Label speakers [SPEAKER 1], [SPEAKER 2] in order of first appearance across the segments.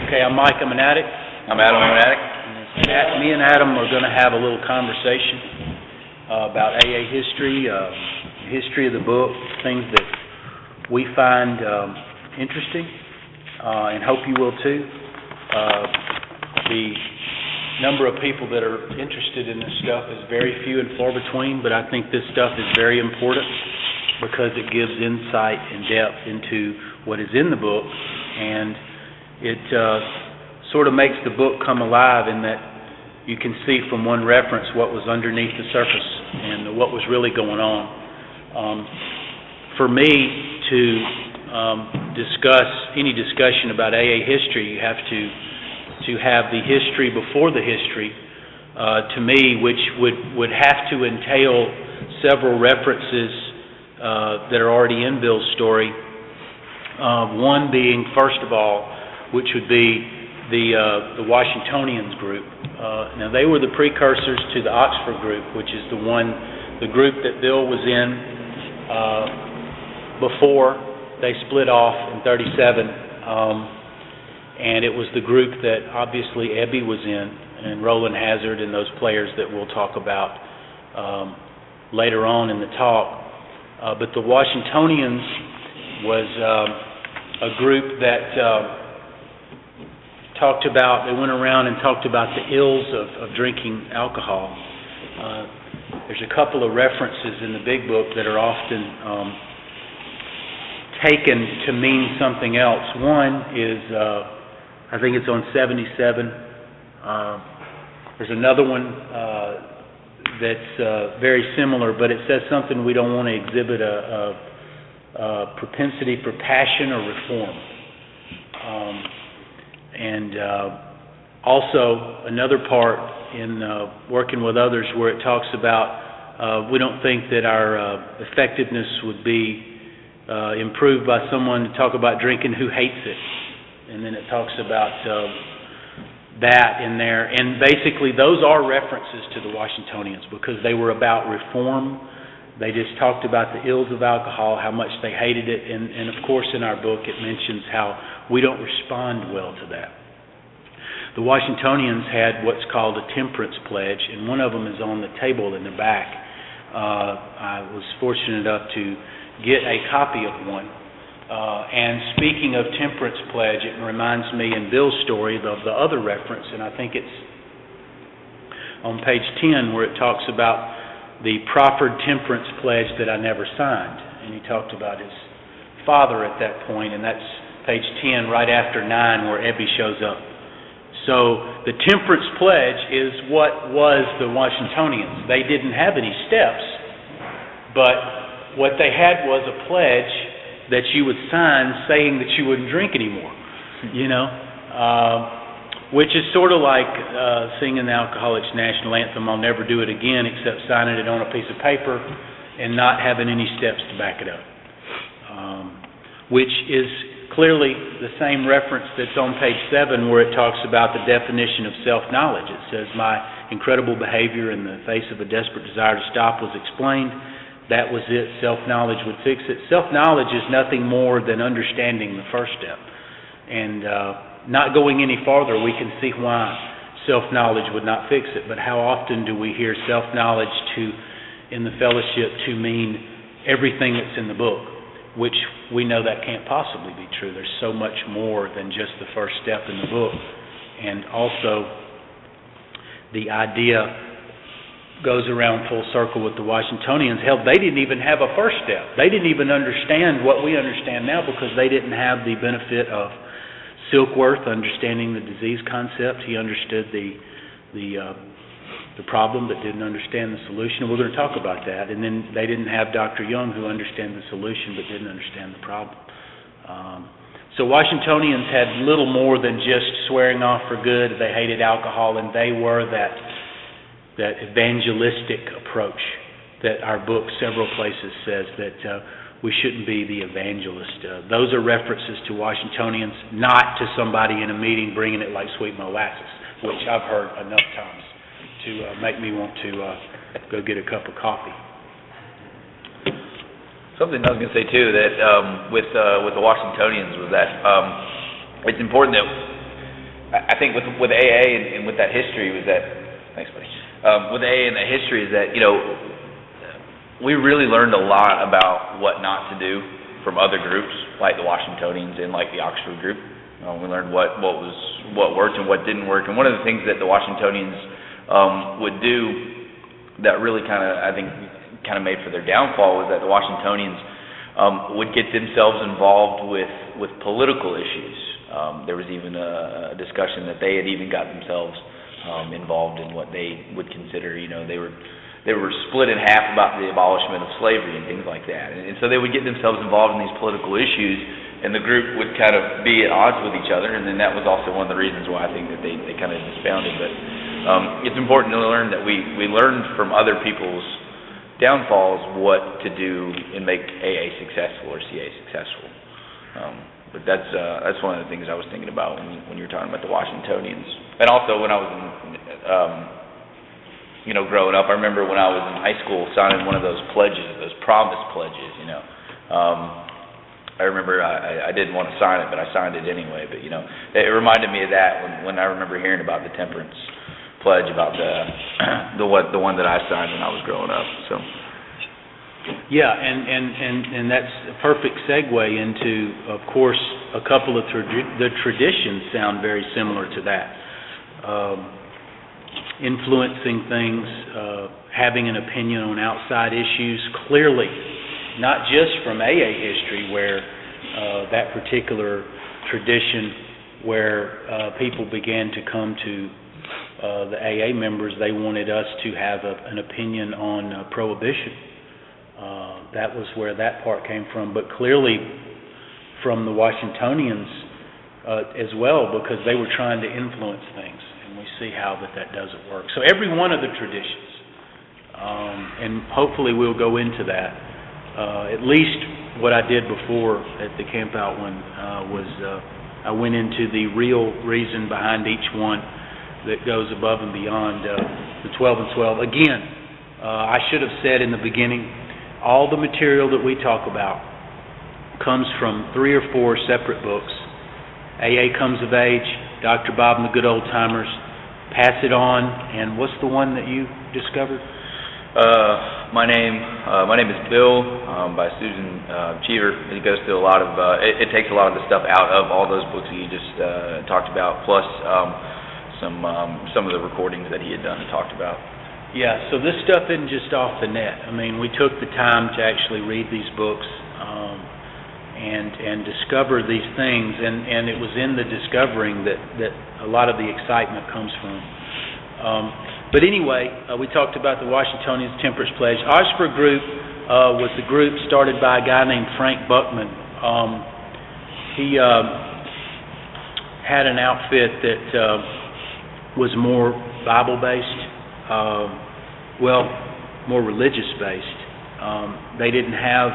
[SPEAKER 1] Okay, I'm Mike. I'm an addict.
[SPEAKER 2] I'm Adam. I'm an addict.
[SPEAKER 1] Me and Adam are going to have a little conversation about AA history, history of the book, things that we find interesting, and hope you will too. The number of people that are interested in this stuff is very few and far between, but I think this stuff is very important because it gives insight and depth into what is in the book, and it sort of makes the book come alive in that you can see from one reference what was underneath the surface and what was really going on. For me to discuss any discussion about AA history, you have to have the history before the history, to me, which would have to entail several references that are already in Bill's story. One being, first of all, which would be the Washingtonians group. Now, they were the precursors to the Oxford group, which is the group that Bill was in before they split off in '37, and it was the group that obviously Ebby was in, and Roland Hazard and those players that we'll talk about later on in the talk. But the Washingtonians was a group that they went around and talked about the ills of drinking alcohol. There's a couple of references in the big book that are often taken to mean something else. One is, I think it's on 77. There's another one that's very similar, but it says something we don't want to exhibit a propensity for passion or reform. And also another part in working with others where it talks about we don't think that our effectiveness would be improved by someone to talk about drinking who hates it. And then it talks about that in there. And basically those are references to the Washingtonians because they were about reform. They just talked about the ills of alcohol, how much they hated it, and of course in our book it mentions how we don't respond well to that. The Washingtonians had what's called a temperance pledge, and one of them is on the table in the back. I was fortunate enough to get a copy of one. And speaking of temperance pledge, it reminds me in Bill's story of the other reference, and I think it's on page 10 where it talks about the proffered temperance pledge that I never signed. And he talked about his father at that point, and that's page 10, right after 9, where Ebby shows up. So the temperance pledge is what was the Washingtonians. They didn't have any steps, but what they had was a pledge that you would sign saying that you wouldn't drink anymore, which is sort of like singing the Alcoholics National Anthem, I'll never do it again, except signing it on a piece of paper and not having any steps to back it up, which is clearly the same reference that's on page 7 where it talks about the definition of self-knowledge. It says, my incredible behavior in the face of a desperate desire to stop was explained. That was it. Self-knowledge would fix it. Self-knowledge is nothing more than understanding the first step. And not going any farther, we can see why self-knowledge would not fix it. But how often do we hear self-knowledge in the fellowship to mean everything that's in the book, which we know that can't possibly be true. There's so much more than just the first step in the book. And also, the idea goes around full circle with the Washingtonians. Hell, they didn't even have a first step. They didn't even understand what we understand now because they didn't have the benefit of Silkworth understanding the disease concept. He understood the problem but didn't understand the solution, and we're going to talk about that. And then they didn't have Dr. Young, who understood the solution but didn't understand the problem. So Washingtonians had little more than just swearing off for good. They hated alcohol, and they were that evangelistic approach that our book several places says that we shouldn't be the evangelist. Those are references to Washingtonians, not to somebody in a meeting bringing it like sweet molasses, which I've heard enough times to make me want to go get a cup of coffee.
[SPEAKER 2] Something I was going to say too that with the Washingtonians was that it's important that I think with AA and with that history was that, thanks buddy, with AA and that history is that, we really learned a lot about what not to do from other groups, like the Washingtonians and like the Oxford group. We learned what worked and what didn't work, and one of the things that the Washingtonians would do that really kind of made for their downfall was that the Washingtonians would get themselves involved with political issues. There was even a discussion that they had even got themselves involved in what they would consider, they were split in half about the abolishment of slavery and things like that. And so they would get themselves involved in these political issues, and the group would kind of be at odds with each other, and then that was also one of the reasons why I think that they kind of disbanded. But it's important to learn that we learned from other people's downfalls what to do and make AA successful or CA successful. But that's one of the things I was thinking about when you were talking about the Washingtonians. And also when I was growing up, I remember when I was in high school signing one of those pledges, those promise pledges, I remember I didn't want to sign it, but I signed it anyway. But, it reminded me of that when I remember hearing about the temperance pledge, about the one that I signed when I was growing up. So.
[SPEAKER 1] Yeah, and that's a perfect segue into, of course, a couple of the traditions sound very similar to that. Influencing things, having an opinion on outside issues, clearly, not just from AA history, where that particular tradition where people began to come to the AA members, they wanted us to have an opinion on prohibition. That was where that part came from, but clearly from the Washingtonians as well, because they were trying to influence things, and we see how that doesn't work. So every one of the traditions, and hopefully we'll go into that. At least what I did before at the camp out one was I went into the real reason behind each one that goes above and beyond the 12 and 12. Again, I should have said in the beginning, all the material that we talk about comes from 3 or 4 separate books. AA Comes of Age, Dr. Bob and the Good Old Timers, Pass It On, and what's the one that you discovered?
[SPEAKER 2] My name is Bill, by Susan Cheever. It goes through a lot of, it takes a lot of the stuff out of all those books that you just talked about, plus some of the recordings that he had done and talked about.
[SPEAKER 1] Yeah, so this stuff isn't just off the net. I mean, we took the time to actually read these books and discover these things, and it was in the discovering that a lot of the excitement comes from. But anyway, we talked about the Washingtonians Temperance Pledge. Oxford Group was the group started by a guy named Frank Buckman. He had an outfit that was more Bible-based, more religious-based. They didn't have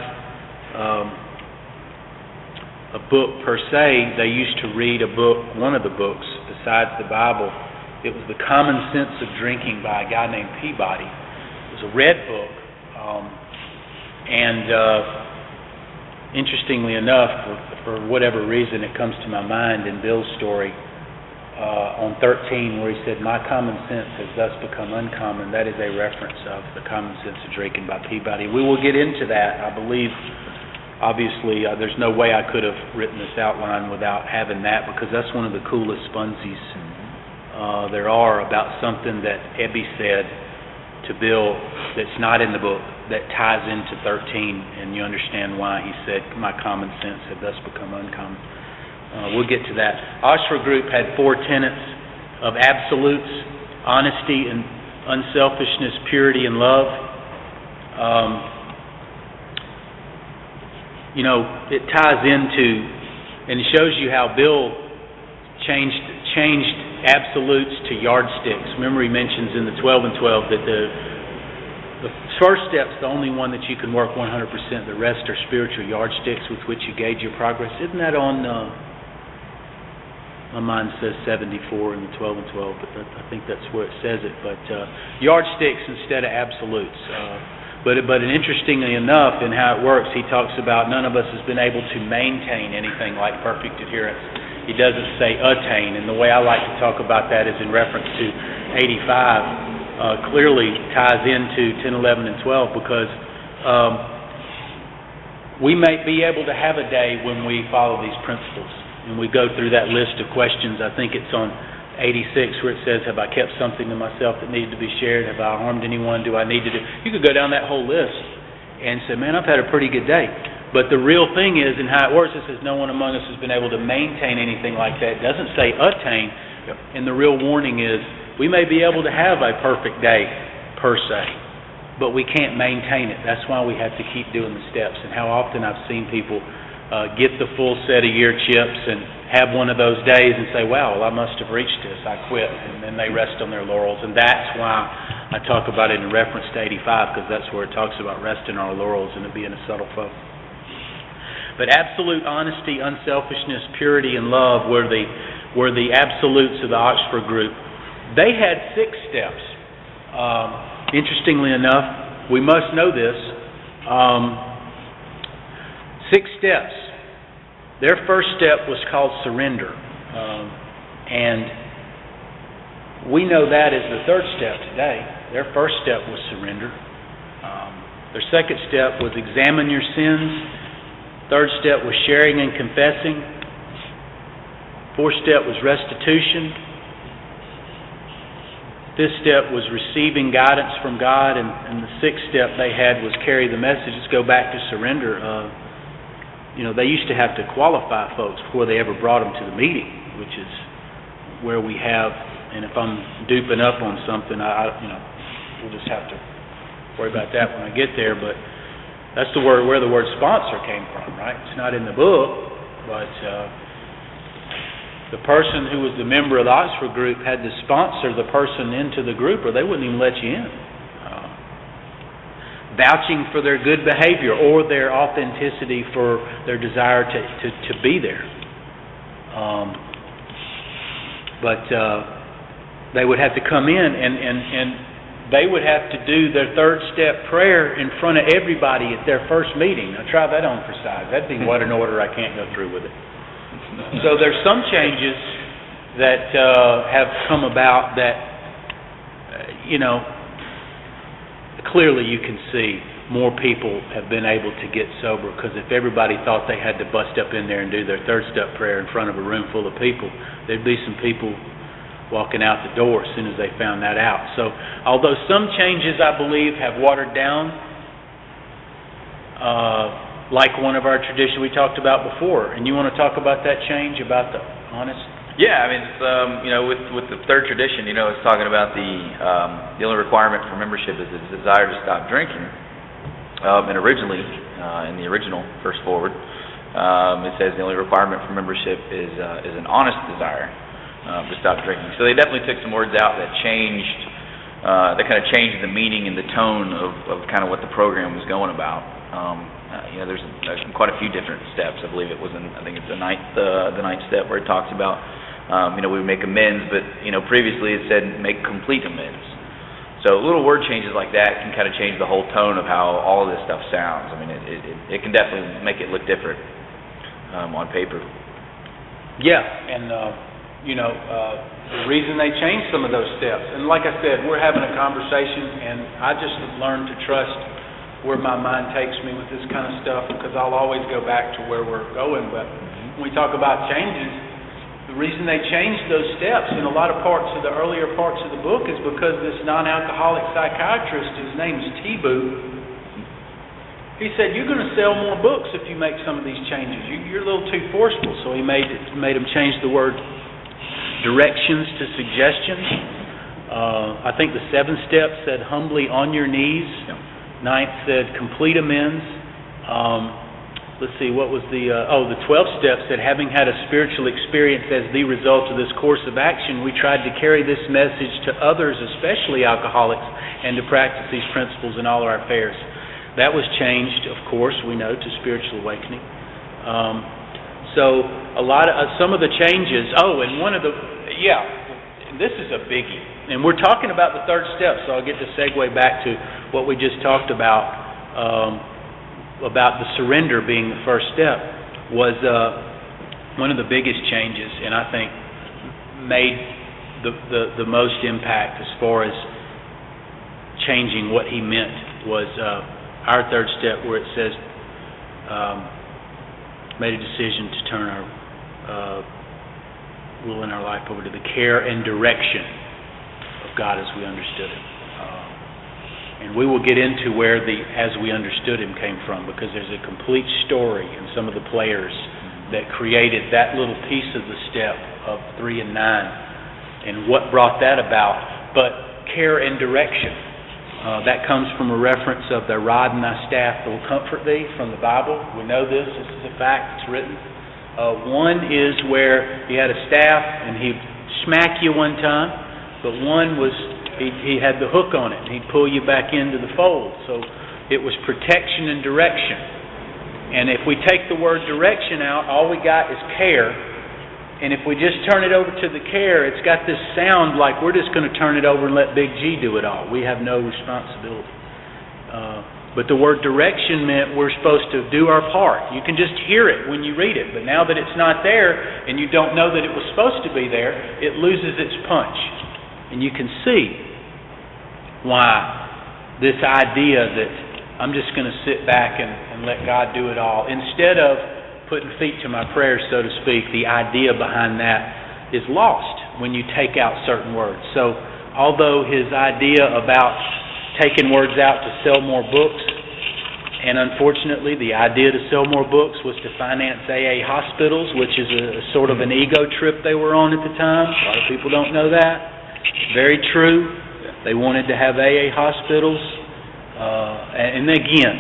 [SPEAKER 1] a book per se. They used to read a book, one of the books besides the Bible. It was The Common Sense of Drinking by a guy named Peabody. It was a red book, and interestingly enough, for whatever reason, it comes to my mind in Bill's story on 13, where he said, "My common sense has thus become uncommon." That is a reference of The Common Sense of Drinking by Peabody. We will get into that. I believe, obviously, there's no way I could have written this outline without having that, because that's one of the coolest funsies there are about something that Ebby said to Bill that's not in the book, that ties into 13, and you understand why he said, "My common sense had thus become uncommon." We'll get to that. Oxford Group had 4 tenets of absolutes: honesty and unselfishness, purity and love. It ties into, and it shows you how Bill changed absolutes to yardsticks. Remember, he mentions in the 12 and 12 that the first step's the only one that you can work 100%. The rest are spiritual yardsticks with which you gauge your progress. Isn't that on, my mind says 74 in the 12 and 12, but I think that's where it says it. But yardsticks instead of absolutes. But interestingly enough, in how it works, he talks about none of us has been able to maintain anything like perfect adherence. It doesn't say attain, and the way I like to talk about that is in reference to 85, clearly ties into 10, 11, and 12, because we may be able to have a day when we follow these principles, and we go through that list of questions. I think it's on 86 where it says, have I kept something to myself that needed to be shared? Have I harmed anyone? Do I need to do? You could go down that whole list and say, man, I've had a pretty good day. But the real thing is, and how it works, it says no one among us has been able to maintain anything like that. It doesn't say attain.
[SPEAKER 2] Yep.
[SPEAKER 1] And the real warning is, we may be able to have a perfect day, per se, but we can't maintain it. That's why we have to keep doing the steps. And how often I've seen people get the full set of year chips and have one of those days and say, wow, well, I must have reached this, I quit, and then they rest on their laurels. And that's why I talk about it in reference to 85, because that's where it talks about resting our laurels and it being a subtle foe. But absolute honesty, unselfishness, purity, and love were the absolutes of the Oxford group. They had 6 steps. Interestingly enough, we must know this, 6 steps. Their first step was called surrender, and we know that as the third step today. Their first step was surrender. Their second step was examine your sins. Third step was sharing and confessing. Fourth step was restitution. Fifth step was receiving guidance from God, and the sixth step they had was carry the message. Let's go back to surrender. They used to have to qualify folks before they ever brought them to the meeting, which is where we have, and if I'm duping up on something, we'll just have to worry about that when I get there, but that's where the word sponsor came from, right? It's not in the book, but the person who was the member of the Oxford group had to sponsor the person into the group, or they wouldn't even let you in. Vouching for their good behavior or their authenticity for their desire to be there. But they would have to come in and they would have to do their third step prayer in front of everybody at their first meeting. Now try that on for size. That'd be what an order. I can't go through with it. So there's some changes that have come about that, clearly you can see more people have been able to get sober, because if everybody thought they had to bust up in there and do their third step prayer in front of a room full of people, there'd be some people walking out the door as soon as they found that out. So although some changes I believe have watered down, like one of our traditions we talked about before, and you want to talk about that change, about the honest?
[SPEAKER 2] Yeah, I mean, it's, with the third tradition, it's talking about the only requirement for membership is the desire to stop drinking. And originally, in the original first forward, it says the only requirement for membership is an honest desire to stop drinking. So they definitely took some words out that changed, that kind of changed the meaning and the tone of kind of what the program was going about. There's quite a few different steps. I believe I think it's the ninth step where it talks about, we make amends, but, previously it said make complete amends. So little word changes like that can kind of change the whole tone of how all of this stuff sounds. I mean, it can definitely make it look different on paper. Yeah,
[SPEAKER 1] and, the reason they changed some of those steps, and like I said, we're having a conversation, and I just learned to trust where my mind takes me with this kind of stuff, because I'll always go back to where we're going. But when we talk about changes, the reason they changed those steps in a lot of parts of the earlier parts of the book is because this non-alcoholic psychiatrist, his name's Tibu, he said, you're going to sell more books if you make some of these changes. You're a little too forceful. So he made him change the word directions to suggestions. I think the 7th step said humbly on your knees. 9th said complete amends. Let's see, what was the 12th step said, having had a spiritual experience as the result of this course of action, we tried to carry this message to others, especially alcoholics, and to practice these principles in all our affairs. That was changed, of course, we know, to spiritual awakening. So some of the changes, this is a biggie. And we're talking about the third step, so I'll get to segue back to what we just talked about the surrender being the first step, was one of the biggest changes, and I think made the most impact as far as changing what he meant, was our third step where it says, made a decision to turn our rule in our life over to the care and direction of God as we understood Him. And we will get into where the "as we understood Him" came from, because there's a complete story in some of the players that created that little piece of the step of 3 and 9 and what brought that about. But care and direction, that comes from a reference of "thy rod and thy staff will comfort thee" from the Bible. We know this is a fact, it's written. One is where he had a staff and he'd smack you one time, but one was he had the hook on it and he'd pull you back into the fold. So it was protection and direction. And if we take the word direction out, all we got is care. And if we just turn it over to the care, it's got this sound like we're just going to turn it over and let Big G do it all. We have no responsibility. But the word direction meant we're supposed to do our part. You can just hear it when you read it. But now that it's not there and you don't know that it was supposed to be there, it loses its punch. And you can see why this idea that I'm just going to sit back and let God do it all, instead of putting feet to my prayers, so to speak, the idea behind that is lost when you take out certain words. So although his idea about taking words out to sell more books, and unfortunately the idea to sell more books was to finance AA hospitals, which is a sort of an ego trip they were on at the time. A lot of people don't know that. Very true. They wanted to have AA hospitals. And again,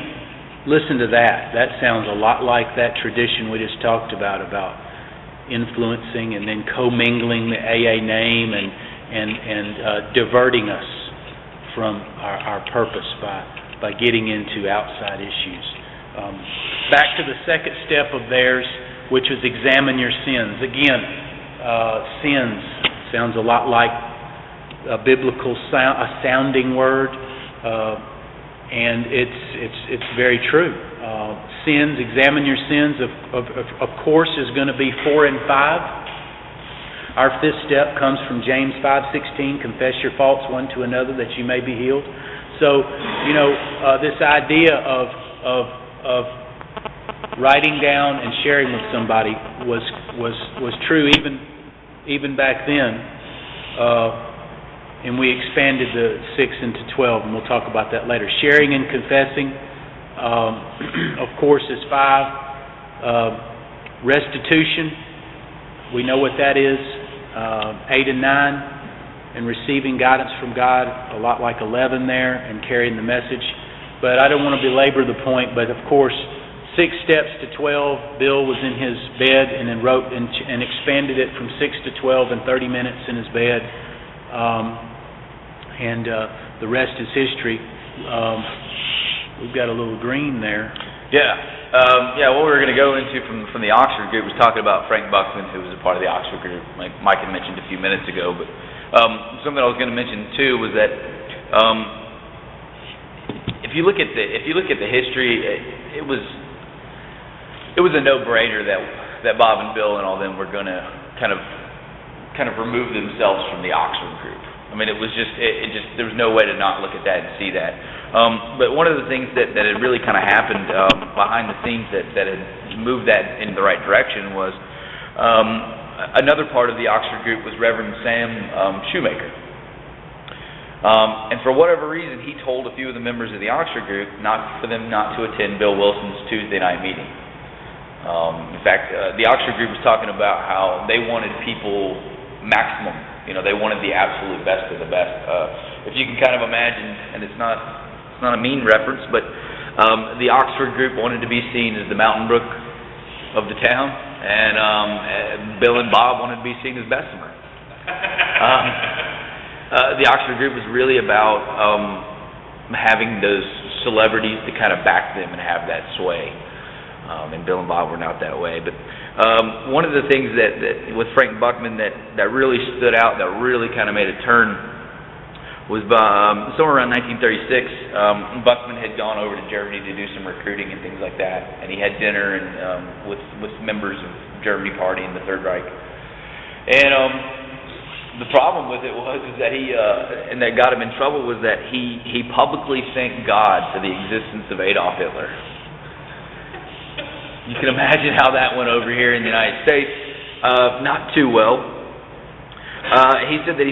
[SPEAKER 1] listen to that. That sounds a lot like that tradition we just talked about influencing and then commingling the AA name and diverting us from our purpose by getting into outside issues. Back to the second step of theirs, which was examine your sins. Again, sins sounds a lot like a biblical sounding word, and it's very true. Sins, examine your sins, of course, is going to be 4 and 5. Our fifth step comes from James 5:16, confess your faults one to another that you may be healed. So, this idea of writing down and sharing with somebody was true even back then, and we expanded the 6 into 12, and we'll talk about that later. Sharing and confessing, of course, is 5. Restitution, we know what that is. 8 and 9, and receiving guidance from God, a lot like 11 there, and carrying the message. But I don't want to belabor the point, but of course, 6 steps to 12, Bill was in his bed and then wrote and expanded it from 6 to 12 in 30 minutes in his bed. And the rest is history. We've got a little green there.
[SPEAKER 2] What we were going to go into from the Oxford group was talking about Frank Buckman, who was a part of the Oxford group, like Mike had mentioned a few minutes ago. But something I was going to mention too was that if you look at the history, it was a no-brainer that Bob and Bill and all them were going to kind of remove themselves from the Oxford group. I mean, it just there was no way to not look at that and see that. But one of the things that had really kind of happened behind the scenes that had moved that in the right direction was another part of the Oxford group was Reverend Sam Shoemaker. And for whatever reason, he told a few of the members of the Oxford group for them not to attend Bill Wilson's Tuesday night meeting. In fact, the Oxford group was talking about how they wanted people maximum. They wanted the absolute best of the best. If you can kind of imagine, and it's not a mean reference, but the Oxford group wanted to be seen as the Mountain Brook of the town, and Bill and Bob wanted to be seen as Bessemer. The Oxford group was really about having those celebrities to kind of back them and have that sway. And Bill and Bob were not that way. But one of the things that with Frank Buckman that really stood out, that really kind of made a turn, was somewhere around 1936. Buckman had gone over to Germany to do some recruiting and things like that, and he had dinner and with members of Germany Party and the Third Reich. And the problem with it is that and that got him in trouble was that he publicly thanked God for the existence of Adolf Hitler. You can imagine how that went over here in the United States. Not too well. He said that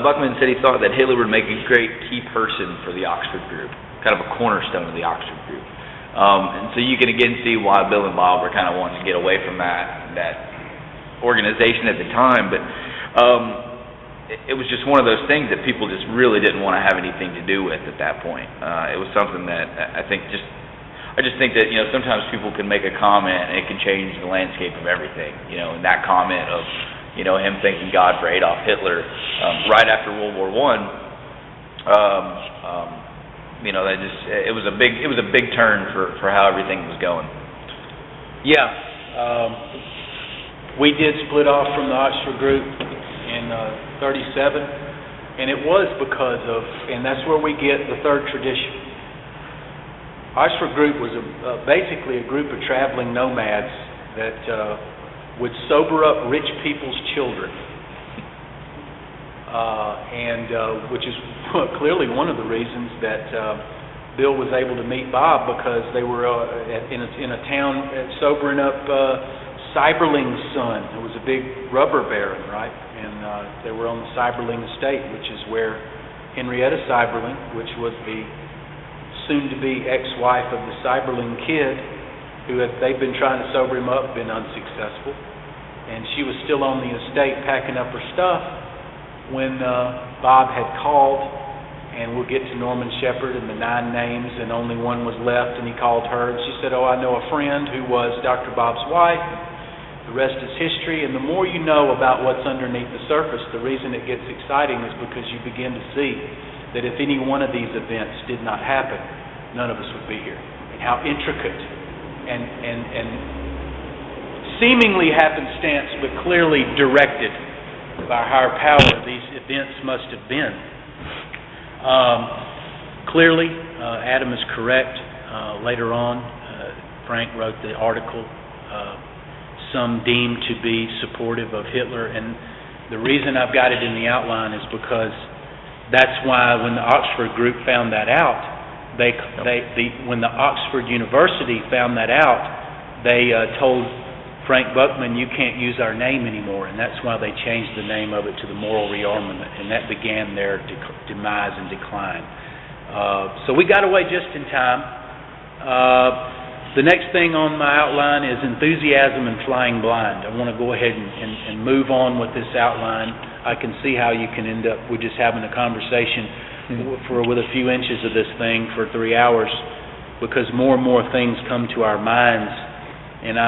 [SPEAKER 2] Buckman said he thought that Hitler would make a great key person for the Oxford group, kind of a cornerstone of the Oxford group. And so you can again see why Bill and Bob were kind of wanting to get away from that organization at the time. But it was just one of those things that people just really didn't want to have anything to do with at that point. It was something that I just think that, sometimes people can make a comment and it can change the landscape of everything, and that comment of, him thanking God for Adolf Hitler, right after World War I, it was a big turn for how everything was going.
[SPEAKER 1] Yeah. We did split off from the Oxford group in 37, and it was because of, and that's where we get the third tradition. Oxford group was basically a group of traveling nomads that would sober up rich people's children, which is clearly one of the reasons that Bill was able to meet Bob, because they were in a town sobering up Seiberling's son, who was a big rubber baron, right? And they were on the Seiberling estate, which is where Henrietta Seiberling, which was the soon-to-be ex-wife of the Seiberling kid, they've been trying to sober him up, been unsuccessful. And she was still on the estate packing up her stuff when Bob had called, and we'll get to Norman Shepherd and the 9 names, and only one was left, and he called her, and she said, "Oh, I know a friend who was Dr. Bob's wife." The rest is history, and the more you know about what's underneath the surface, the reason it gets exciting is because you begin to see that if any one of these events did not happen, none of us would be here. And how intricate and seemingly happenstance, but clearly directed by higher power, these events must have been. Clearly, Adam is correct. Later on, Frank wrote the article, some deemed to be supportive of Hitler, and the reason I've got it in the outline is because that's why when the Oxford group found that out, when the Oxford University found that out, they told Frank Buckman, "You can't use our name anymore," and that's why they changed the name of it to the Moral Rearmament, and that began their demise and decline. So we got away just in time. The next thing on my outline is enthusiasm and flying blind. I want to go ahead and move on with this outline. I can see how you can end up with just having a conversation with a few inches of this thing for 3 hours, because more and more things come to our minds, and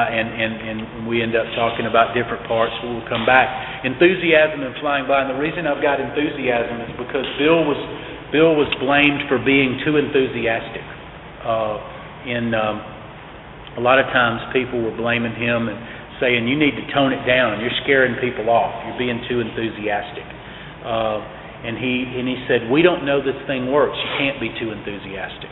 [SPEAKER 1] we end up talking about different parts. So we'll come back. Enthusiasm and flying blind. The reason I've got enthusiasm is because Bill was blamed for being too enthusiastic. A lot of times people were blaming him and saying, "You need to tone it down. You're scaring people off. You're being too enthusiastic." And he said, "We don't know this thing works. You can't be too enthusiastic."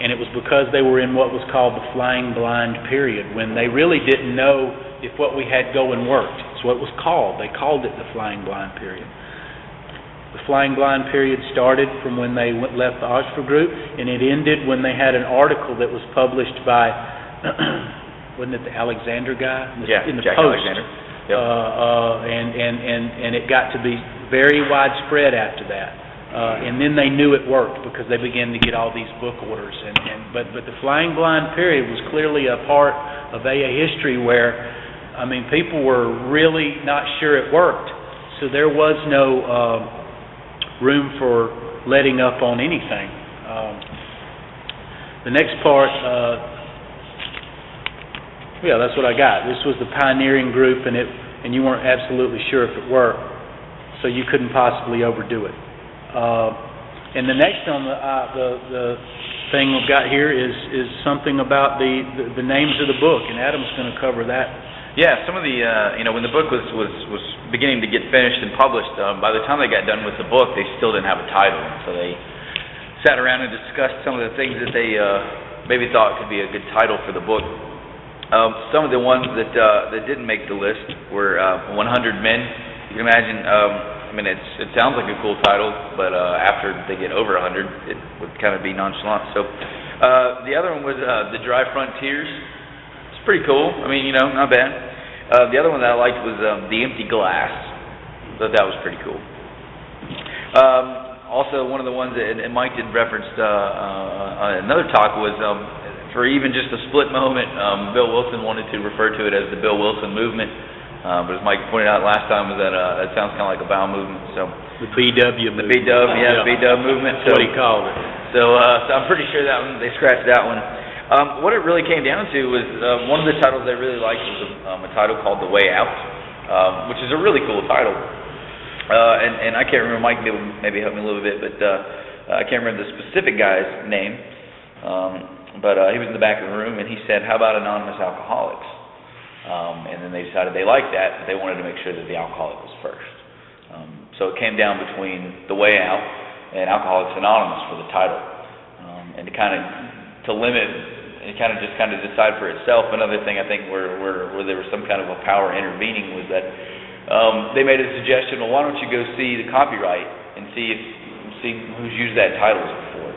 [SPEAKER 1] And it was because they were in what was called the flying blind period, when they really didn't know if what we had going worked. It's what it was called. They called it the flying blind period. The flying blind period started from when they left the Oxford group, and it ended when they had an article that was published by, wasn't it the Alexander guy? In the
[SPEAKER 2] Jack
[SPEAKER 1] Post.
[SPEAKER 2] Alexander. Yep.
[SPEAKER 1] And it got to be very widespread after that. And then they knew it worked because they began to get all these book orders. But the flying blind period was clearly a part of AA history where, people were really not sure it worked. So there was no room for letting up on anything. The next part, that's what I got. This was the pioneering group, and you weren't absolutely sure if it worked, so you couldn't possibly overdo it. And the next on the thing we've got here is something about the names of the book, and Adam's going to cover that.
[SPEAKER 2] Yeah, some of the when the book was beginning to get finished and published, by the time they got done with the book, they still didn't have a title, so they sat around and discussed some of the things that they maybe thought could be a good title for the book. Some of the ones that didn't make the list were 100 Men. You can imagine, I mean, it sounds like a cool title, but after they get over 100, it would kind of be nonchalant. So the other one was The Dry Frontiers. It's pretty cool. I mean, not bad. The other one that I liked was The Empty Glass. Thought that was pretty cool. Also, one of the ones that and Mike did reference another talk was for even just a split moment, Bill Wilson wanted to refer to it as the Bill Wilson movement. But as Mike pointed out last time, was that that sounds kind of like a bowel movement. So
[SPEAKER 1] the BW movement.
[SPEAKER 2] The BW, the BW movement.
[SPEAKER 1] That's what he called it.
[SPEAKER 2] So I'm pretty sure that one they scratched that one. What it really came down to was one of the titles I really liked was a title called The Way Out, which is a really cool title. And I can't remember, Mike maybe help me a little bit, but I can't remember the specific guy's name. But he was in the back of the room, and he said, "How about Anonymous Alcoholics?" And then they decided they liked that, but they wanted to make sure that the alcoholic was first. So it came down between The Way Out and Alcoholics Anonymous for the title. And to limit, and kind of decide for itself. Another thing I think where there was some kind of a power intervening was that they made a suggestion, well, why don't you go see the copyright and see who's used that title before.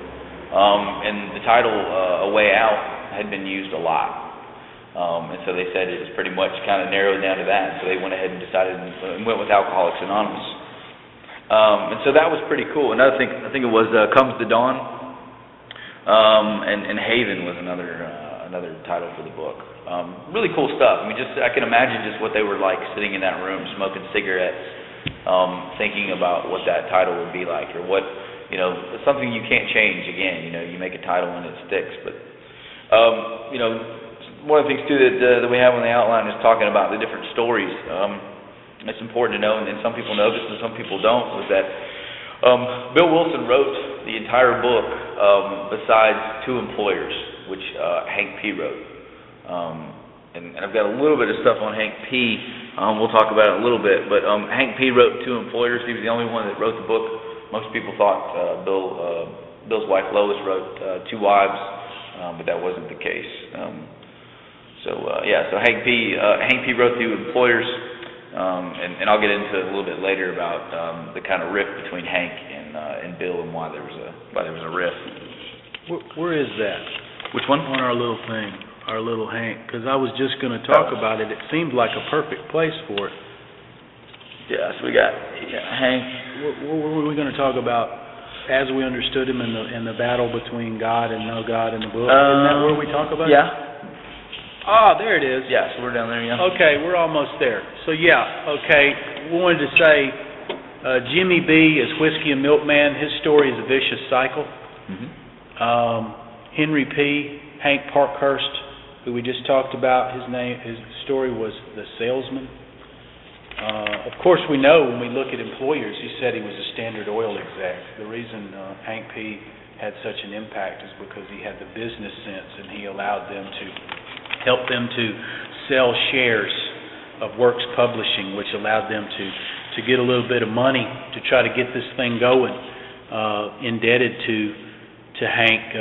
[SPEAKER 2] And the title A Way Out had been used a lot. And so they said it was pretty much kind of narrowed down to that. So they went ahead and decided and went with Alcoholics Anonymous. And so that was pretty cool. Another thing, I think it was Comes the Dawn. And Haven was another title for the book. Really cool stuff. I mean, I can imagine just what they were like sitting in that room, smoking cigarettes, thinking about what that title would be like, or what, something you can't change. Again, you make a title and it sticks. But one of the things too that we have on the outline is talking about the different stories. It's important to know, and some people know this and some people don't, was that Bill Wilson wrote the entire book besides two employers, which Hank P. wrote. And I've got a little bit of stuff on Hank P. We'll talk about it a little bit, but Hank P. wrote two employers. He was the only one that wrote the book. Most people thought Bill's wife Lois wrote two wives, but that wasn't the case. So Hank P. wrote two employers. And I'll get into it a little bit later about the kind of rift between Hank and Bill and why there was a rift.
[SPEAKER 1] Where is that?
[SPEAKER 2] Which one?
[SPEAKER 1] On our little thing, our little Hank. Because I was just going to talk about it. It seemed like a perfect place for it.
[SPEAKER 2] Yeah, so we got Hank.
[SPEAKER 1] What were we going to talk about as we understood him in the battle between God and no God in the book? Isn't that where we talk about it?
[SPEAKER 2] Yeah.
[SPEAKER 1] Ah, there it is.
[SPEAKER 2] Yeah, so we're down there, yeah.
[SPEAKER 1] Okay, we're almost there. So, we wanted to say Jimmy B. is Whiskey and Milkman. His story is a vicious cycle.
[SPEAKER 2] Mm-hmm.
[SPEAKER 1] Henry P., Hank Parkhurst, who we just talked about, his story was The Salesman. Of course, we know when we look at employers, he said he was a Standard Oil exec. The reason Hank P. had such an impact is because he had the business sense and he allowed them to help them to sell shares of Works Publishing, which allowed them to get a little bit of money to try to get this thing going. Indebted to Hank,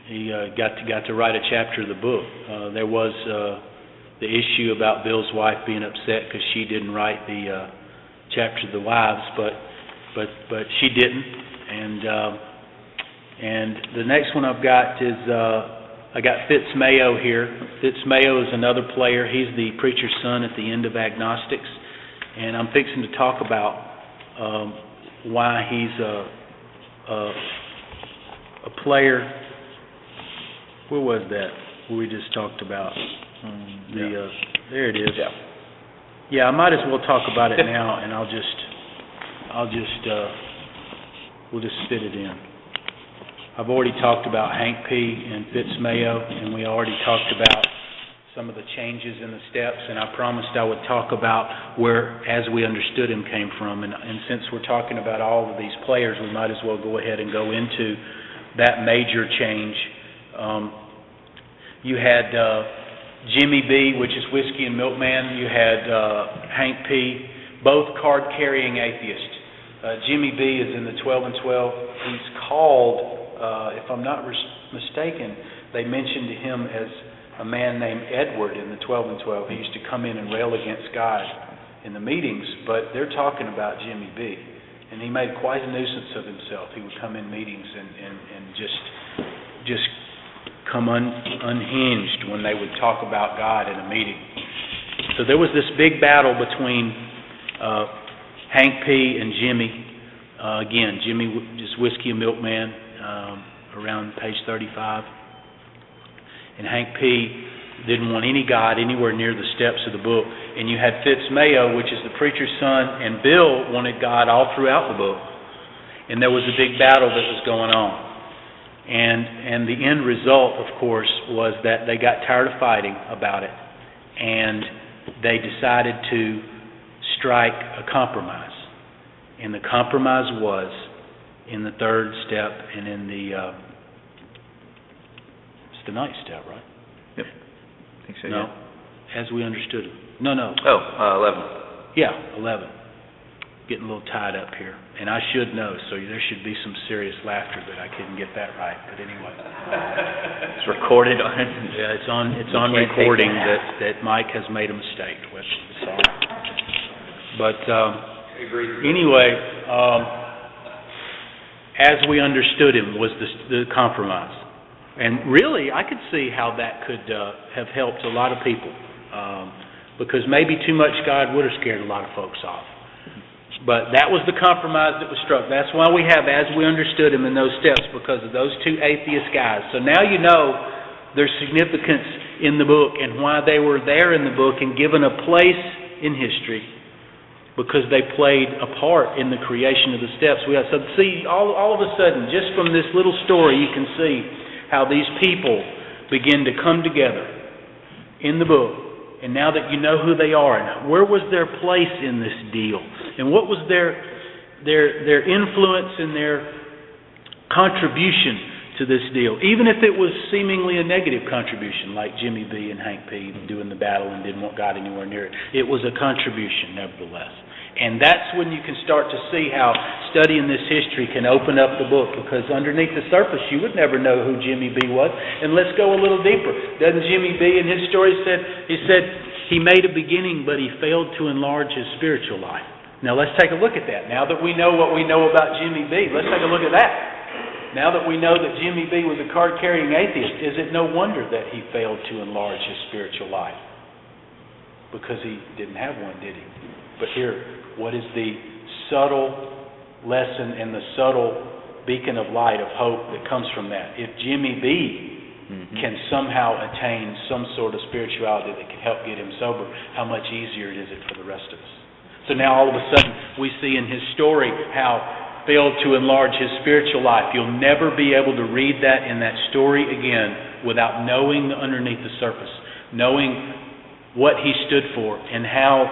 [SPEAKER 1] he got to write a chapter of the book. There was the issue about Bill's wife being upset because she didn't write the chapter of the wives, but she didn't. And the next one I've got is I got Fitz Mayo here. Fitz Mayo is another player. He's the preacher's son at the end of Agnostics, and I'm fixing to talk about why he's a player. Where was that? Where we just talked about there it is. Yeah, I might as well talk about it now, and we'll just fit it in. I've already talked about Hank P. and Fitz Mayo, and we already talked about some of the changes in the steps, and I promised I would talk about where As We Understood Him came from. And since we're talking about all of these players, we might as well go ahead and go into that major change. You had Jimmy B., which is Whiskey and Milkman. You had Hank P., both card-carrying atheists. Jimmy B. is in the 12 and 12. He's called, if I'm not mistaken, they mentioned him as a man named Edward in the 12 and 12. He used to come in and rail against God in the meetings, but they're talking about Jimmy B. And he made quite a nuisance of himself. He would come in meetings and just come unhinged when they would talk about God in a meeting. So there was this big battle between Hank P. and Jimmy. Again, Jimmy is Whiskey and Milkman, around page 35. And Hank P. didn't want any God anywhere near the steps of the book. And you had Fitz Mayo, which is the preacher's son, and Bill wanted God all throughout the book. And there was a big battle that was going on. And the end result, of course, was that they got tired of fighting about it, and they decided to strike a compromise. And the compromise was in the third step and in the it's the ninth step, right?
[SPEAKER 2] Yep. I think so,
[SPEAKER 1] No,
[SPEAKER 2] yeah.
[SPEAKER 1] as we understood it. No.
[SPEAKER 2] 11.
[SPEAKER 1] Yeah, 11. Getting a little tied up here. And I should know, so there should be some serious laughter that I couldn't get that right. But anyway.
[SPEAKER 2] It's recorded on it.
[SPEAKER 1] Yeah, it's on
[SPEAKER 2] You can't take
[SPEAKER 1] recording
[SPEAKER 2] that.
[SPEAKER 1] that Mike has made a mistake with. Sorry. But anyway, as we understood him was the compromise. And really, I could see how that could have helped a lot of people, because maybe too much God would have scared a lot of folks off. But that was the compromise that was struck. That's why we have as we understood him in those steps, because of those two atheist guys. So now you know their significance in the book and why they were there in the book and given a place in history, because they played a part in the creation of the steps. So see, all of a sudden, just from this little story, you can see how these people begin to come together in the book. And now that you know who they are, and where was their place in this deal, and what was their influence and their contribution to this deal, even if it was seemingly a negative contribution, like Jimmy B. and Hank P. doing the battle and didn't want God anywhere near it, it was a contribution nevertheless. And that's when you can start to see how studying this history can open up the book, because underneath the surface you would never know who Jimmy B. was. And let's go a little deeper. Doesn't Jimmy B. in his story he said he made a beginning, but he failed to enlarge his spiritual life. Now let's take a look at that. Now that we know what we know about Jimmy B., let's take a look at that. Now that we know that Jimmy B. was a card-carrying atheist, is it no wonder that he failed to enlarge his spiritual life? Because he didn't have one, did he? But here, what is the subtle lesson and the subtle beacon of light of hope that comes from that? If Jimmy B. can somehow attain some sort of spirituality that can help get him sober, how much easier is it for the rest of us? So now all of a sudden we see in his story how failed to enlarge his spiritual life. You'll never be able to read that in that story again without knowing the underneath the surface, knowing what he stood for, and how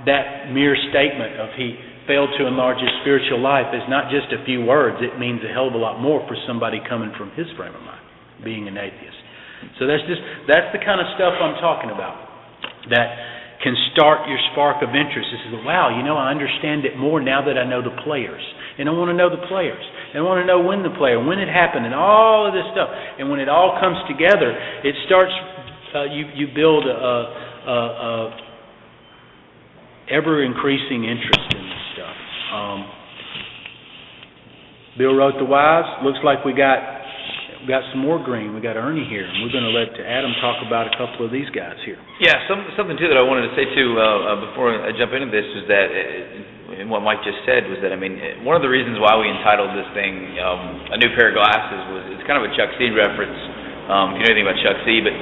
[SPEAKER 1] that mere statement of he failed to enlarge his spiritual life is not just a few words. It means a hell of a lot more for somebody coming from his frame of mind, being an atheist. So that's the kind of stuff I'm talking about that can start your spark of interest. This is, wow, I understand it more now that I know the players. And I want to know the players. And I want to know when it happened, and all of this stuff. And when it all comes together, it starts, you build a ever-increasing interest in this stuff. Bill wrote The Wives. Looks like we got some more green. We got Ernie here, and we're going to let Adam talk about a couple of these guys here.
[SPEAKER 2] Yeah, something too that I wanted to say too before I jump into this is that, and what Mike just said was that, one of the reasons why we entitled this thing A New Pair of Glasses was it's kind of a Chuck C reference, if you know anything about Chuck C, but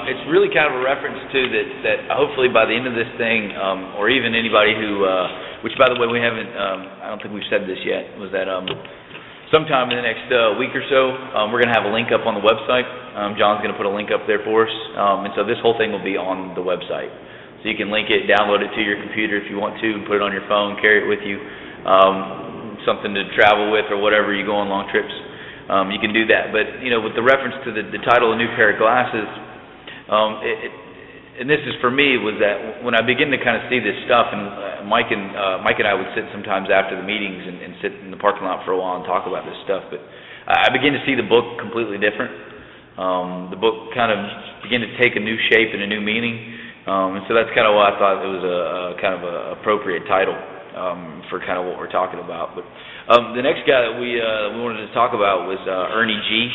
[SPEAKER 2] it's really kind of a reference to that hopefully by the end of this thing, or even anybody who, which by the way we haven't, I don't think we've said this yet, was that sometime in the next week or so, we're going to have a link up on the website. John's going to put a link up there for us, and so this whole thing will be on the website. So you can link it, download it to your computer if you want to, and put it on your phone, carry it with you, something to travel with or whatever, you go on long trips. You can do that. But, with the reference to the title, A New Pair of Glasses, and this is for me, was that when I begin to kind of see this stuff, and Mike and I would sit sometimes after the meetings and sit in the parking lot for a while and talk about this stuff, but I begin to see the book completely different. the book kind of began to take a new shape and a new meaning. And so that's kind of why I thought it was a kind of a appropriate title for kind of what we're talking about. But the next guy that we wanted to talk about was Ernie G.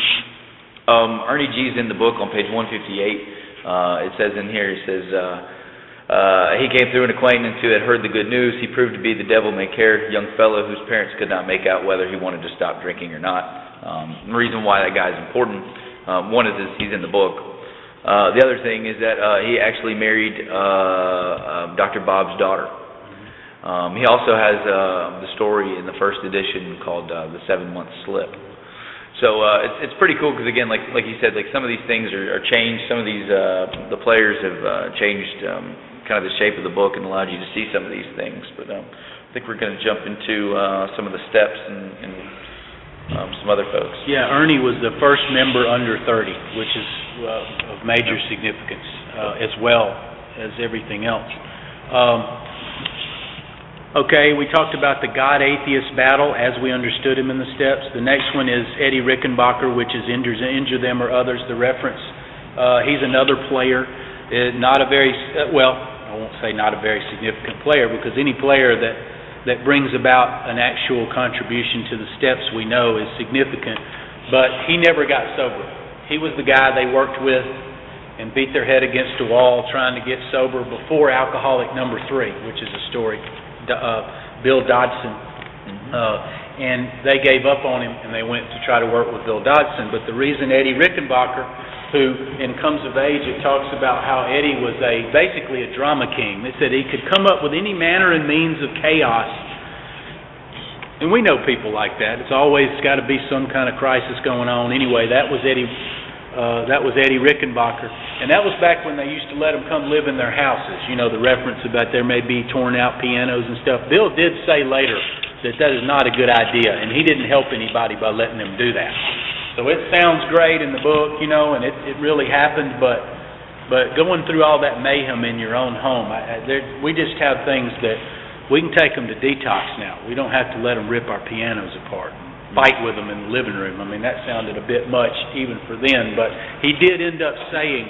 [SPEAKER 2] Ernie G is in the book on page 158. It says in here, it says, he came through an acquaintance who had heard the good news. He proved to be the devil-may-care young fellow whose parents could not make out whether he wanted to stop drinking or not. The reason why that guy is important, one is he's in the book. The other thing is that he actually married Dr. Bob's daughter. He also has the story in the first edition called The 7-Month Slip. So it's pretty cool because, again, like you said, like some of these things are changed. Some of these the players have changed kind of the shape of the book and allowed you to see some of these things. But I think we're going to jump into some of the steps and some other folks.
[SPEAKER 1] Yeah, Ernie was the first member under 30, which is of major significance, as well as everything else. Okay, we talked about the God-atheist battle as we understood him in the steps. The next one is Eddie Rickenbacker, which is injure them or others, the reference. He's another player, not a very, I won't say not a very significant player, because any player that brings about an actual contribution to the steps we know is significant, but he never got sober. He was the guy they worked with and beat their head against a wall trying to get sober before alcoholic number 3, which is a story, Bill Dodson. And they gave up on him and they went to try to work with Bill Dodson. But the reason Eddie Rickenbacker, who in Comes of Age, it talks about how Eddie was basically a drama king. They said he could come up with any manner and means of chaos. And we know people like that. It's always got to be some kind of crisis going on. Anyway, that was Eddie Rickenbacker. And that was back when they used to let them come live in their houses. You know, the reference about there may be torn out pianos and stuff. Bill did say later that is not a good idea, and he didn't help anybody by letting them do that. So it sounds great in the book, you know, and it really happened, but going through all that mayhem in your own home, we just have things that we can take them to detox now. We don't have to let them rip our pianos apart, fight with them in the living room. I mean, that sounded a bit much even for then, but he did end up saying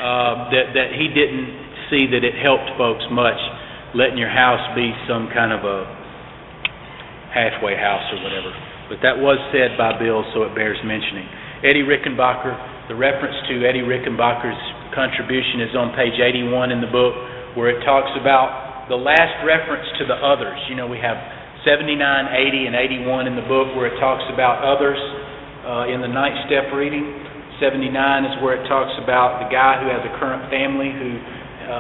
[SPEAKER 1] that he didn't see that it helped folks much letting your house be some kind of a halfway house or whatever. But that was said by Bill, so it bears mentioning. Eddie Rickenbacker, the reference to Eddie Rickenbacker's contribution is on page 81 in the book, where it talks about the last reference to the others. You know, we have 79, 80, and 81 in the book where it talks about others in the ninth step reading. 79 is where it talks about the guy who has a current family who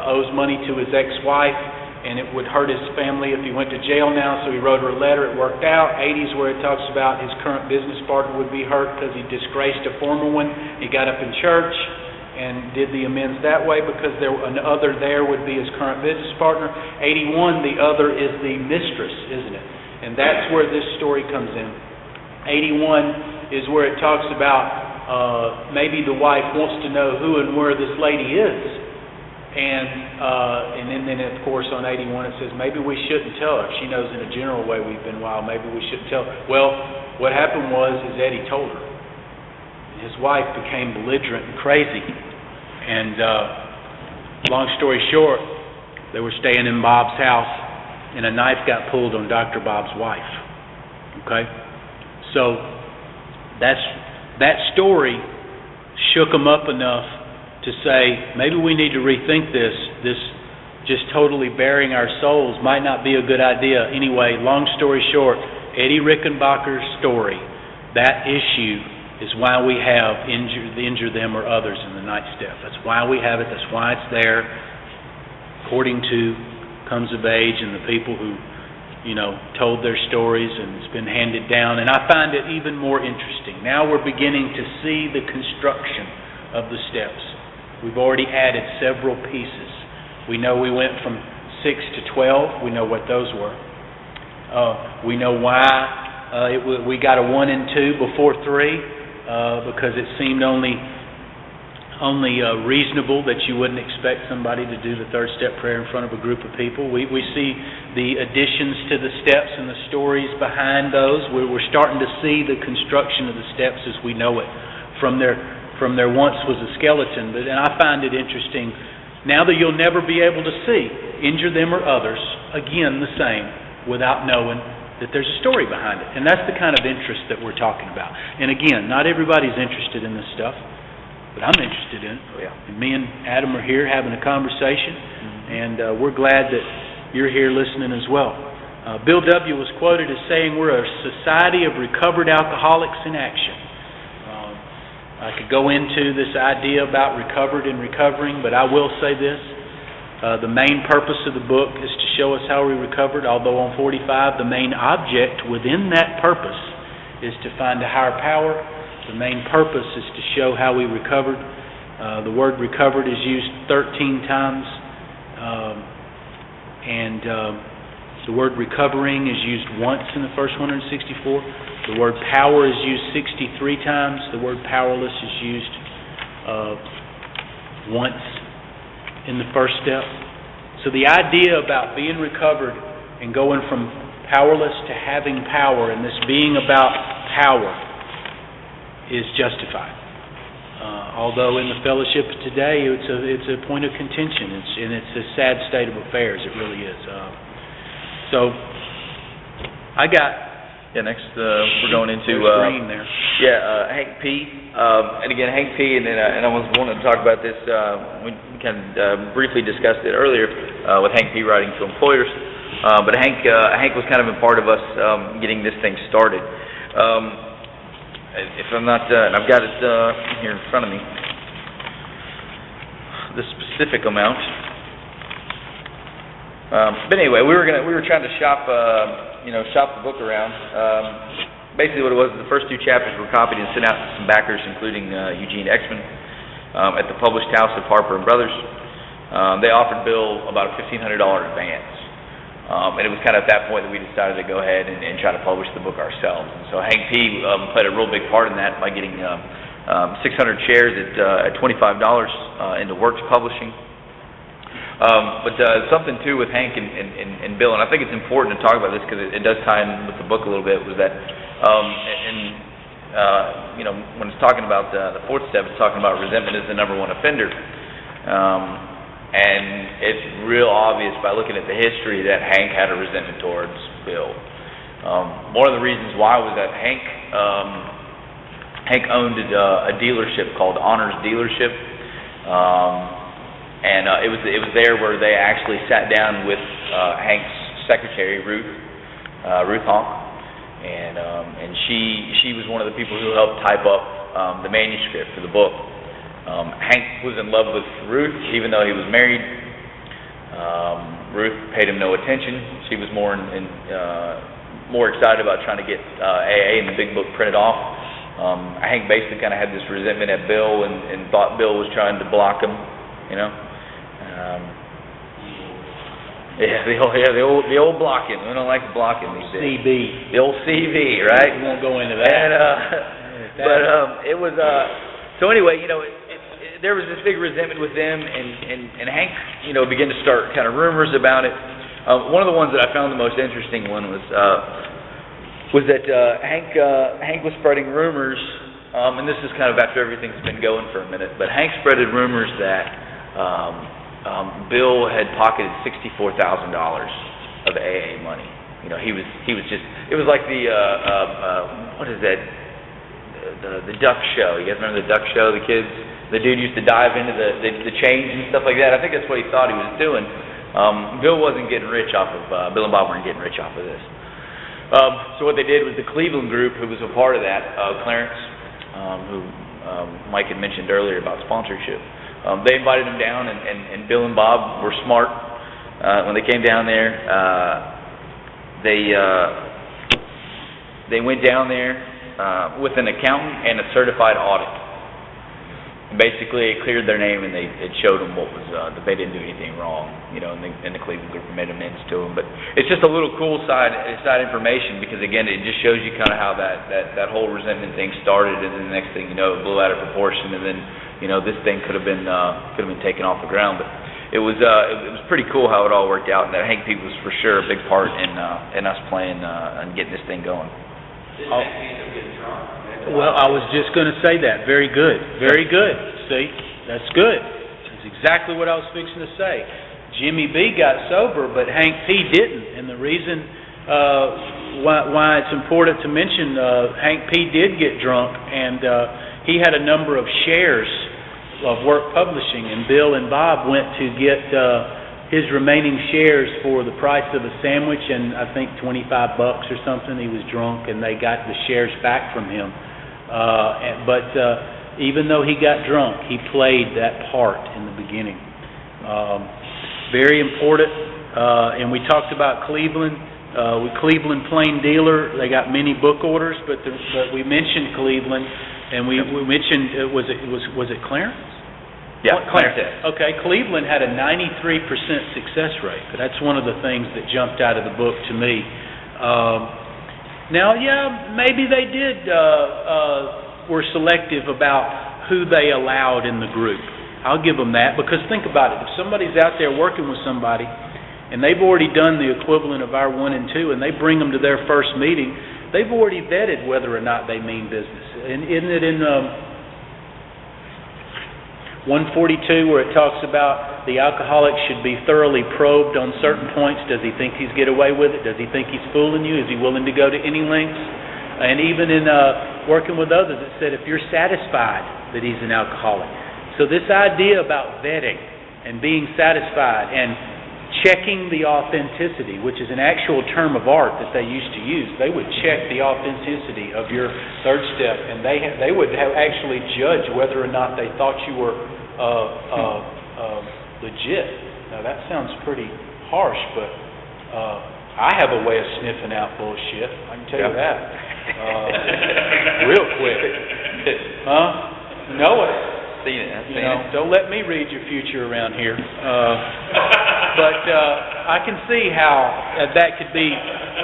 [SPEAKER 1] owes money to his ex-wife, and it would hurt his family if he went to jail now, so he wrote her a letter. It worked out. 80 is where it talks about his current business partner would be hurt because he disgraced a former one. He got up in church and did the amends that way because an other there would be his current business partner. 81, the other is the mistress, isn't it? And that's where this story comes in. 81 is where it talks about maybe the wife wants to know who and where this lady is. And then of course on 81 it says maybe we shouldn't tell her. She knows in a general way we've been wild. Maybe we shouldn't tell her. Well, what happened is Eddie told her. His wife became belligerent and crazy. And long story short, they were staying in Bob's house, and a knife got pulled on Dr. Bob's wife. Okay, so that story shook them up enough to say, maybe we need to rethink this just totally bearing our souls might not be a good idea. Anyway, long story short, Eddie Rickenbacker's story, that issue is why we have injure them or others in the ninth step. That's why we have it. That's why it's there, according to Comes of Age and the people who, you know, told their stories, and it's been handed down. And I find it even more interesting. Now we're beginning to see the construction of the steps. We've already added several pieces. We know we went from 6 to 12. We know what those were. We know why we got a 1 and 2 before 3, because it seemed only reasonable that you wouldn't expect somebody to do the third step prayer in front of a group of people. We see the additions to the steps and the stories behind those. We're starting to see the construction of the steps as we know it from from there once was a skeleton. And I find it interesting, now that you'll never be able to see, injure them or others, again the same, without knowing that there's a story behind it. And that's the kind of interest that we're talking about. And again, not everybody's interested in this stuff, but I'm interested in it.
[SPEAKER 2] Oh, yeah.
[SPEAKER 1] And me and Adam are here having a conversation, and we're glad that you're here listening as well. Bill W. was quoted as saying, "We're a society of recovered alcoholics in action." I could go into this idea about recovered and recovering, but I will say this. The main purpose of the book is to show us how we recovered, although on 45, the main object within that purpose is to find a higher power. The main purpose is to show how we recovered. The word recovered is used 13 times, and the word recovering is used once in the first 164. The word power is used 63 times. The word powerless is used once in the first step. So the idea about being recovered and going from powerless to having power, and this being about power, is justified. Although in the fellowship today, it's a point of contention, and it's a sad state of affairs. It really is. So I got.
[SPEAKER 2] Yeah, next we're going into
[SPEAKER 1] screen there.
[SPEAKER 2] Hank P. And again, Hank P. And I was wanting to talk about this. We kind of briefly discussed it earlier with Hank P. writing to employers. But Hank was kind of a part of us getting this thing started. If I'm not, and I've got it here in front of me, the specific amount. But anyway, we were trying to shop the book around. Basically, what it was, the first two chapters were copied and sent out to some backers, including Eugene Exman, at the published house of Harper and Brothers. They offered Bill about a $1,500 advance. And it was kind of at that point that we decided to go ahead and try to publish the book ourselves. And so Hank P. Played a real big part in that by getting 600 shares at $25 into Works Publishing. But something too with Hank and Bill, and I think it's important to talk about this because it does tie in with the book a little bit, was that when it's talking about the fourth step, it's talking about resentment as the number one offender. And it's real obvious by looking at the history that Hank had a resentment towards Bill. One of the reasons why was that Hank owned a dealership called Honors Dealership, and it was there where they actually sat down with Hank's secretary, Ruth Honk, and she was one of the people who helped type up the manuscript for the book. Hank was in love with Ruth, even though he was married. Ruth paid him no attention. She was more excited about trying to get AA and the big book printed off. Hank basically kind of had this resentment at Bill and thought Bill was trying to block him, you know. The old blocking. We don't like blocking these days.
[SPEAKER 1] CB.
[SPEAKER 2] The old CV, right?
[SPEAKER 1] We won't go into that.
[SPEAKER 2] And, it was. So anyway, there was this big resentment with them, and Hank, began to start kind of rumors about it. One of the ones that I found the most interesting one was that Hank was spreading rumors, and this is kind of after everything's been going for a minute, but Hank spreaded rumors that Bill had pocketed $64,000 of AA money. He was just, it was like the what is that? The duck show. You guys remember the duck show? The kids, the dude used to dive into the change and stuff like that. I think that's what he thought he was doing. Bill wasn't getting rich off of Bill and Bob weren't getting rich off of this. So what they did was the Cleveland group, who was a part of that, Clarence, who Mike had mentioned earlier about sponsorship. They invited him down, and Bill and Bob were smart. When they came down there, they went down there with an accountant and a certified audit. Basically, it cleared their name, and it showed them what was that they didn't do anything wrong, and the Cleveland group made amends to them. But it's just a little cool side information because again, it just shows you kind of how that whole resentment thing started, and then the next thing you know, it blew out of proportion, and then this thing could have been taken off the ground. But it was pretty cool how it all worked out, and that Hank P was for sure a big part in us playing and getting this thing going.
[SPEAKER 1] Well, I was just going to say that. Very good. Very good. See, that's good. That's exactly what I was fixing to say. Jimmy B got sober, but Hank P didn't. And the reason why it's important to mention, Hank P did get drunk, and he had a number of shares of Work Publishing, and Bill and Bob went to get his remaining shares for the price of a sandwich and I think $25 or something. He was drunk, and they got the shares back from him. But even though he got drunk, he played that part in the beginning. Very important. And we talked about Cleveland. With Cleveland Plain Dealer, they got many book orders, but we mentioned Cleveland, and we mentioned was it Clarence?
[SPEAKER 2] Yeah, Clarence.
[SPEAKER 1] Okay, Cleveland had a 93% success rate. That's one of the things that jumped out of the book to me. Now, yeah, maybe they did were selective about who they allowed in the group. I'll give them that, because think about it. If somebody's out there working with somebody, and they've already done the equivalent of our 1 and 2, and they bring them to their first meeting, they've already vetted whether or not they mean business. And isn't it in 142 where it talks about the alcoholic should be thoroughly probed on certain points? Does he think he's get away with it? Does he think he's fooling you? Is he willing to go to any lengths? And even in working with others, it said if you're satisfied that he's an alcoholic. So this idea about vetting and being satisfied and checking the authenticity, which is an actual term of art that they used to use. They would check the authenticity of your third step, and they would actually judge whether or not they thought you were legit. Now that sounds pretty harsh, but I have a way of sniffing out bullshit. I can tell you that. Real quick. Know it.
[SPEAKER 2] Seen it.
[SPEAKER 1] Don't let me read your future around here. But I can see how that could be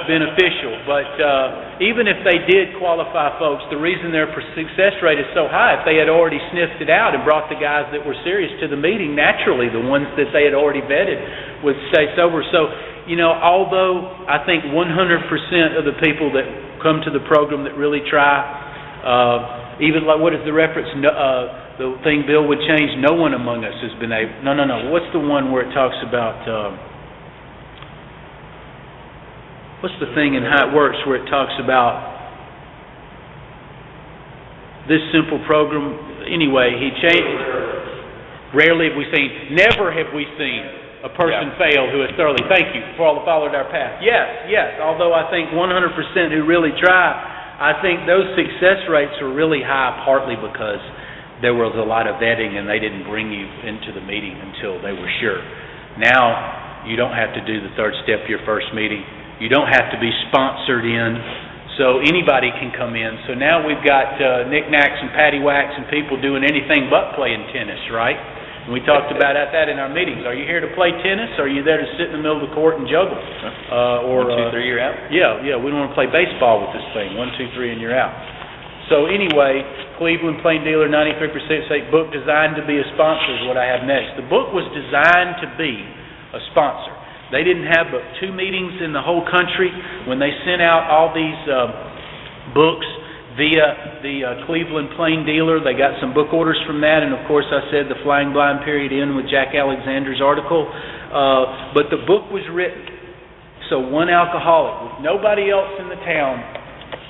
[SPEAKER 1] beneficial. But even if they did qualify folks, the reason their success rate is so high, if they had already sniffed it out and brought the guys that were serious to the meeting, naturally the ones that they had already vetted would stay sober. So, although I think 100% of the people that come to the program that really try, even like what is the reference? The thing Bill would change, no one among us has been able... No. What's the one where it talks about... what's the thing in How It Works where it talks about this simple program? Anyway, he changed... Rarely have we seen... Never have we seen a person fail who has thoroughly... Thank you, for all followed our path. Yes. Although I think 100% who really try, I think those success rates are really high partly because there was a lot of vetting and they didn't bring you into the meeting until they were sure. Now, you don't have to do the third step your first meeting. You don't have to be sponsored in, so anybody can come in. So now we've got knickknacks and paddywhacks and people doing anything but playing tennis, right? And we talked about that in our meetings. Are you here to play tennis, or are you there to sit in the middle of the court and juggle?
[SPEAKER 2] 1, 2, 3, you're out.
[SPEAKER 1] Yeah, we don't want to play baseball with this thing. 1, 2, 3, and you're out. So anyway, Cleveland Plain Dealer, 93% say book designed to be a sponsor is what I have next. The book was designed to be a sponsor. They didn't have but 2 meetings in the whole country when they sent out all these books via the Cleveland Plain Dealer. They got some book orders from that, and of course I said the Flying Blind period in with Jack Alexander's article. But the book was written so one alcoholic with nobody else in the town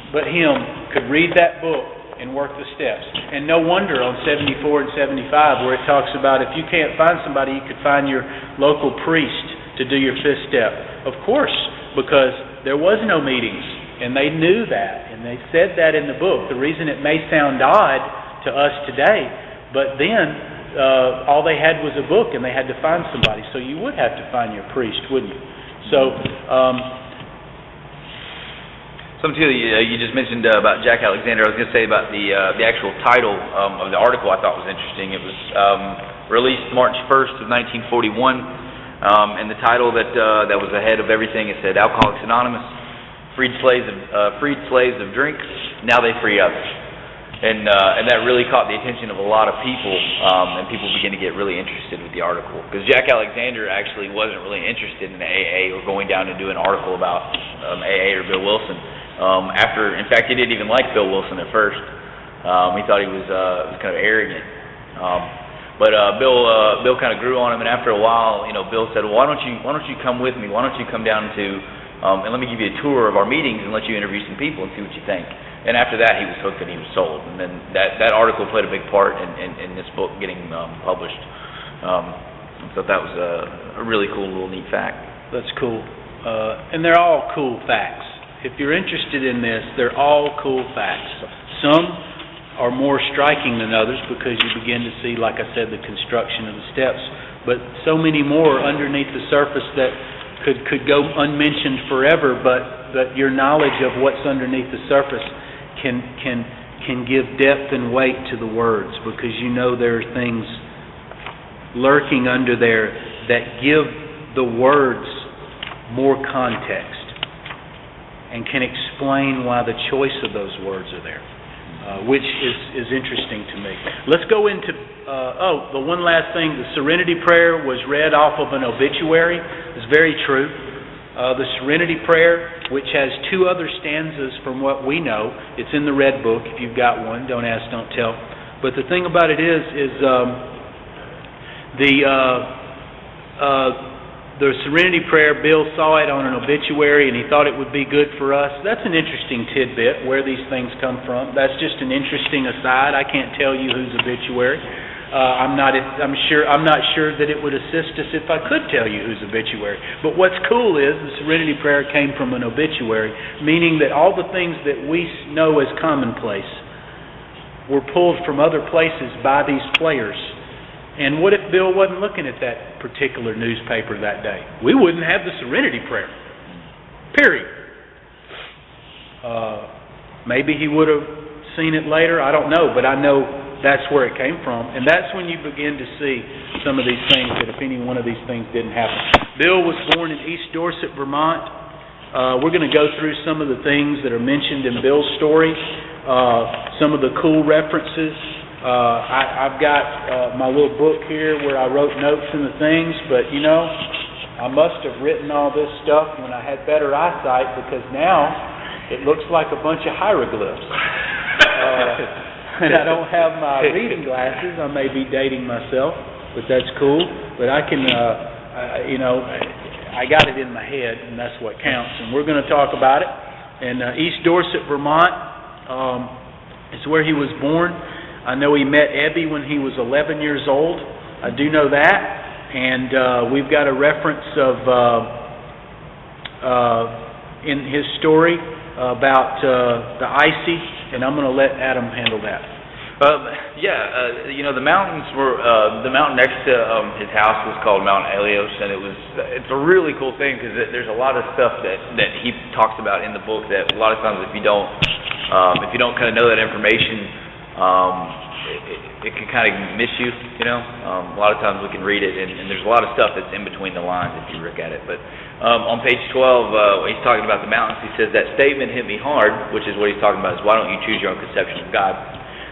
[SPEAKER 1] but him could read that book and work the steps. And no wonder on 74 and 75 where it talks about if you can't find somebody, you could find your local priest to do your 5th step. Of course, because there was no meetings, and they knew that, and they said that in the book. The reason it may sound odd to us today, but then all they had was a book, and they had to find somebody. So you would have to find your priest, wouldn't you? So...
[SPEAKER 2] Something too, you just mentioned about Jack Alexander. I was going to say about the actual title of the article I thought was interesting. It was released March 1st of 1941, and the title that was ahead of everything, it said Alcoholics Anonymous, freed slaves of drink, now they free others. And that really caught the attention of a lot of people, and people began to get really interested with the article. Because Jack Alexander actually wasn't really interested in AA or going down to do an article about AA or Bill Wilson. In fact, he didn't even like Bill Wilson at first. He thought he was kind of arrogant. But Bill kind of grew on him, and after a while, Bill said, "Well, why don't you come with me? Why don't you come down to and let me give you a tour of our meetings and let you interview some people and see what you think." And after that, he was hooked and he was sold. And then that article played a big part in this book getting published. So that was a really cool little neat fact.
[SPEAKER 1] That's cool. And they're all cool facts. If you're interested in this, they're all cool facts. Some are more striking than others because you begin to see, like I said, the construction of the steps. But so many more underneath the surface that could go unmentioned forever, but your knowledge of what's underneath the surface can give depth and weight to the words, because there are things lurking under there that give the words more context and can explain why the choice of those words are there, which is interesting to me. Let's go into, the one last thing, the Serenity Prayer was read off of an obituary. It's very true. The Serenity Prayer, which has two other stanzas from what we know, it's in the Red Book. If you've got one, don't ask, don't tell. But the thing about it is the Serenity Prayer, Bill saw it on an obituary and he thought it would be good for us. That's an interesting tidbit, where these things come from. That's just an interesting aside. I can't tell you whose obituary. I'm not sure that it would assist us if I could tell you whose obituary. But what's cool is the Serenity Prayer came from an obituary, meaning that all the things that we know as commonplace were pulled from other places by these players. And what if Bill wasn't looking at that particular newspaper that day? We wouldn't have the Serenity Prayer. Period. Maybe he would have seen it later. I don't know, but I know that's where it came from. And that's when you begin to see some of these things, that if any one of these things didn't happen. Bill was born in East Dorset, Vermont. We're going to go through some of the things that are mentioned in Bill's story, some of the cool references. I've got my little book here where I wrote notes and the things, but I must have written all this stuff when I had better eyesight, because now it looks like a bunch of hieroglyphs. And I don't have my reading glasses. I may be dating myself, but that's cool. But I can, I got it in my head, and that's what counts. And we're going to talk about it. And East Dorset, Vermont, is where he was born. I know he met Ebby when he was 11 years old. I do know that. And we've got a reference of in his story about the icy, and I'm going to let Adam handle that.
[SPEAKER 2] The mountains were the mountain next to his house was called Mount Elios, and it's a really cool thing because there's a lot of stuff that he talks about in the book that a lot of times if you don't kind of know that information. It can kind of miss you, A lot of times we can read it, and there's a lot of stuff that's in between the lines if you look at it. But on page 12, when he's talking about the mountains, he says, that statement hit me hard, which is what he's talking about, is why don't you choose your own conception of God?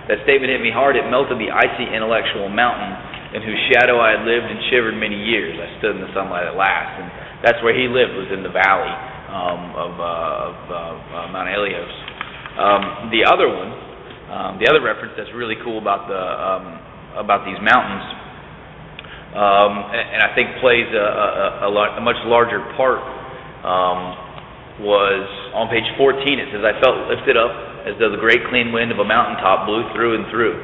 [SPEAKER 2] That statement hit me hard. It melted the icy intellectual mountain in whose shadow I had lived and shivered many years. I stood in the sunlight at last, and that's where he lived, was in the valley of Mount Elios. The other one, the other reference that's really cool about these mountains, and I think plays a much larger part, was on page 14. It says, I felt lifted up as though the great clean wind of a mountaintop blew through and through.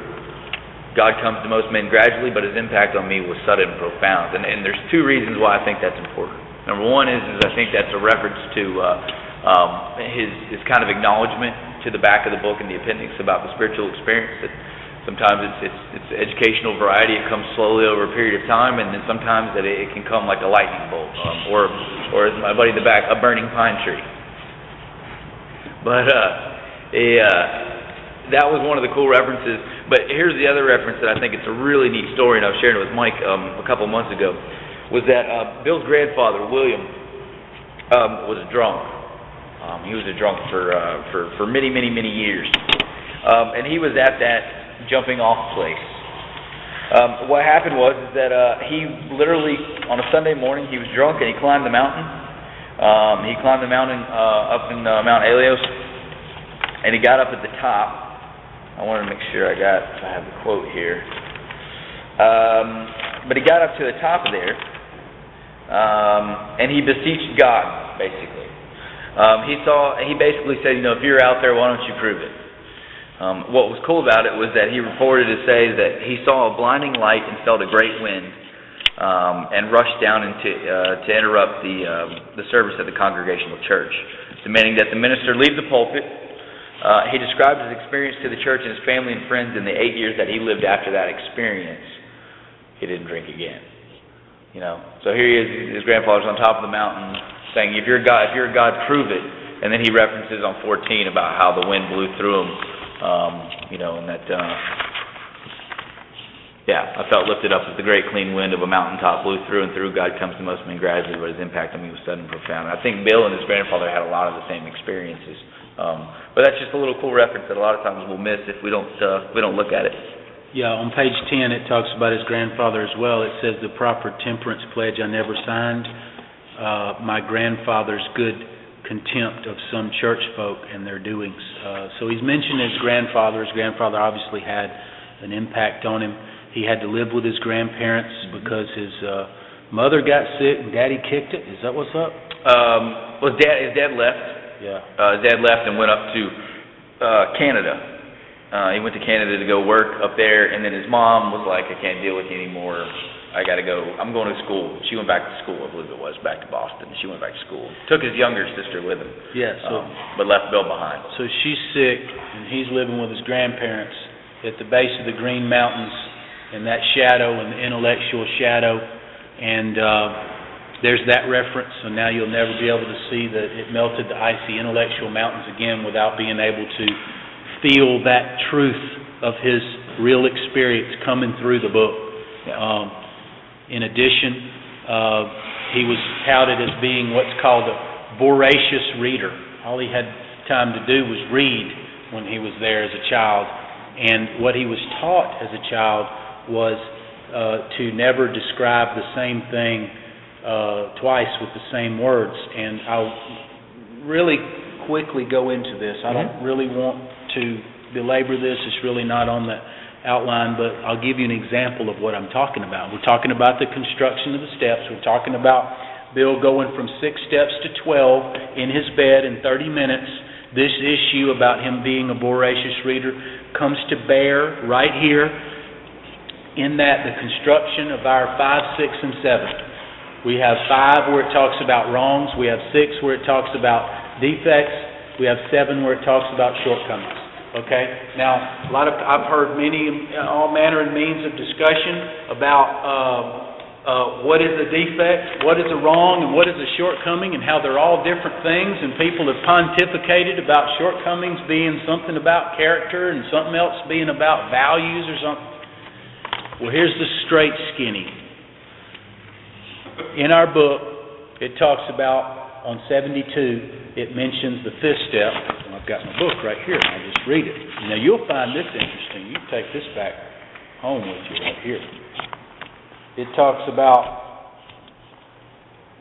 [SPEAKER 2] God comes to most men gradually, but his impact on me was sudden and profound. And there's two reasons why I think that's important. Number one is I think that's a reference to his kind of acknowledgement to the back of the book in the appendix about the spiritual experience. That sometimes it's educational variety. It comes slowly over a period of time, and then sometimes that it can come like a lightning bolt, or as my buddy in the back, a burning pine tree. But that was one of the cool references. But here's the other reference that I think it's a really neat story, and I was sharing it with Mike a couple months ago, was that Bill's grandfather, William, was a drunk. He was a drunk for many, many, many years. And he was at that jumping off place. What happened was that he literally, on a Sunday morning, he was drunk and he climbed the mountain. He climbed the mountain up in Mount Elios, and he got up at the top. I want to make sure I have the quote here. But he got up to the top of there, and he beseeched God, basically. He basically said, if you're out there, why don't you prove it? What was cool about it was that he reported to say that he saw a blinding light and felt a great wind, and rushed down to interrupt the service at the Congregational Church, demanding that the minister leave the pulpit. He described his experience to the church and his family and friends in the 8 years that he lived after that experience. He didn't drink again. So here he is, his grandfather's on top of the mountain saying, if you're a God, prove it. And then he references on 14 about how the wind blew through him, and that, I felt lifted up as the great clean wind of a mountaintop blew through and through. God comes to most men gradually, but his impact on me was sudden and profound. I think Bill and his grandfather had a lot of the same experiences. But that's just a little cool reference that a lot of times we'll miss if we don't look at it.
[SPEAKER 1] Yeah, on page 10 it talks about his grandfather as well. It says, the proper temperance pledge I never signed, my grandfather's good contempt of some church folk and their doings. So he's mentioned his grandfather. His grandfather obviously had an impact on him. He had to live with his grandparents because his mother got sick and Daddy kicked it. Is that what's up?
[SPEAKER 2] His dad left.
[SPEAKER 1] Yeah.
[SPEAKER 2] His dad left and went up to Canada. He went to Canada to go work up there, and then his mom was like, I can't deal with you anymore. I got to go. I'm going to school. She went back to school, I believe it was, back to Boston. She went back to school. Took his younger sister with him.
[SPEAKER 1] Yeah.
[SPEAKER 2] But left Bill behind.
[SPEAKER 1] So she's sick, and he's living with his grandparents at the base of the Green Mountains in that shadow, and the intellectual shadow, and there's that reference. So now you'll never be able to see that it melted the icy intellectual mountains again without being able to feel that truth of his real experience coming through the book. Yeah. In addition, he was touted as being what's called a voracious reader. All he had time to do was read when he was there as a child. And what he was taught as a child was to never describe the same thing twice with the same words. And I'll really quickly go into this. I don't really want to belabor this. It's really not on the outline, but I'll give you an example of what I'm talking about. We're talking about the construction of the steps. We're talking about Bill going from 6 steps to 12 in his bed in 30 minutes. This issue about him being a voracious reader comes to bear right here in that the construction of our 5, 6, and 7. We have 5 where it talks about wrongs. We have 6 where it talks about defects. We have 7 where it talks about shortcomings. Okay? Now, I've heard all manner and means of discussion about what is a defect, what is a wrong, and what is a shortcoming, and how they're all different things, and people have pontificated about shortcomings being something about character and something else being about values or something. Well, here's the straight skinny. In our book, it talks about, on 72, it mentions the 5th step. I've got my book right here, and I'll just read it. Now, you'll find this interesting. You can take this back home with you right here. It talks about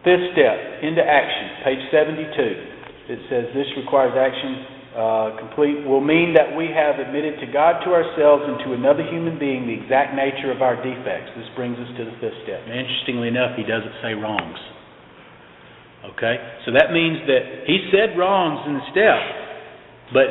[SPEAKER 1] 5th step, into action, page 72. It says this requires action complete, will mean that we have admitted to God, to ourselves, and to another human being the exact nature of our defects. This brings us to the 5th step. Now, interestingly enough, he doesn't say wrongs. Okay? So that means that he said wrongs in the step, but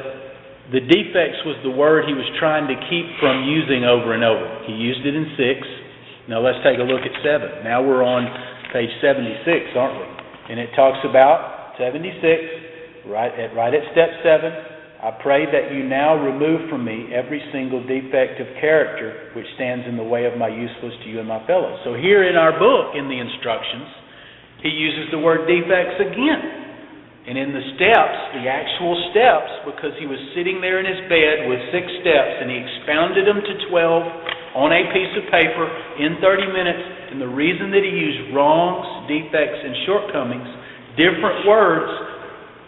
[SPEAKER 1] the defects was the word he was trying to keep from using over and over. He used it in 6. Now let's take a look at 7. Now we're on page 76, aren't we? And it talks about 76, right at step 7. I pray that you now remove from me every single defect of character which stands in the way of my usefulness to you and my fellows. So here in our book, in the instructions, he uses the word defects again. And in the steps, the actual steps, because he was sitting there in his bed with 6 steps, and he expounded them to 12 on a piece of paper in 30 minutes, and the reason that he used wrongs, defects, and shortcomings, different words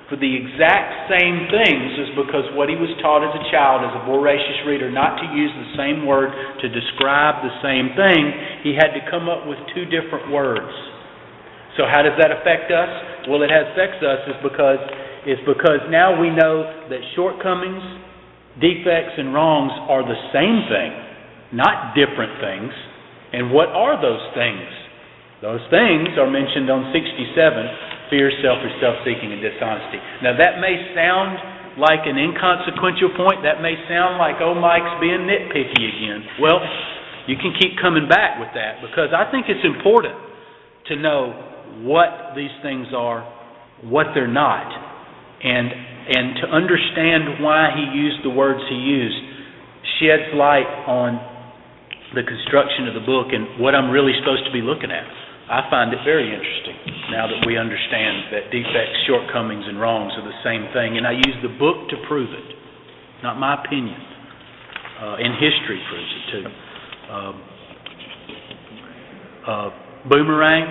[SPEAKER 1] for the exact same things, is because what he was taught as a child, as a voracious reader, not to use the same word to describe the same thing. He had to come up with 2 different words. So how does that affect us? Well, it affects us is because is because now we know that shortcomings, defects, and wrongs are the same thing, not different things. And what are those things? Those things are mentioned on 67, fear, selfish, self-seeking, and dishonesty. Now that may sound like an inconsequential point. That may sound like, oh, Mike's being nitpicky again. Well, you can keep coming back with that, because I think it's important to know what these things are, what they're not, and to understand why he used the words he used sheds light on the construction of the book and what I'm really supposed to be looking at. I find it very interesting now that we understand that defects, shortcomings, and wrongs are the same thing, and I use the book to prove it, not my opinion. And history proves it too. Boomerang,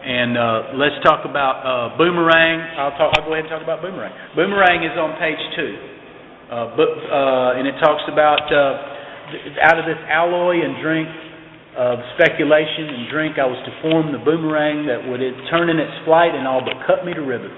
[SPEAKER 1] and let's talk about Boomerang. I'll go ahead and talk about Boomerang. Boomerang is on page 2, and it talks about out of this alloy and drink of speculation and drink, I was to form the boomerang that would turn in its flight and all but cut me to ribbons.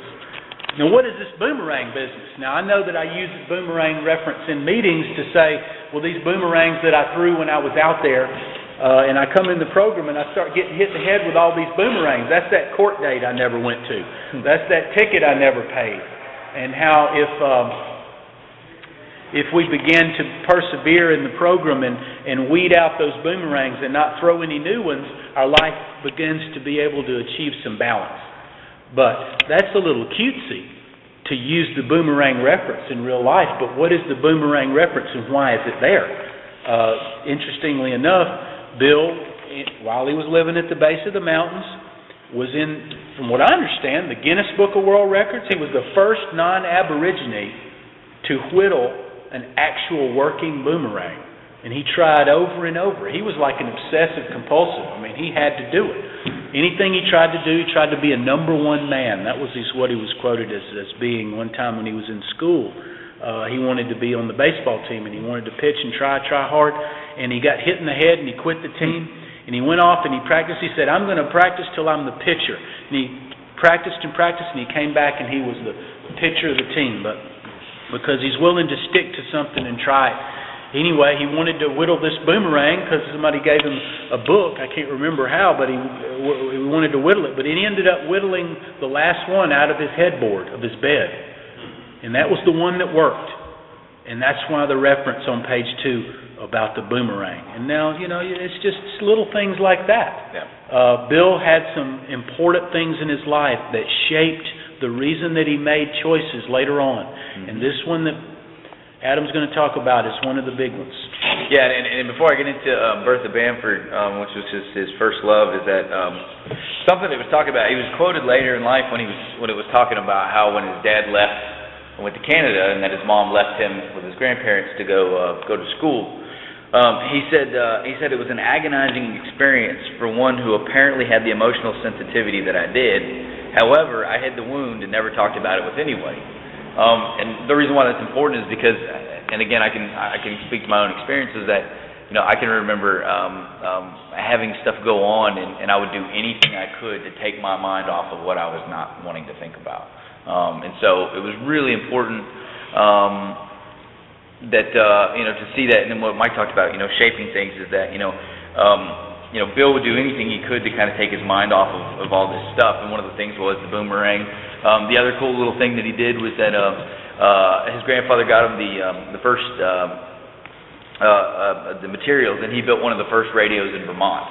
[SPEAKER 1] Now, what is this boomerang business? Now, I know that I use the boomerang reference in meetings to say, well, these boomerangs that I threw when I was out there, and I come in the program and I start getting hit in the head with all these boomerangs. That's that court date I never went to. That's that ticket I never paid. And how if we begin to persevere in the program and weed out those boomerangs and not throw any new ones, our life begins to be able to achieve some balance. But that's a little cutesy to use the boomerang reference in real life, but what is the boomerang reference and why is it there? Interestingly enough, Bill, while he was living at the base of the mountains, was in, from what I understand, the Guinness Book of World Records. He was the first non-Aborigine to whittle an actual working boomerang. And he tried over and over. He was like an obsessive compulsive. I mean, he had to do it. Anything he tried to do, he tried to be a number one man. That was what he was quoted as being one time when he was in school. He wanted to be on the baseball team, and he wanted to pitch and try hard. And he got hit in the head, and he quit the team. And he went off and he practiced. He said, I'm going to practice till I'm the pitcher. And he practiced and practiced, and he came back, and he was the pitcher of the team. But because he's willing to stick to something and try it. Anyway, he wanted to whittle this boomerang because somebody gave him a book. I can't remember how, but he wanted to whittle it. But he ended up whittling the last one out of his headboard of his bed. And that was the one that worked. And that's why the reference on page 2 about the boomerang. And now, it's just little things like that. Yeah. Bill had some important things in his life that shaped the reason that he made choices later on. Mm-hmm. And this one that Adam's going to talk about is one of the big ones.
[SPEAKER 2] Yeah, and before I get into Bertha Bamford, which was his first love, is that something that was talked about. He was quoted later in life when it was talking about how when his dad left and went to Canada, and that his mom left him with his grandparents to go to school. He said it was an agonizing experience for one who apparently had the emotional sensitivity that I did. However, I hid the wound and never talked about it with anybody. And the reason why that's important is because, and again, I can speak to my own experiences that, I can remember having stuff go on, and I would do anything I could to take my mind off of what I was not wanting to think about. And so it was really important that to see that, and then what Mike talked about, shaping things, is that Bill would do anything he could to kind of take his mind off of all this stuff, and one of the things was the boomerang. The other cool little thing that he did was that his grandfather got him the first the materials, and he built one of the first radios in Vermont.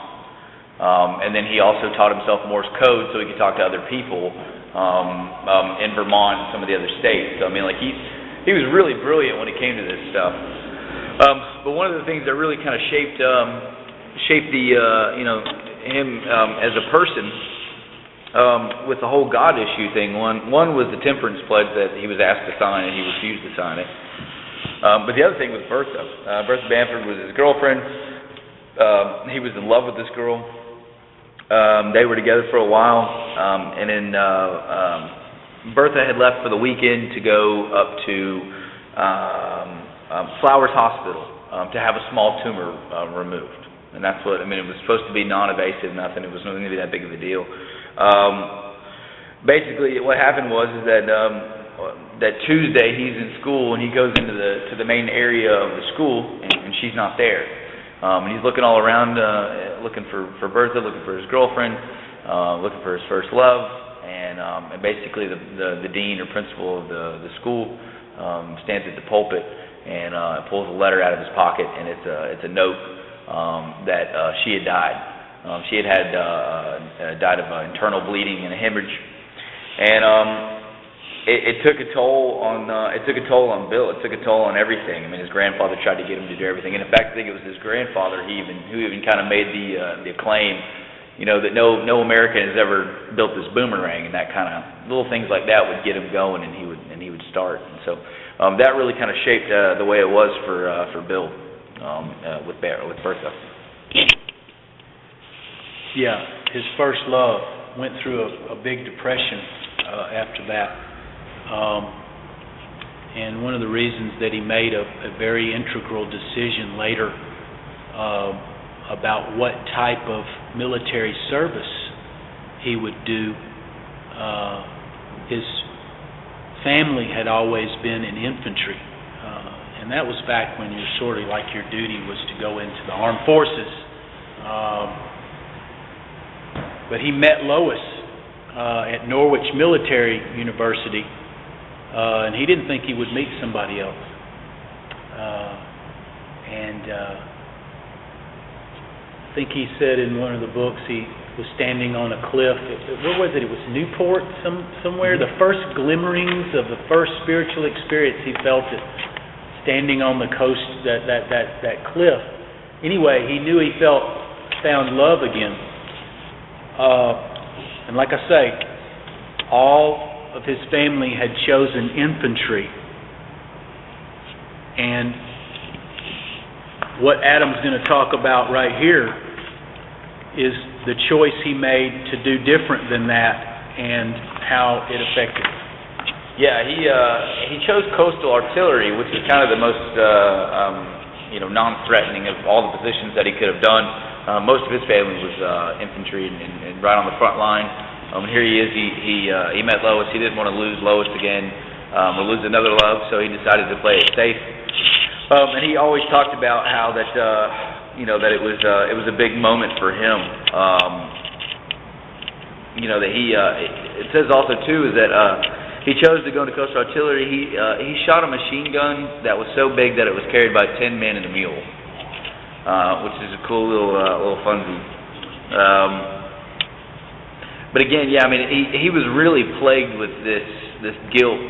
[SPEAKER 2] And then he also taught himself Morse code so he could talk to other people in Vermont and some of the other states. So I mean, like he was really brilliant when it came to this stuff. But one of the things that really kind of shaped him as a person with the whole God issue thing. One was the temperance pledge that he was asked to sign and he refused to sign it. But the other thing was Bertha. Bertha Bamford was his girlfriend. He was in love with this girl. They were together for a while, and then Bertha had left for the weekend to go up to Flowers Hospital to have a small tumor removed. And that's what, it was supposed to be non-invasive, nothing. It wasn't going to be that big of a deal. basically what happened was is that that Tuesday he's in school and he goes into the main area of the school and she's not there. And he's looking all around, looking for Bertha, looking for his girlfriend, looking for his first love, and basically the dean or principal of the school stands at the pulpit and pulls a letter out of his pocket, and it's a note that she had died. She had died of internal bleeding and a hemorrhage, and it took a toll on Bill. It took a toll on everything. I mean, his grandfather tried to get him to do everything, and in fact, I think it was his grandfather who even kind of made the claim, that no American has ever built this boomerang, and that kind of little things like that would get him going, and he would start. And so that really kind of shaped the way it was for Bill with Bertha.
[SPEAKER 1] Yeah, his first love went through a big depression after that. And one of the reasons that he made a very integral decision later about what type of military service he would do, his family had always been in infantry, and that was back when you're sort of like your duty was to go into the armed forces. But he met Lois at Norwich Military University, and he didn't think he would meet somebody else. I think he said in one of the books he was standing on a cliff. Where was it? It was Newport, somewhere. The first glimmerings of the first spiritual experience he felt it, standing on the coast, that cliff. Anyway, he knew he found love again. And like I say, all of his family had chosen infantry. And what Adam's going to talk about right here is the choice he made to do different than that and how it affected him.
[SPEAKER 2] Yeah, he chose coastal artillery, which is kind of the most non-threatening of all the positions that he could have done. Most of his family was infantry and right on the front line. Here he is. He met Lois. He didn't want to lose Lois again or lose another love, so he decided to play it safe. And he always talked about how that that it was a big moment for him. That it says also too is that he chose to go into coastal artillery. He shot a machine gun that was so big that it was carried by 10 men and a mule, which is a cool little funsy. But again, yeah, I mean, he was really plagued with this guilt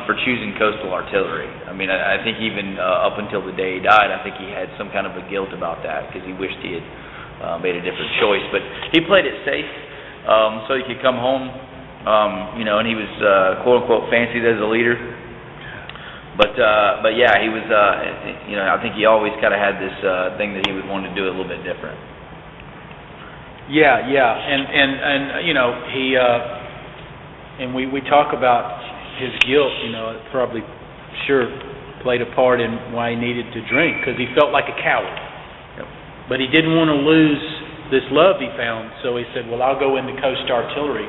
[SPEAKER 2] for choosing coastal artillery. I mean, I think even up until the day he died, I think he had some kind of a guilt about that because he wished he had made a different choice. But he played it safe so he could come home, and he was quote unquote fancied as a leader. But yeah, he was. I think he always kind of had this thing that he would want to do a little bit different.
[SPEAKER 1] Yeah, and he and we talk about his guilt. It probably sure played a part in why he needed to drink because he felt like a coward.
[SPEAKER 2] Yep.
[SPEAKER 1] But he didn't want to lose this love he found, so he said, "Well, I'll go into coast artillery."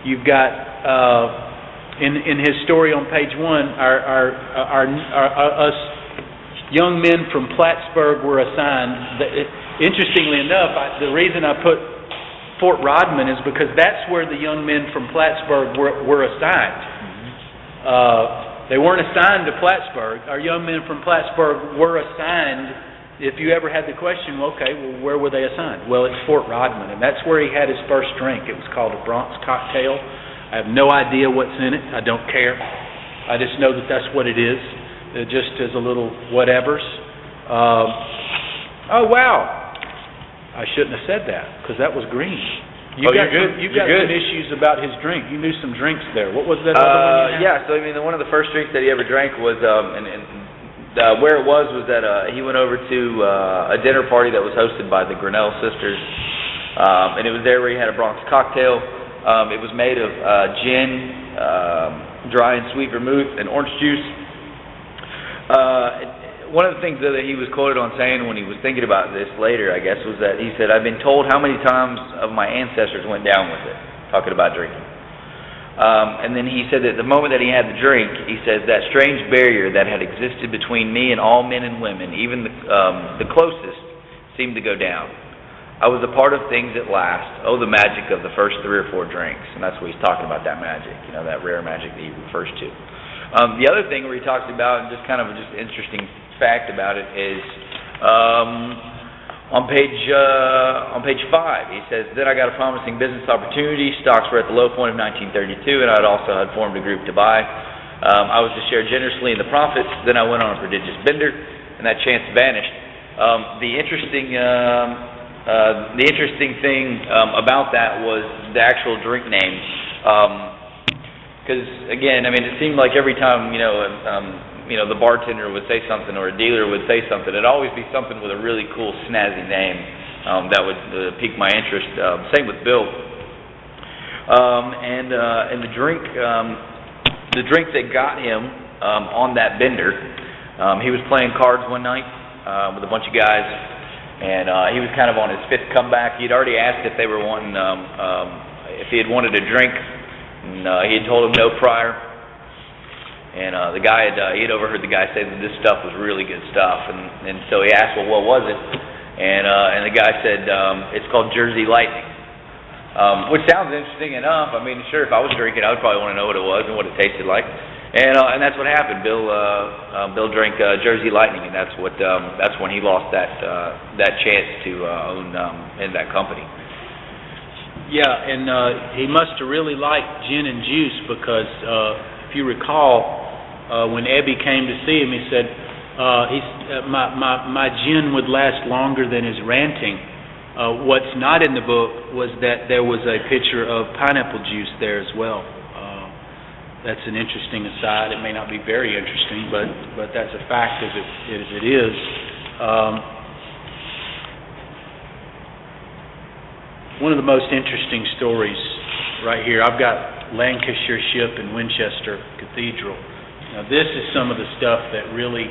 [SPEAKER 1] You've got in his story on page 1, us young men from Plattsburgh were assigned. Interestingly enough, the reason I put Fort Rodman is because that's where the young men from Plattsburgh were assigned. They weren't assigned to Plattsburgh. Our young men from Plattsburgh were assigned. If you ever had the question, where were they assigned? Well, it's Fort Rodman, and that's where he had his first drink. It was called a Bronx cocktail. I have no idea what's in it. I don't care. I just know that that's what it is. Just as a little whatevers. Oh, wow. I shouldn't have said that, because that was green.
[SPEAKER 2] You're good.
[SPEAKER 1] You've got some issues about his drink. You knew some drinks there. What was that other one?
[SPEAKER 2] Yeah, so I mean, one of the first drinks that he ever drank was, where it was that he went over to a dinner party that was hosted by the Grinnell sisters, and it was there where he had a Bronx cocktail. It was made of gin, dry and sweet vermouth, and orange juice. one of the things that he was quoted on saying when he was thinking about this later, I guess, was that he said, "I've been told how many times of my ancestors went down with it," talking about drinking. And then he said that the moment that he had the drink, he says, "That strange barrier that had existed between me and all men and women, even the closest, seemed to go down. I was a part of things at last. Oh, the magic of the first 3 or 4 drinks." And that's what he's talking about, that magic, that rare magic that he refers to. The other thing where he talks about, and just kind of just interesting fact about it, is on page 5, he says, "Then I got a promising business opportunity. Stocks were at the low point of 1932, and I'd also had formed a group to buy. I was to share generously in the profits. Then I went on a prodigious bender, and that chance vanished." The interesting thing about that was the actual drink name, because again, I mean, it seemed like every time the bartender would say something or a dealer would say something, it'd always be something with a really cool, snazzy name that would pique my interest. Same with Bill, and the drink that got him on that bender. He was playing cards one night with a bunch of guys. And he was kind of on his 5th comeback. He'd already asked if they were wanting, if he had wanted a drink, and he had told him no prior. And the guy he had overheard the guy say that this stuff was really good stuff, and so he asked, "Well, what was it?" And the guy said, "It's called Jersey Lightning," which sounds interesting enough. I mean, sure, if I was drinking, I would probably want to know what it was and what it tasted like. And that's what happened. Bill drank Jersey Lightning, and that's when he lost that chance to own in that company.
[SPEAKER 1] Yeah, and he must have really liked gin and juice, because if you recall, when Ebby came to see him, he said, my gin would last longer than his ranting. What's not in the book was that there was a picture of pineapple juice there as well. That's an interesting aside. It may not be very interesting, but that's a fact as it is. One of the most interesting stories right here, I've got Lancashire Ship and Winchester Cathedral. Now this is some of the stuff that really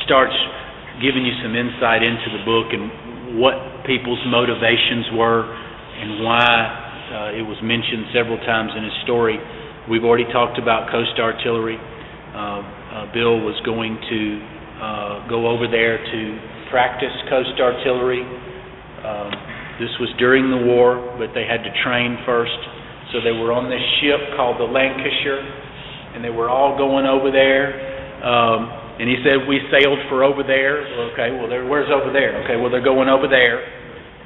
[SPEAKER 1] starts giving you some insight into the book and what people's motivations were and why it was mentioned several times in his story. We've already talked about Coast Artillery. Bill was going to go over there to practice Coast Artillery. This was during the war, but they had to train first. So they were on this ship called the Lancashire, and they were all going over there. And he said, "We sailed for over there." Okay, well, where's over there? Okay, well, they're going over there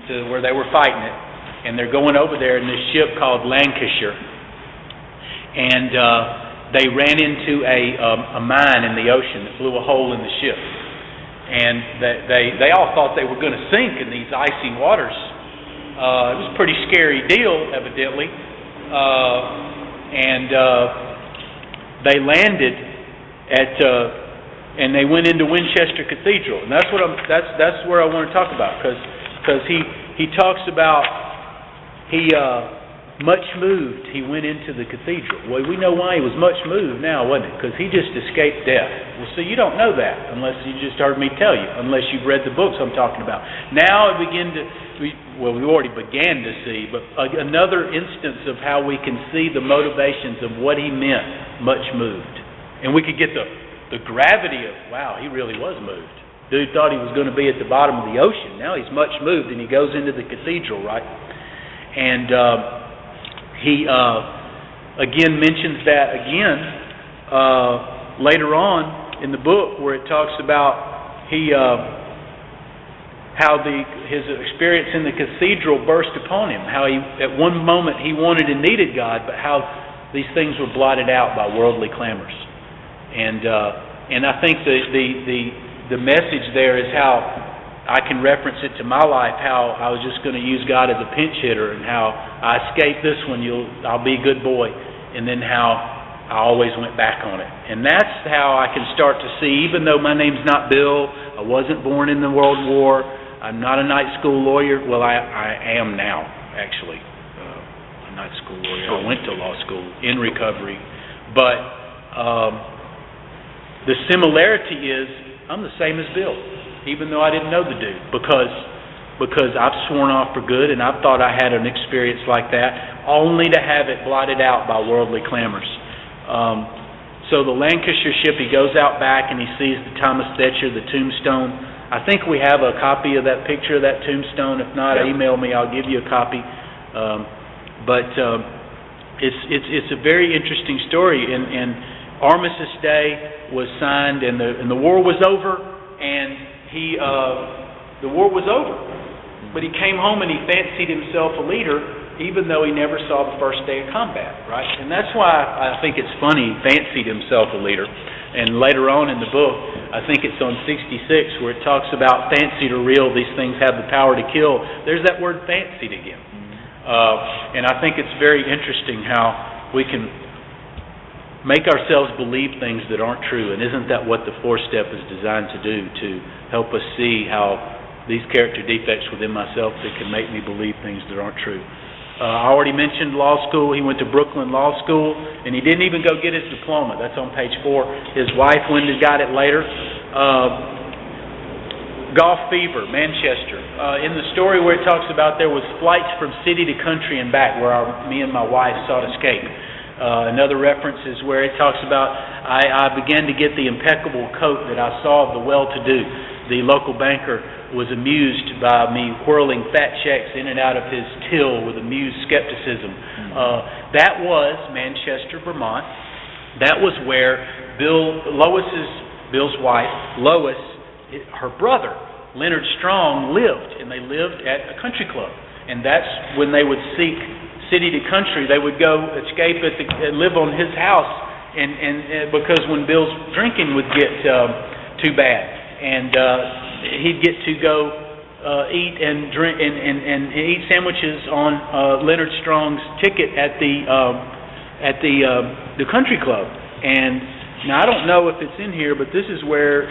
[SPEAKER 1] to where they were fighting it. And they're going over there in this ship called Lancashire. And they ran into a mine in the ocean that blew a hole in the ship. And they all thought they were going to sink in these icy waters. It was a pretty scary deal, evidently. They landed and they went into Winchester Cathedral. And that's where I want to talk about, because he talks about much moved, he went into the cathedral. Well, we know why he was much moved now, wasn't it? Because he just escaped death. Well, so you don't know that unless you just heard me tell you, unless you've read the books I'm talking about. Now we already began to see, but another instance of how we can see the motivations of what he meant, much moved. And we could get the gravity of, wow, he really was moved. Dude thought he was going to be at the bottom of the ocean. Now he's much moved, and he goes into the cathedral, right? And he again mentions that again later on in the book, where it talks about how his experience in the cathedral burst upon him. How he, at one moment, he wanted and needed God, but how these things were blotted out by worldly clamors. And I think the message there is how I can reference it to my life, how I was just going to use God as a pinch hitter, and how I escaped this one, I'll be a good boy, and then how I always went back on it. And that's how I can start to see, even though my name's not Bill, I wasn't born in the World War, I'm not a night school lawyer. Well, I am now, actually, a night school lawyer. I went to law school in recovery, but The similarity is I'm the same as Bill, even though I didn't know the dude, because I've sworn off for good and I've thought I had an experience like that, only to have it blotted out by worldly clamors. So the Lancashire ship, he goes out back and he sees the Thomas Thetcher, the tombstone. I think we have a copy of that picture of that tombstone. If not, email me, I'll give you a copy. It's a very interesting story, and Armistice Day was signed, and the war was over, and the war was over. But he came home and he fancied himself a leader, even though he never saw the first day of combat, right? And that's why I think it's funny he fancied himself a leader. And later on in the book, I think it's on 66, where it talks about fancied or real, these things have the power to kill. There's that word fancied again. And I think it's very interesting how we can make ourselves believe things that aren't true. And isn't that what the fourth step is designed to do, to help us see how these character defects within myself that can make me believe things that aren't true. I already mentioned law school. He went to Brooklyn Law School, and he didn't even go get his diploma. That's on page 4. His wife went and got it later. Golf fever, Manchester. In the story where it talks about there was flights from city to country and back where me and my wife sought escape. Another reference is where it talks about I began to get the impeccable coat that I saw of the well-to-do. The local banker was amused by me whirling fat checks in and out of his till with amused skepticism. That was Manchester, Vermont. That was where Bill's wife, Lois, her brother, Leonard Strong, lived, and they lived at a country club. And that's when they would seek city to country. They would go escape live on his house, and because when Bill's drinking would get too bad, and he'd get to go eat and drink and eat sandwiches on Leonard Strong's ticket at the country club. And now I don't know if it's in here, but this is where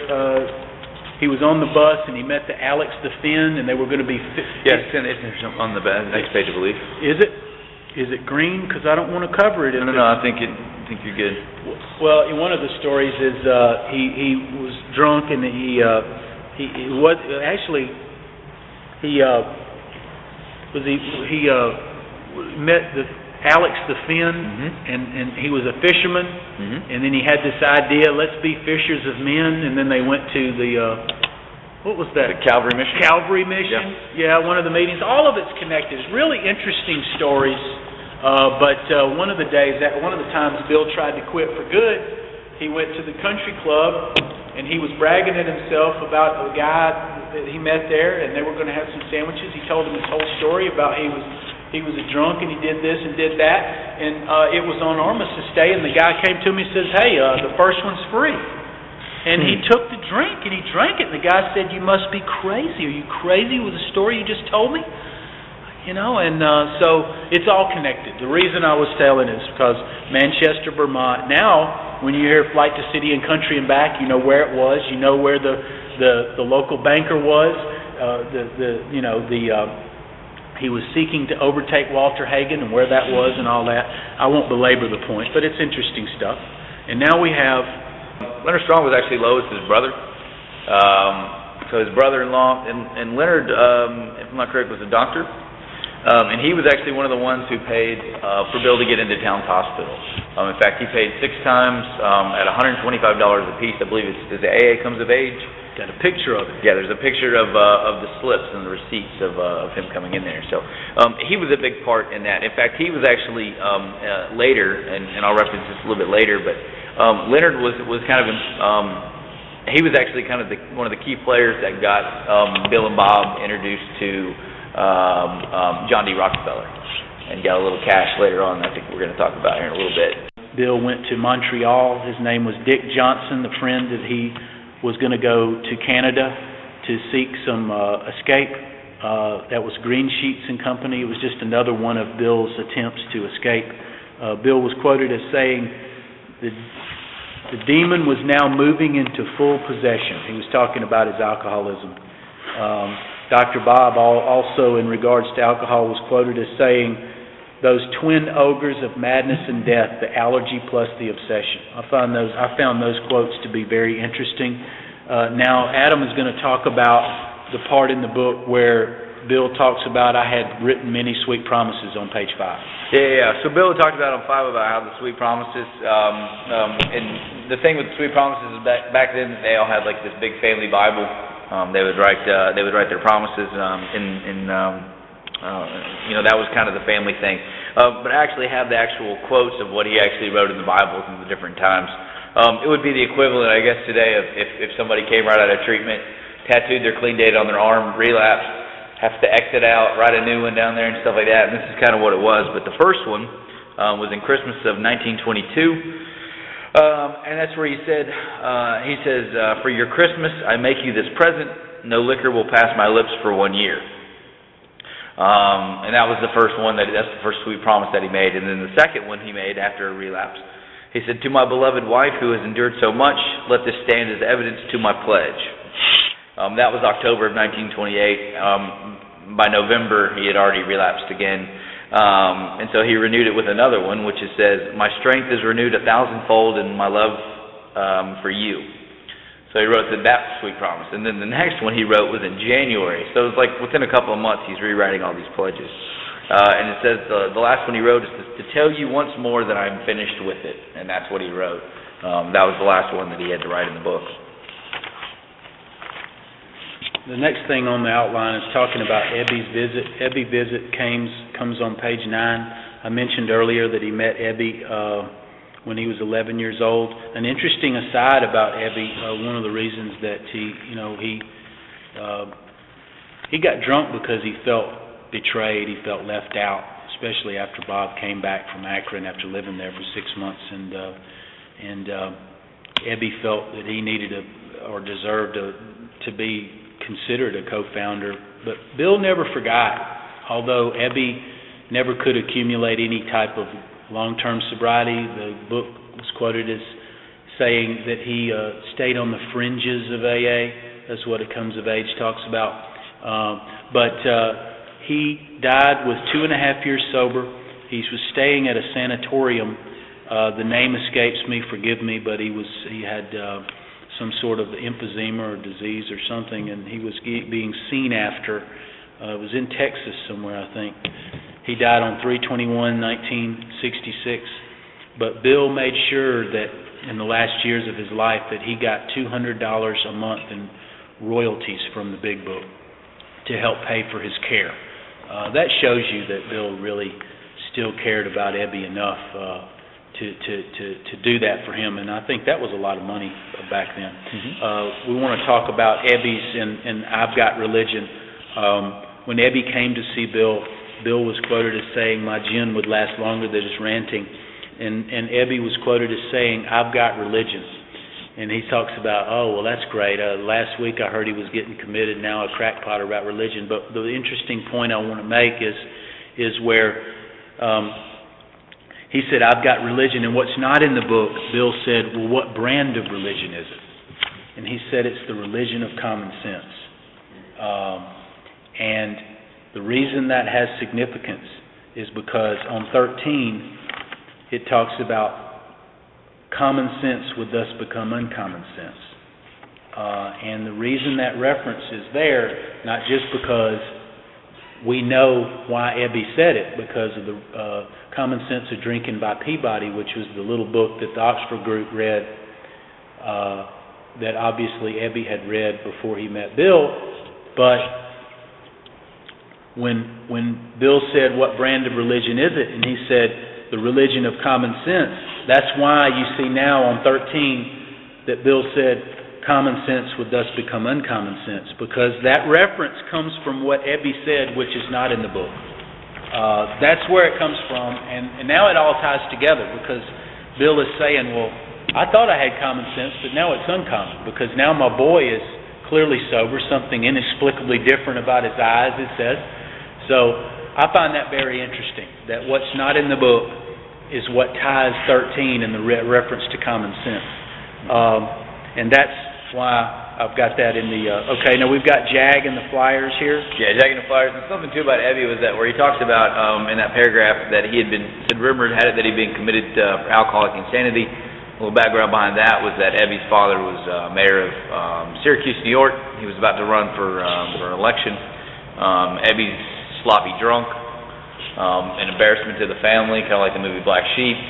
[SPEAKER 1] he was on the bus and he met the Alex the Finn, and they were going to be.
[SPEAKER 2] Yes, it's on the next page, I believe.
[SPEAKER 1] Is it green? Because I don't want to cover it.
[SPEAKER 2] No. I think you're good.
[SPEAKER 1] Well, in one of the stories is he was drunk and he met the Alex the Finn, and he was a fisherman, and then he had this idea, let's be fishers of men, and then they went to the what was that?
[SPEAKER 2] The Calvary Mission.
[SPEAKER 1] Calvary Mission. Yeah, one of the meetings. All of it's connected. It's really interesting stories. But one of the times Bill tried to quit for good, he went to the country club and he was bragging at himself about a guy that he met there, and they were going to have some sandwiches. He told him his whole story about he was a drunk and he did this and did that, and it was on Armistice Day, and the guy came to me and says, "Hey, the first one's free." And he took the drink and he drank it, and the guy said, "You must be crazy. Are you crazy with the story you just told me?" So it's all connected. The reason I was telling is because Manchester, Vermont. Now, when you hear flight to city and country and back, you know where it was. You know where the local banker was. He was seeking to overtake Walter Hagen, and where that was and all that. I won't belabor the point, but it's interesting stuff. And now we have
[SPEAKER 2] Leonard Strong was actually Lois's brother. So his brother-in-law, and Leonard, if I'm not correct, was a doctor. And he was actually one of the ones who paid for Bill to get into Towns Hospital. In fact, he paid 6 times at $125 a piece. I believe it's the AA Comes of Age.
[SPEAKER 1] Got a picture of it.
[SPEAKER 2] Yeah, there's a picture of the slips and the receipts of him coming in there. So he was a big part in that. In fact, he was actually later, and I'll reference this a little bit later, but Leonard was kind of he was actually kind of one of the key players that got Bill and Bob introduced to John D. Rockefeller, and got a little cash later on. I think we're going to talk about here in a little bit.
[SPEAKER 1] Bill went to Montreal. His name was Dick Johnson, the friend that he was going to go to Canada to seek some escape. That was Green Sheets and Company. It was just another one of Bill's attempts to escape. Bill was quoted as saying, the demon was now moving into full possession. He was talking about his alcoholism. Dr. Bob also, in regards to alcohol, was quoted as saying, those twin ogres of madness and death, the allergy plus the obsession. I found those quotes to be very interesting. Now, Adam is going to talk about the part in the book where Bill talks about, I had written many sweet promises on page 5.
[SPEAKER 2] Yeah. So Bill talked about on 5 about how the sweet promises, and the thing with the sweet promises is back then they all had like this big family Bible. They would write their promises that was kind of the family thing. But actually have the actual quotes of what he actually wrote in the Bible in the different times. It would be the equivalent, I guess, today of if somebody came right out of treatment, tattooed their clean date on their arm, relapsed, have to exit out, write a new one down there and stuff like that. And this is kind of what it was. But the first one was in Christmas of 1922. And that's where he said, for your Christmas, I make you this present. No liquor will pass my lips for 1 year. And that was the first one, that's the first sweet promise that he made. And then the second one he made after a relapse, he said, to my beloved wife who has endured so much, let this stand as evidence to my pledge. That was October of 1928. By November, he had already relapsed again. And so he renewed it with another one, which says, my strength is renewed 1,000-fold in my love for you. So he wrote that sweet promise. And then the next one he wrote was in January. So it was like within a couple of months he's rewriting all these pledges. And it says the last one he wrote is to tell you once more that I'm finished with it. And that's what he wrote. That was the last one that he had to write in the book.
[SPEAKER 1] The next thing on the outline is talking about Ebby's visit. Ebby's visit comes on page 9. I mentioned earlier that he met Ebby when he was 11 years old. An interesting aside about Ebby, one of the reasons that he got drunk because he felt betrayed, he felt left out, especially after Bob came back from Akron after living there for 6 months, and Ebby felt that he needed or deserved to be considered a co-founder. But Bill never forgot, although Ebby never could accumulate any type of long-term sobriety. The book was quoted as saying that he stayed on the fringes of AA. That's what a Comes of Age talks about. But he died with 2.5 years sober. He was staying at a sanatorium. The name escapes me, forgive me, but he had some sort of emphysema or disease or something, and he was being seen after. It was in Texas somewhere, I think. He died on 3/21/1966. But Bill made sure that in the last years of his life that he got $200 a month in royalties from the Big Book to help pay for his care. That shows you that Bill really still cared about Ebby enough to do that for him, and I think that was a lot of money back then. Mm-hmm. We want to talk about Ebby's and I've Got Religion. When Ebby came to see Bill was quoted as saying, my gin would last longer than his ranting, and Ebby was quoted as saying, I've got religion. And he talks about, oh, well, that's great. Last week I heard he was getting committed, now a crackpot about religion. But the interesting point I want to make is where he said, I've got religion, and what's not in the book, Bill said, well, what brand of religion is it? And he said it's the religion of common sense. And the reason that has significance is because on 13, it talks about common sense would thus become uncommon sense. And the reason that reference is there, not just because we know why Ebby said it, because of the Common Sense of Drinking by Peabody, which was the little book that the Oxford group read, that obviously Ebby had read before he met Bill. But when Bill said, what brand of religion is it? And he said, the religion of common sense. That's why you see now on 13 that Bill said, common sense would thus become uncommon sense, because that reference comes from what Ebby said, which is not in the book. That's where it comes from, and now it all ties together, because Bill is saying, well, I thought I had common sense, but now it's uncommon, because now my boy is clearly sober, something inexplicably different about his eyes, it says. So I find that very interesting, that what's not in the book is what ties 13 in the reference to common sense. And that's why I've got that in the, okay, now we've got JAG and the Flyers here.
[SPEAKER 2] Yeah, Jack and the Flyers. And something too about Ebby was that where he talks about in that paragraph that he had been rumored had it that he'd been committed for alcoholic insanity. A little background behind that was that Ebby's father was mayor of Syracuse, New York. He was about to run for an election. Ebby's sloppy drunk, an embarrassment to the family, kind of like the movie Black Sheep.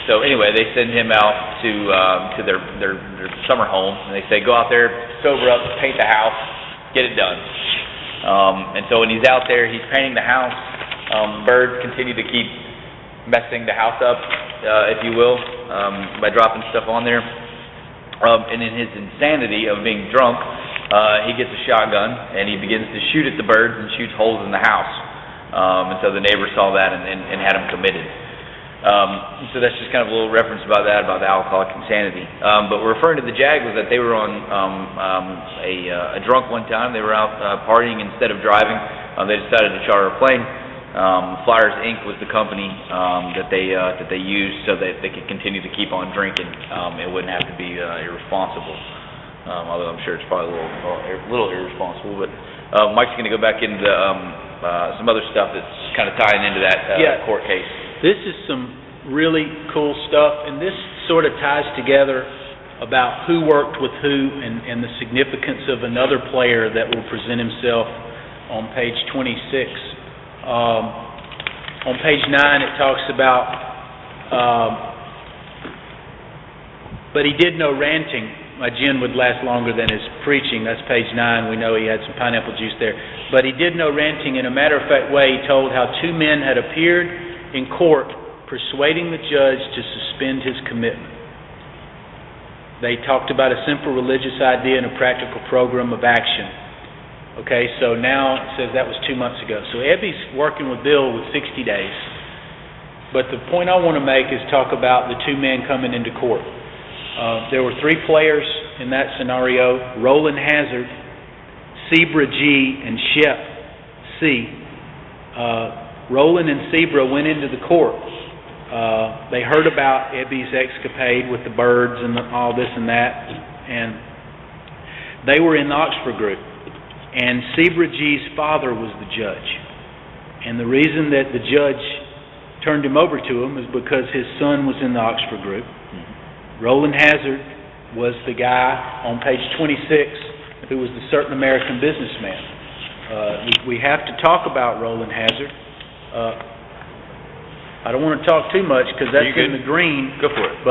[SPEAKER 2] So anyway, they send him out to their summer home, and they say, go out there, sober up, paint the house, get it done. And so when he's out there, he's painting the house. Birds continue to keep messing the house up, if you will, by dropping stuff on there. And in his insanity of being drunk, he gets a shotgun, and he begins to shoot at the birds and shoots holes in the house. And so the neighbor saw that and had him committed. So that's just kind of a little reference about that, about the alcoholic insanity. But referring to the JAG was that they were on a drunk one time. They were out partying instead of driving. They decided to charter a plane. Flyers Inc. was the company that they used so that they could continue to keep on drinking. It wouldn't have to be irresponsible, although I'm sure it's probably a little irresponsible. But Mike's going to go back into some other stuff that's kind of tying into that court case.
[SPEAKER 1] This is some really cool stuff, and this sort of ties together about who worked with who and the significance of another player that will present himself on page 26. On page 9 it talks about, but he did no ranting. My gin would last longer than his preaching. That's page 9. We know he had some pineapple juice there. But he did no ranting. In a matter-of-fact way, he told how two men had appeared in court persuading the judge to suspend his commitment. They talked about a simple religious idea and a practical program of action. Okay, so now it says that was 2 months ago. So Ebby's working with Bill with 60 days. But the point I want to make is talk about the two men coming into court. There were three players in that scenario: Roland Hazard, Sebra G, and Shep C. Roland and Sebra went into the court. They heard about Ebby's escapade with the birds and all this and that, and they were in the Oxford group. And Sebra G's father was the judge. And the reason that the judge turned him over to him is because his son was in the Oxford group. Roland Hazard was the guy on page 26 who was the certain American businessman. We have to talk about Roland Hazard. I don't want to talk too much because that's in the green.
[SPEAKER 2] Go for it.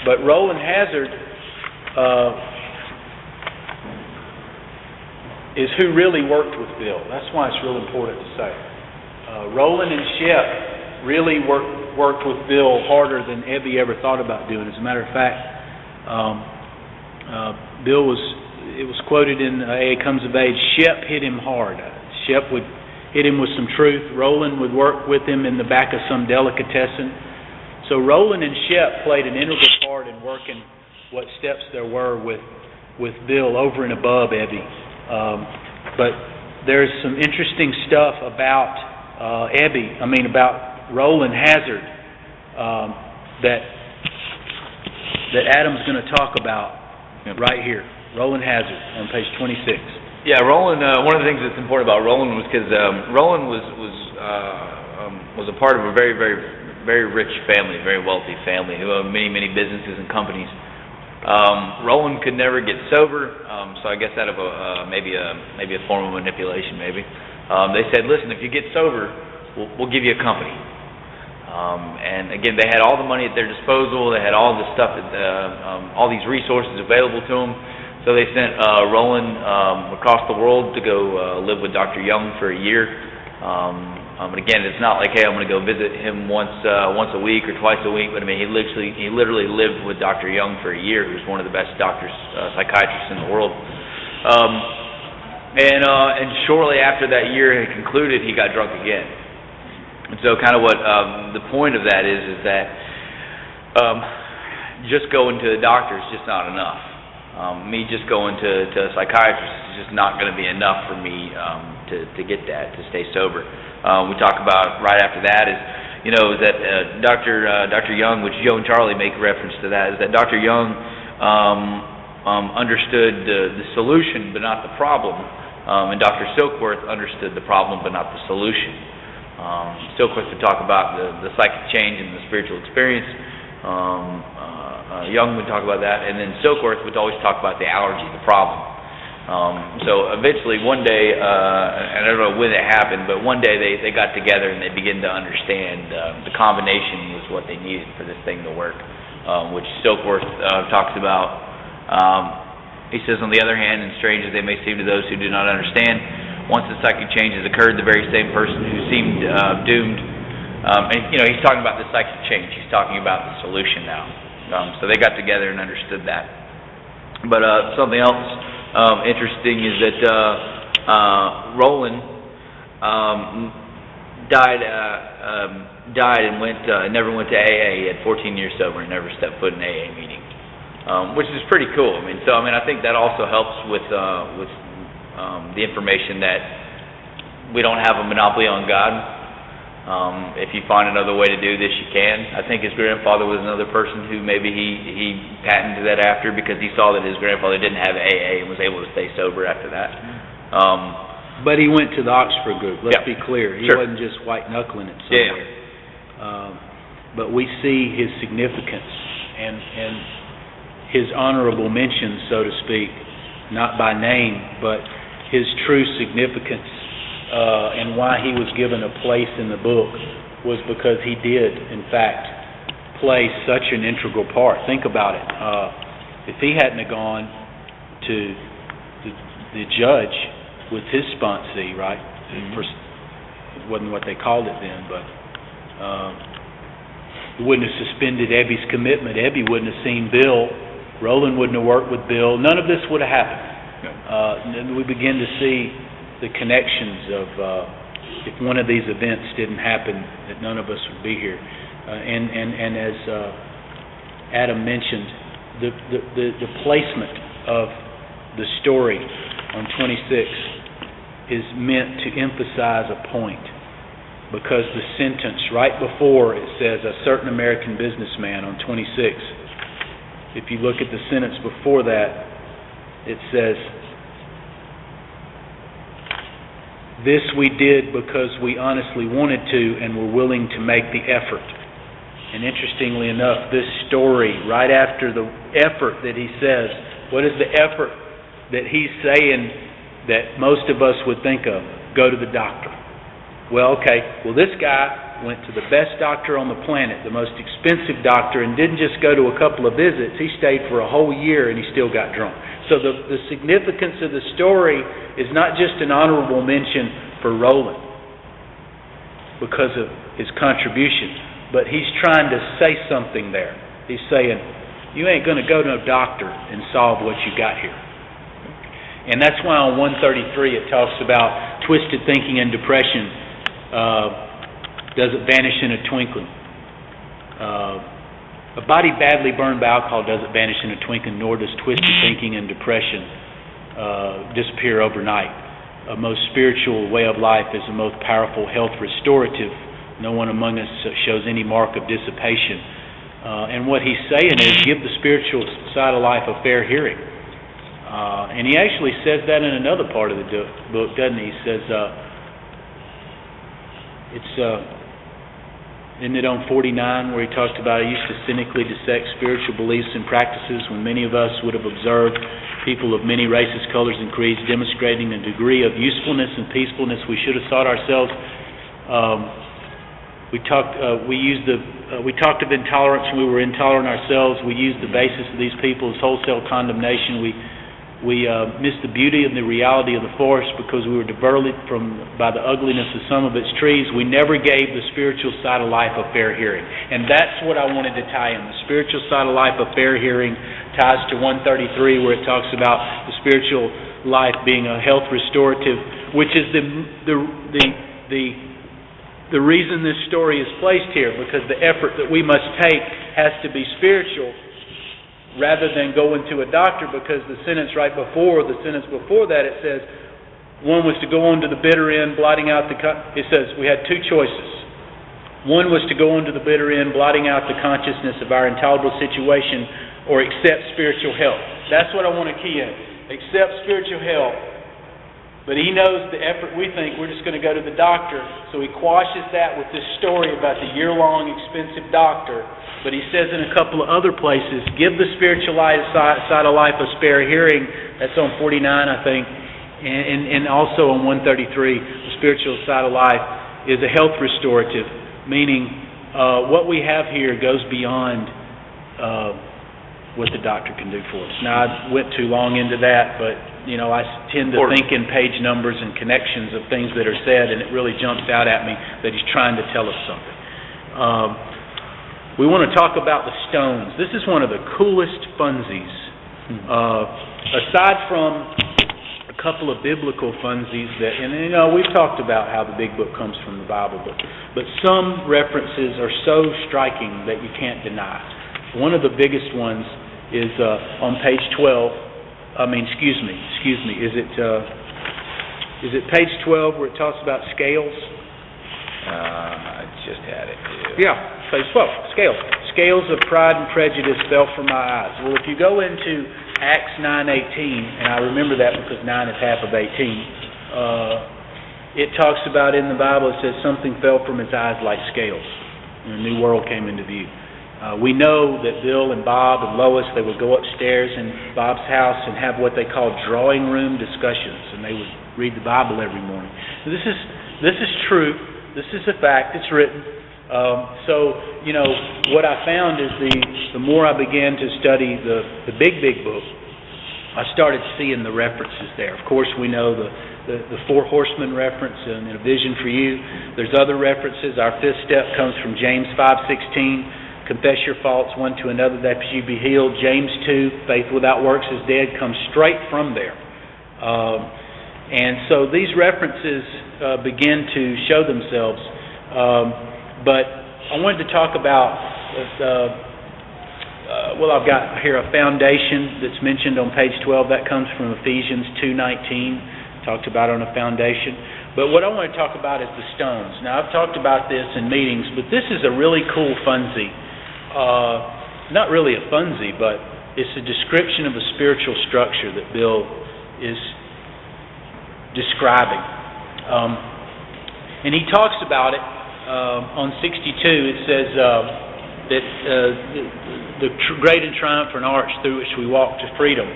[SPEAKER 1] But Roland Hazard is who really worked with Bill. That's why it's real important to say. Roland and Shep really worked with Bill harder than Ebby ever thought about doing. As a matter of fact, Bill it was quoted in AA Comes of Age, Shep hit him hard. Shep would hit him with some truth. Roland would work with him in the back of some delicatessen. So Roland and Shep played an integral part in working what steps there were with Bill over and above Ebby. But there's some interesting stuff about about Roland Hazard that Adam's going to talk about right here. Roland Hazard on page 26.
[SPEAKER 2] Yeah, Roland. One of the things that's important about Roland was because Roland was a part of a very, very, very rich family, very wealthy family who owned many, many businesses and companies. Roland could never get sober, so I guess out of maybe a form of manipulation. Maybe they said, "Listen, if you get sober, we'll give you a company." And again, they had all the money at their disposal. They had all the stuff, all these resources available to them. So they sent Roland across the world to go live with Dr. Young for a year. And again, it's not like, hey, I'm going to go visit him once a week or twice a week. But I mean, he literally lived with Dr. Young for a year, who's one of the best doctors, psychiatrists in the world. And shortly after that year had concluded, he got drunk again. And so, kind of what the point of that is that just going to the doctor is just not enough. Me just going to a psychiatrist is just not going to be enough for me to get that, to stay sober. We talk about right after that is, that Dr. Young, which Joe and Charlie make reference to that, is that Dr. Young understood the solution but not the problem, and Dr. Silkworth understood the problem but not the solution. Silkworth would talk about the psychic change and the spiritual experience. Young would talk about that, and then Silkworth would always talk about the allergy, the problem. So eventually one day, and I don't know when it happened, but one day they got together and they began to understand the combination was what they needed for this thing to work, which Silkworth talks about. He says, on the other hand, and strange as they may seem to those who do not understand, once the psychic change has occurred, the very same person who seemed doomed, and he's talking about the psychic change. He's talking about the solution now. So they got together and understood that. But something else interesting is that Roland died and never went to AA. He had 14 years sober and never stepped foot in an AA meeting, which is pretty cool. I think that also helps with the information that we don't have a monopoly on God. If you find another way to do this, you can. I think his grandfather was another person who maybe he patented that after because he saw that his grandfather didn't have AA and was able to stay sober after that.
[SPEAKER 1] But he went to the Oxford group, let's be clear. He
[SPEAKER 2] Sure.
[SPEAKER 1] wasn't just white-knuckling it somewhere. But we see his significance and his honorable mention, so to speak, not by name, but his true significance and why he was given a place in the book was because he did, in fact, play such an integral part. Think about it. If he hadn't have gone to the judge with his sponsee, right? It wasn't what they called it then, but it wouldn't have suspended Ebby's commitment. Ebby wouldn't have seen Bill. Roland wouldn't have worked with Bill. None of this would have happened. And then we begin to see the connections of if one of these events didn't happen, that none of us would be here. And as Adam mentioned, the placement of the story on 26 is meant to emphasize a point, because the sentence right before it says a certain American businessman on 26. If you look at the sentence before that, it says, "This we did because we honestly wanted to and were willing to make the effort." And interestingly enough, this story, right after the effort that he says, what is the effort that he's saying that most of us would think of? Go to the doctor. Well, this guy went to the best doctor on the planet, the most expensive doctor, and didn't just go to a couple of visits. He stayed for a whole year and he still got drunk. So the significance of the story is not just an honorable mention for Roland because of his contribution, but he's trying to say something there. He's saying, you ain't going to go to a doctor and solve what you got here. And that's why on 133 it talks about twisted thinking and depression doesn't vanish in a twinkling. A body badly burned by alcohol doesn't vanish in a twinkling, nor does twisted thinking and depression disappear overnight. A most spiritual way of life is the most powerful health restorative. No one among us shows any mark of dissipation. And what he's saying is, give the spiritual side of life a fair hearing. And he actually says that in another part of the book, doesn't he? He says, isn't it on 49 where he talks about, I used to cynically dissect spiritual beliefs and practices when many of us would have observed people of many races, colors, and creeds demonstrating a degree of usefulness and peacefulness we should have sought ourselves. We talked of intolerance when we were intolerant ourselves. We used the basis of these people as wholesale condemnation. We missed the beauty and the reality of the forest because we were diverted by the ugliness of some of its trees. We never gave the spiritual side of life a fair hearing. And that's what I wanted to tie in. The spiritual side of life, a fair hearing, ties to 133 where it talks about the spiritual life being a health restorative, which is the reason this story is placed here, because the effort that we must take has to be spiritual rather than going to a doctor, because the sentence before that, it says, one was to go on to the bitter end, blotting out it says we had two choices. One was to go on to the bitter end, blotting out the consciousness of our intolerable situation, or accept spiritual help. That's what I want to key in. Accept spiritual help. But he knows the effort we think we're just going to go to the doctor, so he quashes that with this story about the year-long expensive doctor. But he says in a couple of other places, give the spiritual side of life a spare hearing. That's on 49, I think. And also on 133, the spiritual side of life is a health restorative, meaning what we have here goes beyond what the doctor can do for us. Now, I went too long into that, but I tend to think in page numbers and connections of things that are said, and it really jumps out at me that he's trying to tell us something. We want to talk about the stones. This is one of the coolest funsies. Aside from a couple of biblical funsies that, and we've talked about how the big book comes from the Bible, but some references are so striking that you can't deny. One of the biggest ones is on page 12. Excuse me. Is it page 12 where it talks about scales?
[SPEAKER 2] I just had it.
[SPEAKER 1] Yeah, page 12. Scales. Scales of pride and prejudice fell from my eyes. Well, if you go into Acts 9:18, and I remember that because 9 is half of 18, it talks about in the Bible, it says something fell from his eyes like scales. And a new world came into view. We know that Bill and Bob and Lois, they would go upstairs in Bob's house and have what they call drawing room discussions, and they would read the Bible every morning. This is true. This is a fact. It's written. What I found is the more I began to study the big book, I started seeing the references there. Of course, we know the four horsemen reference and a vision for you. There's other references. Our fifth step comes from James 5:16. Confess your faults one to another that you be healed. James 2, faith without works is dead, comes straight from there. And so these references begin to show themselves. But I wanted to talk about, I've got here a foundation that's mentioned on page 12. That comes from Ephesians 2:19, talked about on a foundation. But what I want to talk about is the stones. Now, I've talked about this in meetings, but this is a really cool funsie. Not really a funsie, but it's a description of a spiritual structure that Bill is describing. And he talks about it on 62. It says that the great and triumphant arch through which we walk to freedom.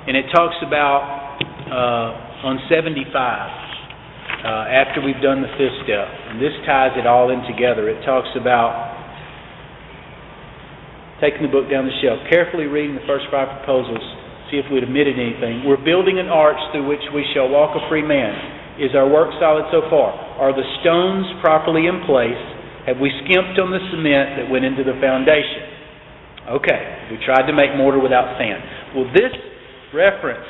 [SPEAKER 1] And it talks about on 75, after we've done the fifth step, and this ties it all in together. It talks about taking the book down the shelf, carefully reading the first 5 proposals, see if we'd omitted anything. We're building an arch through which we shall walk a free man. Is our work solid so far? Are the stones properly in place? Have we skimped on the cement that went into the foundation? Okay, we tried to make mortar without sand. Well, this reference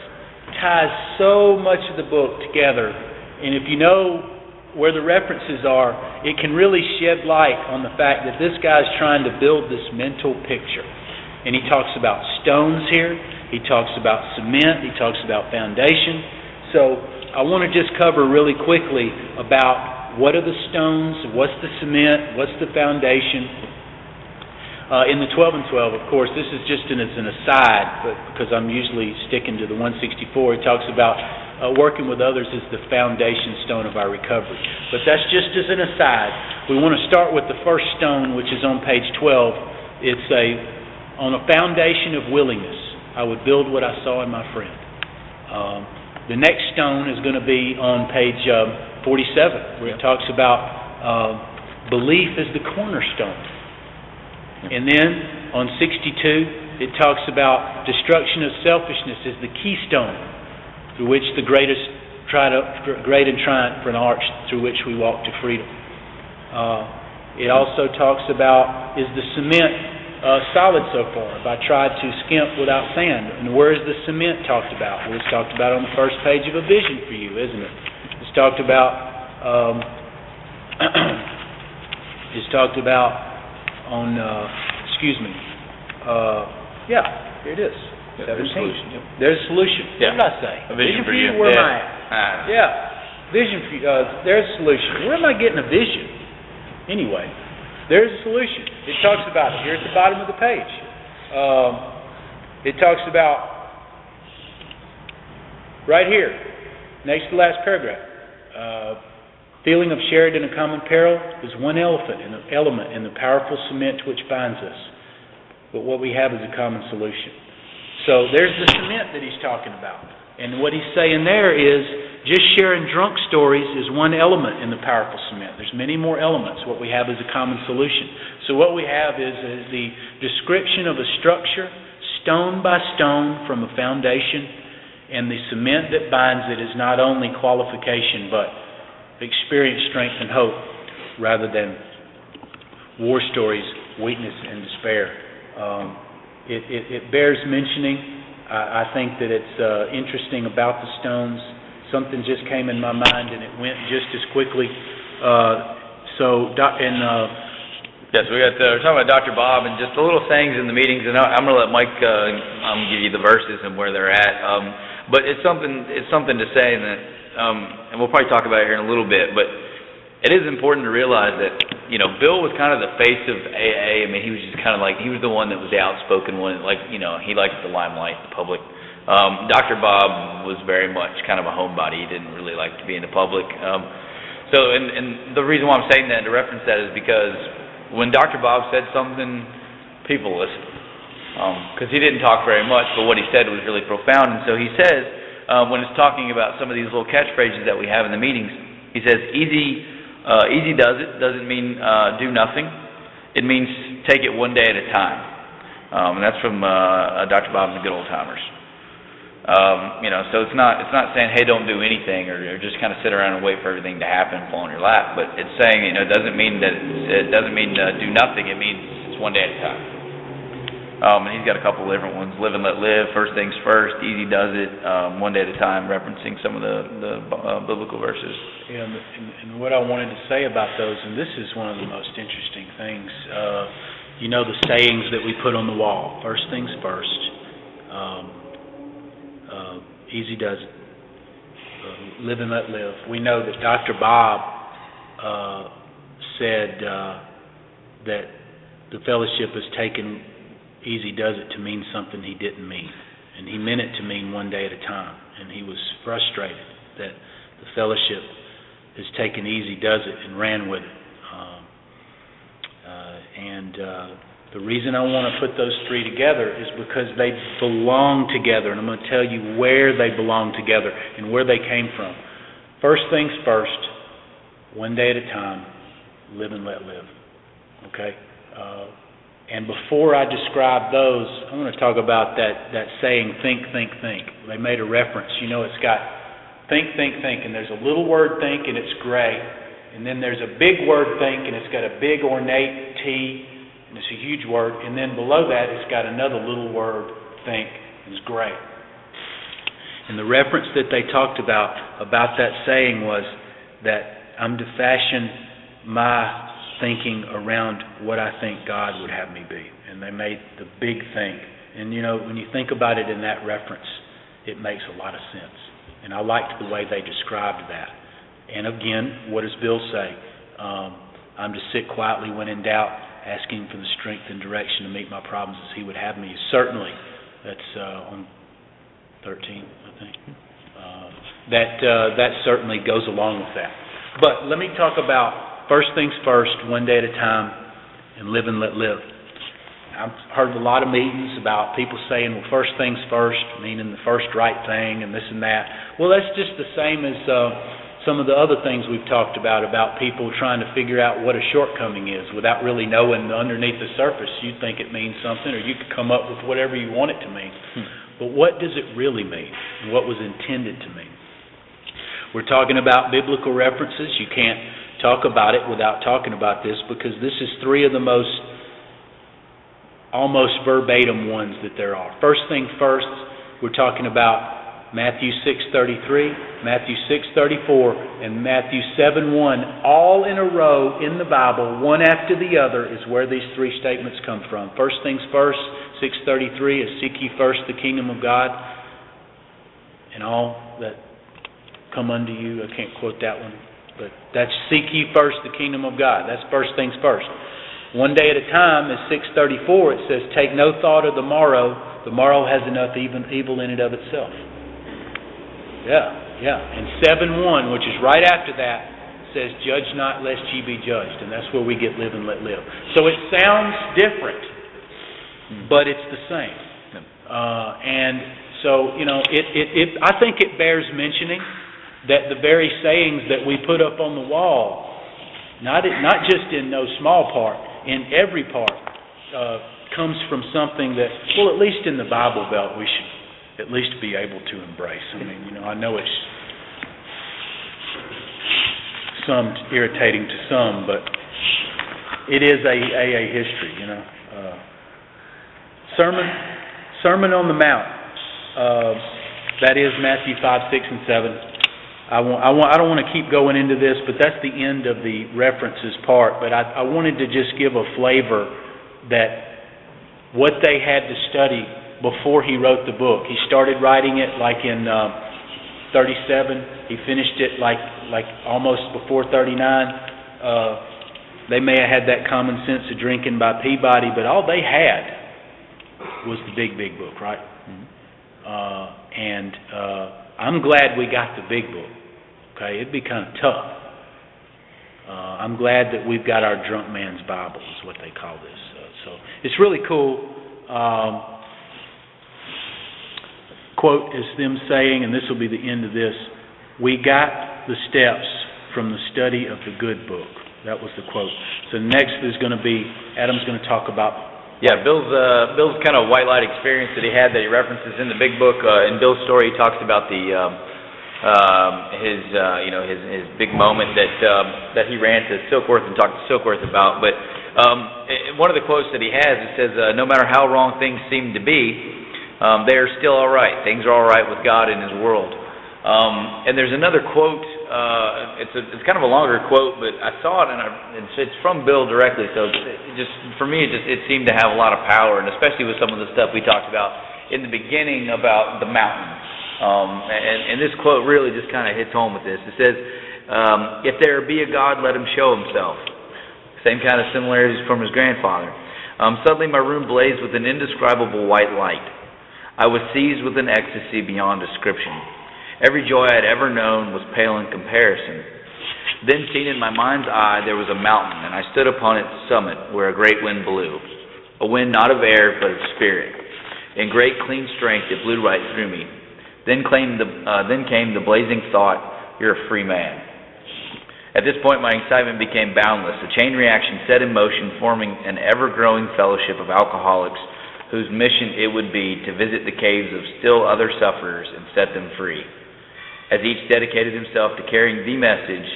[SPEAKER 1] ties so much of the book together, and if you know where the references are, it can really shed light on the fact that this guy's trying to build this mental picture. And he talks about stones here, he talks about cement, he talks about foundation. So I want to just cover really quickly about what are the stones, what's the cement, what's the foundation. In the 12 and 12, of course, this is just as an aside, but because I'm usually sticking to the 164, it talks about working with others is the foundation stone of our recovery. But that's just as an aside. We want to start with the first stone, which is on page 12. It's on a foundation of willingness. I would build what I saw in my friend. The next stone is going to be on page 47, where it talks about belief is the cornerstone. And then on 62, it talks about destruction of selfishness is the keystone through which the great and triumphant arch through which we walk to freedom. It also talks about, is the cement solid so far? Have I tried to skimp without sand? And where is the cement talked about? Well, it's talked about on the first page of A Vision for You, isn't it? It's talked about on, here it is.
[SPEAKER 2] Yeah, there's a solution. Yep.
[SPEAKER 1] There's a solution.
[SPEAKER 2] Yeah.
[SPEAKER 1] What did I say?
[SPEAKER 2] A vision for you.
[SPEAKER 1] Where am I at? Vision for you. There's a solution. Where am I getting a vision? Anyway, there's a solution. It talks about it here at the bottom of the page. it talks about, right here, next to last paragraph, feeling of shared in a common peril is one element in the powerful cement which binds us. But what we have is a common solution. So there's the cement that he's talking about. And what he's saying there is just sharing drunk stories is one element in the powerful cement. There's many more elements. What we have is a common solution. So what we have is the description of a structure, stone by stone from a foundation, and the cement that binds it is not only qualification but experience, strength, and hope, rather than war stories, weakness, and despair. It bears mentioning. I think that it's interesting about the stones. Something just came in my mind, and it went just as quickly.
[SPEAKER 2] Yes, we're talking about Dr. Bob and just the little sayings in the meetings, and I'm going to let Mike give you the verses and where they're at. But it's something to say that, and we'll probably talk about it here in a little bit, but it is important to realize that, Bill was kind of the face of AA. I mean, he was just kind of like, he was the one that was the outspoken one, he liked the limelight, the public. Dr. Bob was very much kind of a homebody. He didn't really like to be in the public. And the reason why I'm saying that, to reference that, is because when Dr. Bob said something, people listened. Because he didn't talk very much, but what he said was really profound. And so he says, when it's talking about some of these little catchphrases that we have in the meetings, he says, easy does it doesn't mean do nothing. It means take it one day at a time. And that's from Dr. Bob and the Good Old Timers. So it's not saying, hey, don't do anything, or just kind of sit around and wait for everything to happen and fall on your lap. But it's saying, it doesn't mean do nothing. It means it's one day at a time. And he's got a couple different ones: live and let live, first things first, easy does it, one day at a time, referencing some of the biblical verses.
[SPEAKER 1] Yeah, and what I wanted to say about those, and this is one of the most interesting things, the sayings that we put on the wall: first things first, easy does it, live and let live. We know that Dr. Bob said that the fellowship has taken easy does it to mean something he didn't mean. And he meant it to mean one day at a time. And he was frustrated that the fellowship has taken easy does it and ran with it. The reason I want to put those three together is because they belong together. And I'm going to tell you where they belong together and where they came from. First things first, one day at a time, live and let live. Okay? And before I describe those, I'm going to talk about that saying, think, think, think. They made a reference. It's got think, think, think, and there's a little word think, and it's gray. And then there's a big word think, and it's got a big ornate T, and it's a huge word. And then below that, it's got another little word, think, and it's gray. And the reference that they talked about that saying was that I'm to fashion my thinking around what I think God would have me be. And they made the big thing. And when you think about it in that reference, it makes a lot of sense. And I liked the way they described that. And again, what does Bill say? I'm to sit quietly when in doubt, asking for the strength and direction to meet my problems as he would have me. Certainly, that's on 13, I think. That certainly goes along with that. But let me talk about first things first, one day at a time, and live and let live. I've heard a lot of meetings about people saying, well, first things first, meaning the first right thing and this and that. Well, that's just the same as some of the other things we've talked about people trying to figure out what a shortcoming is without really knowing underneath the surface. You think it means something, or you could come up with whatever you want it to mean. But what does it really mean, and what was intended to mean? We're talking about biblical references. You can't talk about it without talking about this, because this is three of the most almost verbatim ones that there are. First thing first, we're talking about Matthew 6:33, Matthew 6:34, and Matthew 7:1, all in a row in the Bible, one after the other, is where these three statements come from. First things first, 6:33 is seek ye first the kingdom of God, and all that come unto you. I can't quote that one. But that's seek ye first the kingdom of God. That's first things first. One day at a time is 6:34. It says, take no thought of the morrow. The morrow has enough evil in it of itself. Yeah. And 7:1, which is right after that, says, judge not lest ye be judged. And that's where we get live and let live. So it sounds different, but it's the same. And so, I think it bears mentioning that the very sayings that we put up on the wall, not just in no small part, in every part, comes from something that, well, at least in the Bible Belt, we should at least be able to embrace. I mean, I know it's some irritating to some, but it is a history, Sermon on the Mount. That is Matthew 5, 6, and 7. I don't want to keep going into this, but that's the end of the references part. But I wanted to just give a flavor that what they had to study before he wrote the book. He started writing it like in 37. He finished it like almost before 39. They may have had that Common Sense of Drinking by Peabody, but all they had was the big book, right? And I'm glad we got the big book. Okay, it'd be kind of tough. I'm glad that we've got our drunk man's Bible, is what they call this. So it's really cool. Quote is them saying, and this will be the end of this, we got the steps from the study of the good book. That was the quote. So next is going to be, Adam's going to talk about.
[SPEAKER 2] Yeah, Bill's kind of white light experience that he had that he references in the big book. In Bill's story, he talks about his big moment that he ran to Silkworth and talked to Silkworth about. But one of the quotes that he has, it says, no matter how wrong things seem to be, they are still all right. Things are all right with God in His world. And there's another quote. It's kind of a longer quote, but I saw it and it's from Bill directly. So for me, it seemed to have a lot of power, and especially with some of the stuff we talked about in the beginning about the mountains. And this quote really just kind of hits home with this. It says, "If there be a God, let Him show Himself." Same kind of similarities from his grandfather. Suddenly, my room blazed with an indescribable white light. I was seized with an ecstasy beyond description. Every joy I had ever known was pale in comparison. Then, seen in my mind's eye, there was a mountain, and I stood upon its summit where a great wind blew. A wind not of air, but of spirit. In great clean strength, it blew right through me. Then came the blazing thought, "You're a free man." At this point, my excitement became boundless. A chain reaction set in motion, forming an ever-growing fellowship of alcoholics whose mission it would be to visit the caves of still other sufferers and set them free. As each dedicated himself to carrying the message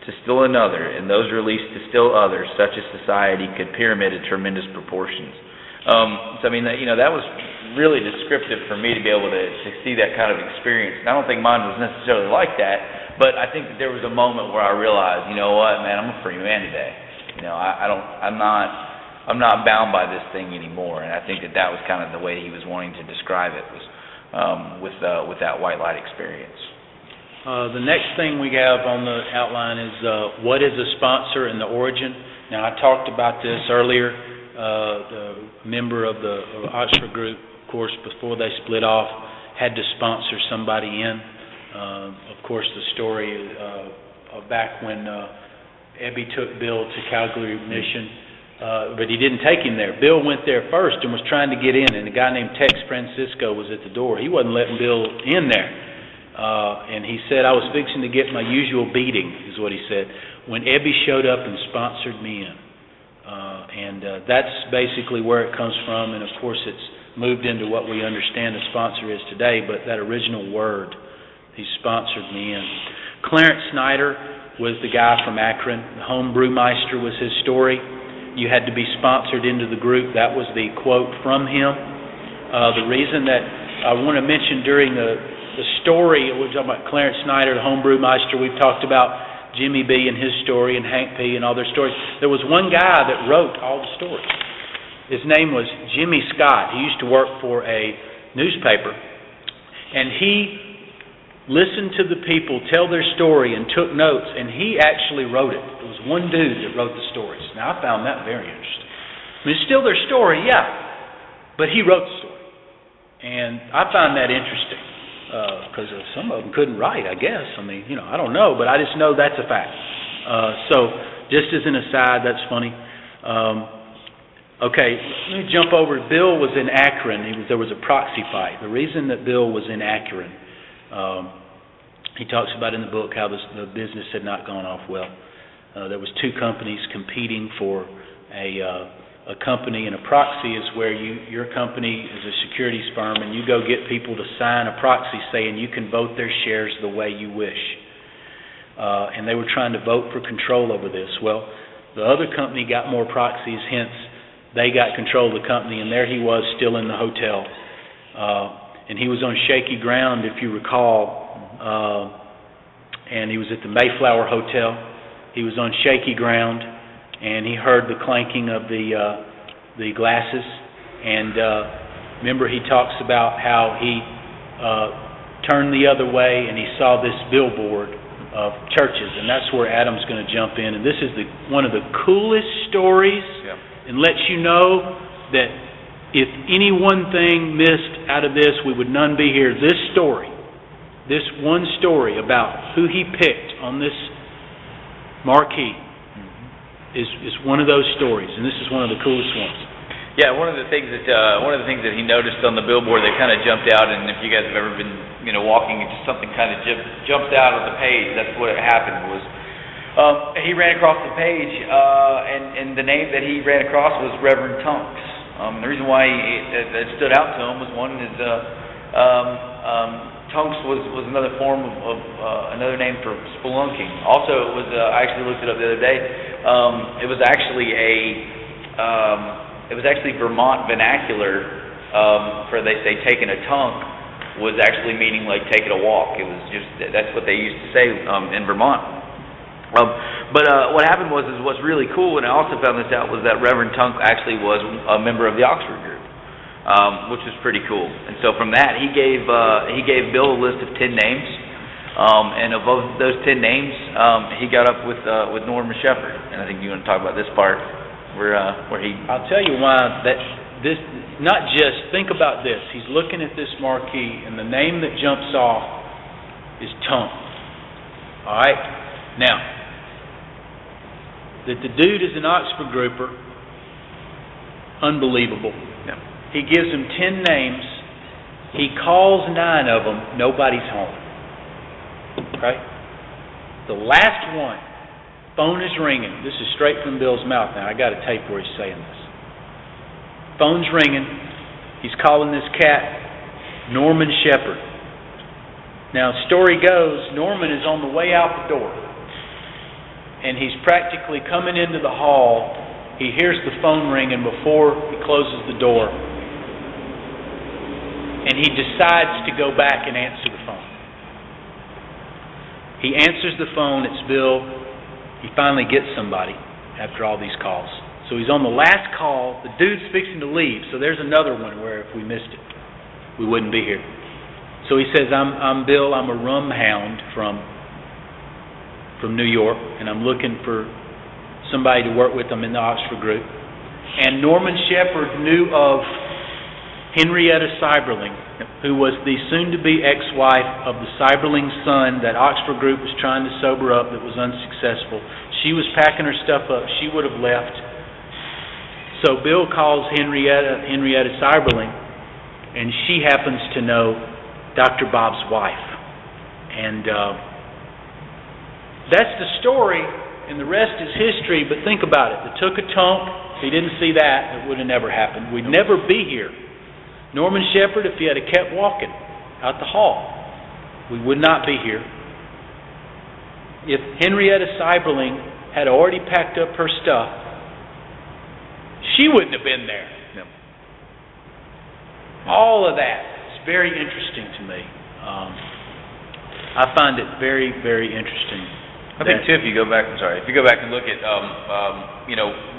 [SPEAKER 2] to still another, and those released to still others, such a society could pyramid in tremendous proportions. That was really descriptive for me to be able to see that kind of experience. And I don't think mine was necessarily like that, but I think that there was a moment where I realized, you know what, man, I'm a free man today. I'm not bound by this thing anymore. And I think that was kind of the way he was wanting to describe it, was with that white light experience.
[SPEAKER 1] The next thing we have on the outline is what is a sponsor and the origin. Now, I talked about this earlier. The member of the Oxford group, of course, before they split off, had to sponsor somebody in. Of course, the story back when Ebby took Bill to Calgary Mission, but he didn't take him there. Bill went there first and was trying to get in, and a guy named Tex Francisco was at the door. He wasn't letting Bill in there. And he said, "I was fixing to get my usual beating," is what he said, when Ebby showed up and sponsored me in. And that's basically where it comes from, and of course it's moved into what we understand a sponsor is today, but that original word, he sponsored me in. Clarence Snyder was the guy from Akron. The home brewmeister was his story. You had to be sponsored into the group. That was the quote from him. The reason that I want to mention during the story, we're talking about Clarence Snyder, the home brewmeister. We've talked about Jimmy B. and his story, and Hank P. and all their stories. There was one guy that wrote all the stories. His name was Jimmy Scott. He used to work for a newspaper, and he listened to the people tell their story and took notes, and he actually wrote it. It was one dude that wrote the stories. Now, I found that very interesting. I mean, it's still their story, yeah, but he wrote the story. And I find that interesting, because some of them couldn't write, I guess. I mean, I don't know, but I just know that's a fact. So, just as an aside, that's funny. Okay, let me jump over. Bill was in Akron. There was a proxy fight. The reason that Bill was in Akron, he talks about in the book how the business had not gone off well. There was two companies competing for a company, and a proxy is where your company is a securities firm, and you go get people to sign a proxy saying you can vote their shares the way you wish. And they were trying to vote for control over this. Well, the other company got more proxies, hence they got control of the company, and there he was still in the hotel. And he was on shaky ground, if you recall, and he was at the Mayflower Hotel. He was on shaky ground, and he heard the clanking of the glasses. And remember, he talks about how he turned the other way, and he saw this billboard of churches, and that's where Adam's going to jump in. And this is one of the coolest stories.
[SPEAKER 2] Yeah.
[SPEAKER 1] And lets you know that if any one thing missed out of this, we would none be here. This story, this one story about who he picked on this marquee is one of those stories, and this is one of the coolest ones.
[SPEAKER 2] Yeah, one of the things that he noticed on the billboard that kind of jumped out, and if you guys have ever been walking, and just something kind of jumped out of the page. That's what happened was. He ran across the page, and the name that he ran across was Reverend Tunks. The reason why that stood out to him was one is Tunks was another form of another name for spelunking. Also, it was I actually looked it up the other day. It was actually Vermont vernacular for they say taking a tunk was actually meaning like taking a walk. It was just that's what they used to say in Vermont. But what happened was what's really cool, and I also found this out, was that Reverend Tunk actually was a member of the Oxford group, which was pretty cool. And so from that, he gave Bill a list of 10 names, and of those 10 names, he got up with Norman Shepherd. And I think you want to talk about this part where he.
[SPEAKER 1] I'll tell you why this. Not just think about this. He's looking at this marquee, and the name that jumps off is Tunk. All right, now. That the dude is an Oxford grouper, unbelievable.
[SPEAKER 2] Yeah.
[SPEAKER 1] He gives them 10 names. He calls 9 of them. Nobody's home. Okay? The last one, phone is ringing. This is straight from Bill's mouth now. I got a tape where he's saying this. Phone's ringing. He's calling this cat Norman Shepherd. Now, story goes, Norman is on the way out the door. And he's practically coming into the hall. He hears the phone ringing before he closes the door. And he decides to go back and answer the phone. He answers the phone. It's Bill. He finally gets somebody after all these calls. So he's on the last call. The dude's fixing to leave. So there's another one where if we missed it, we wouldn't be here. So he says, I'm Bill. I'm a rum hound from New York, and I'm looking for somebody to work with them in the Oxford group. And Norman Shepherd knew of Henrietta Seiberling, who was the soon-to-be ex-wife of the Seiberling son that Oxford group was trying to sober up that was unsuccessful. She was packing her stuff up. She would have left. So Bill calls Henrietta Seiberling, and she happens to know Dr. Bob's wife. And that's the story, and the rest is history, but think about it. They took a tunk. If he didn't see that, it would have never happened. We'd never be here. Norman Shepherd, if he had kept walking out the hall, we would not be here. If Henrietta Seiberling had already packed up her stuff, she wouldn't have been there.
[SPEAKER 2] No.
[SPEAKER 1] All of that is very interesting to me. I find it very, very interesting.
[SPEAKER 2] I think too, if you go back and look at,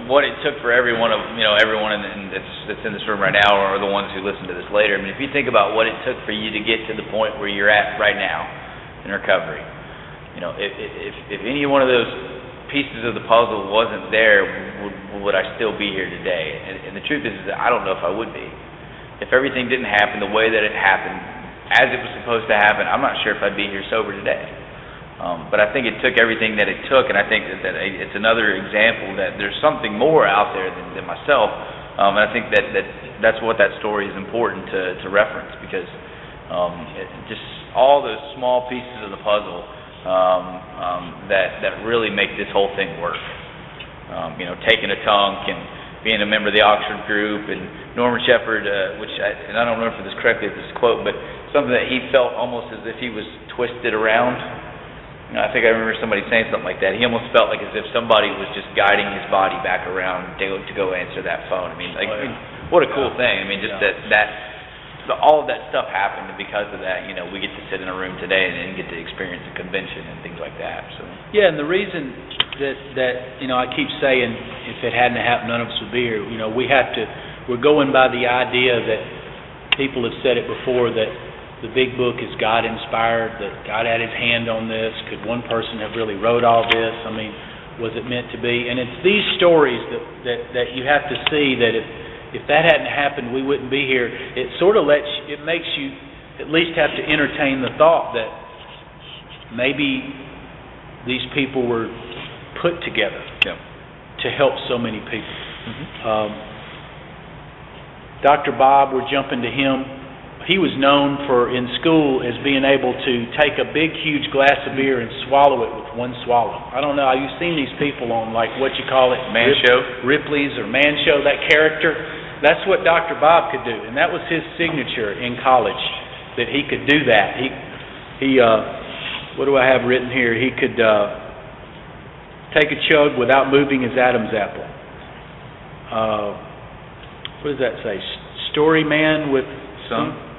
[SPEAKER 2] what it took for everyone that's in this room right now, or the ones who listen to this later. I mean, if you think about what it took for you to get to the point where you're at right now in recovery, if any one of those pieces of the puzzle wasn't there, and would I still be here today? And the truth is that I don't know if I would be. If everything didn't happen the way that it happened, as it was supposed to happen, I'm not sure if I'd be here sober today. But I think it took everything that it took, and I think that it's another example that there's something more out there than myself. And I think that's what that story is important to reference, because just all those small pieces of the puzzle that really make this whole thing work. Taking a tunk and being a member of the Oxford group, and Norman Shepherd, and I don't remember this correctly, this quote, but something that he felt almost as if he was twisted around. I think I remember somebody saying something like that. He almost felt like as if somebody was just guiding his body back around to go answer that phone. I mean, what a cool thing. I mean, just all of that stuff happened, and because of that, we get to sit in a room today and get to experience a convention and things like that. So
[SPEAKER 1] yeah, and the reason that I keep saying if it hadn't happened, none of us would be here. We're going by the idea that people have said it before, that the big book is God inspired, that God had his hand on this. Could one person have really wrote all this? I mean, was it meant to be? And it's these stories that you have to see, that if that hadn't happened, we wouldn't be here. It sort of makes you at least have to entertain the thought that maybe these people were put together to help so many people. Dr. Bob, we're jumping to him. He was known in school as being able to take a big, huge glass of beer and swallow it with one swallow. I don't know, you've seen these people on, like, what you call it?
[SPEAKER 2] Man Show?
[SPEAKER 1] Ripley's or Man Show, that character. That's what Dr. Bob could do, and that was his signature in college, that he could do that. He what do I have written here? He could take a chug without moving his Adam's apple. What does that say? Story man with some...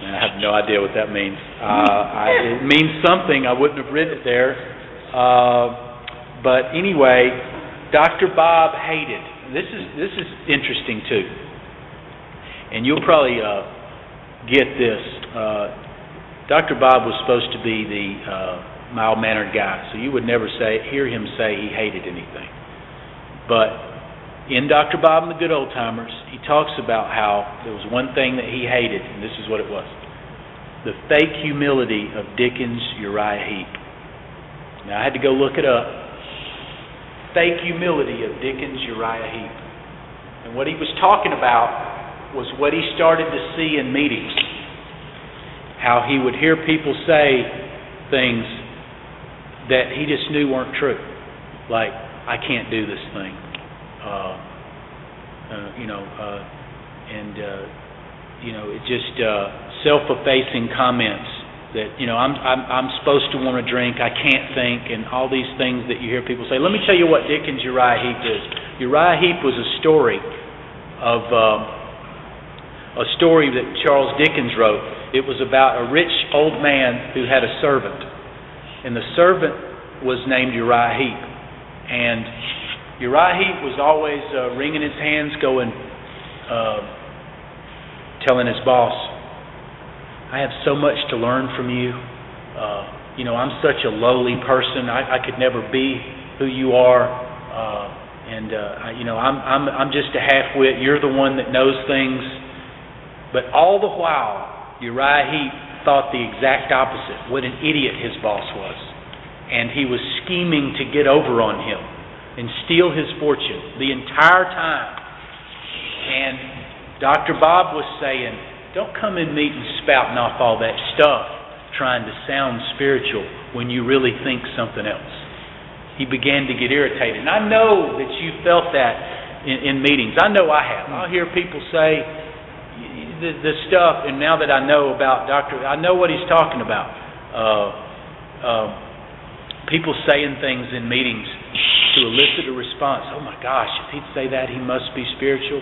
[SPEAKER 1] I have no idea what that means. It means something. I wouldn't have written it there. But anyway, Dr. Bob hated. This is interesting too, and you'll probably get this. Dr. Bob was supposed to be the mild-mannered guy, so you would never hear him say he hated anything. But in Dr. Bob and the Good Old Timers, he talks about how there was one thing that he hated, and this is what it was: the fake humility of Dickens Uriah Heep. Now, I had to go look it up. Fake humility of Dickens Uriah Heep. And what he was talking about was what he started to see in meetings. How he would hear people say things that he just knew weren't true. Like, I can't do this thing. It just self-effacing comments that I'm supposed to want to drink, I can't think, and all these things that you hear people say. Let me tell you what Dickens Uriah Heep is. Uriah Heep was a story that Charles Dickens wrote. It was about a rich old man who had a servant, and the servant was named Uriah Heep. And Uriah Heep was always wringing his hands, telling his boss, I have so much to learn from you. I'm such a lowly person. I could never be who you are. I'm just a half-wit. You're the one that knows things. But all the while, Uriah Heep thought the exact opposite. What an idiot his boss was. And he was scheming to get over on him and steal his fortune the entire time. And Dr. Bob was saying, don't come in meetings spouting off all that stuff, trying to sound spiritual when you really think something else. He began to get irritated. And I know that you felt that in meetings. I know I have. I'll hear people say the stuff, and now that I know about I know what he's talking about. People saying things in meetings to elicit a response. Oh my gosh, if he'd say that, he must be spiritual.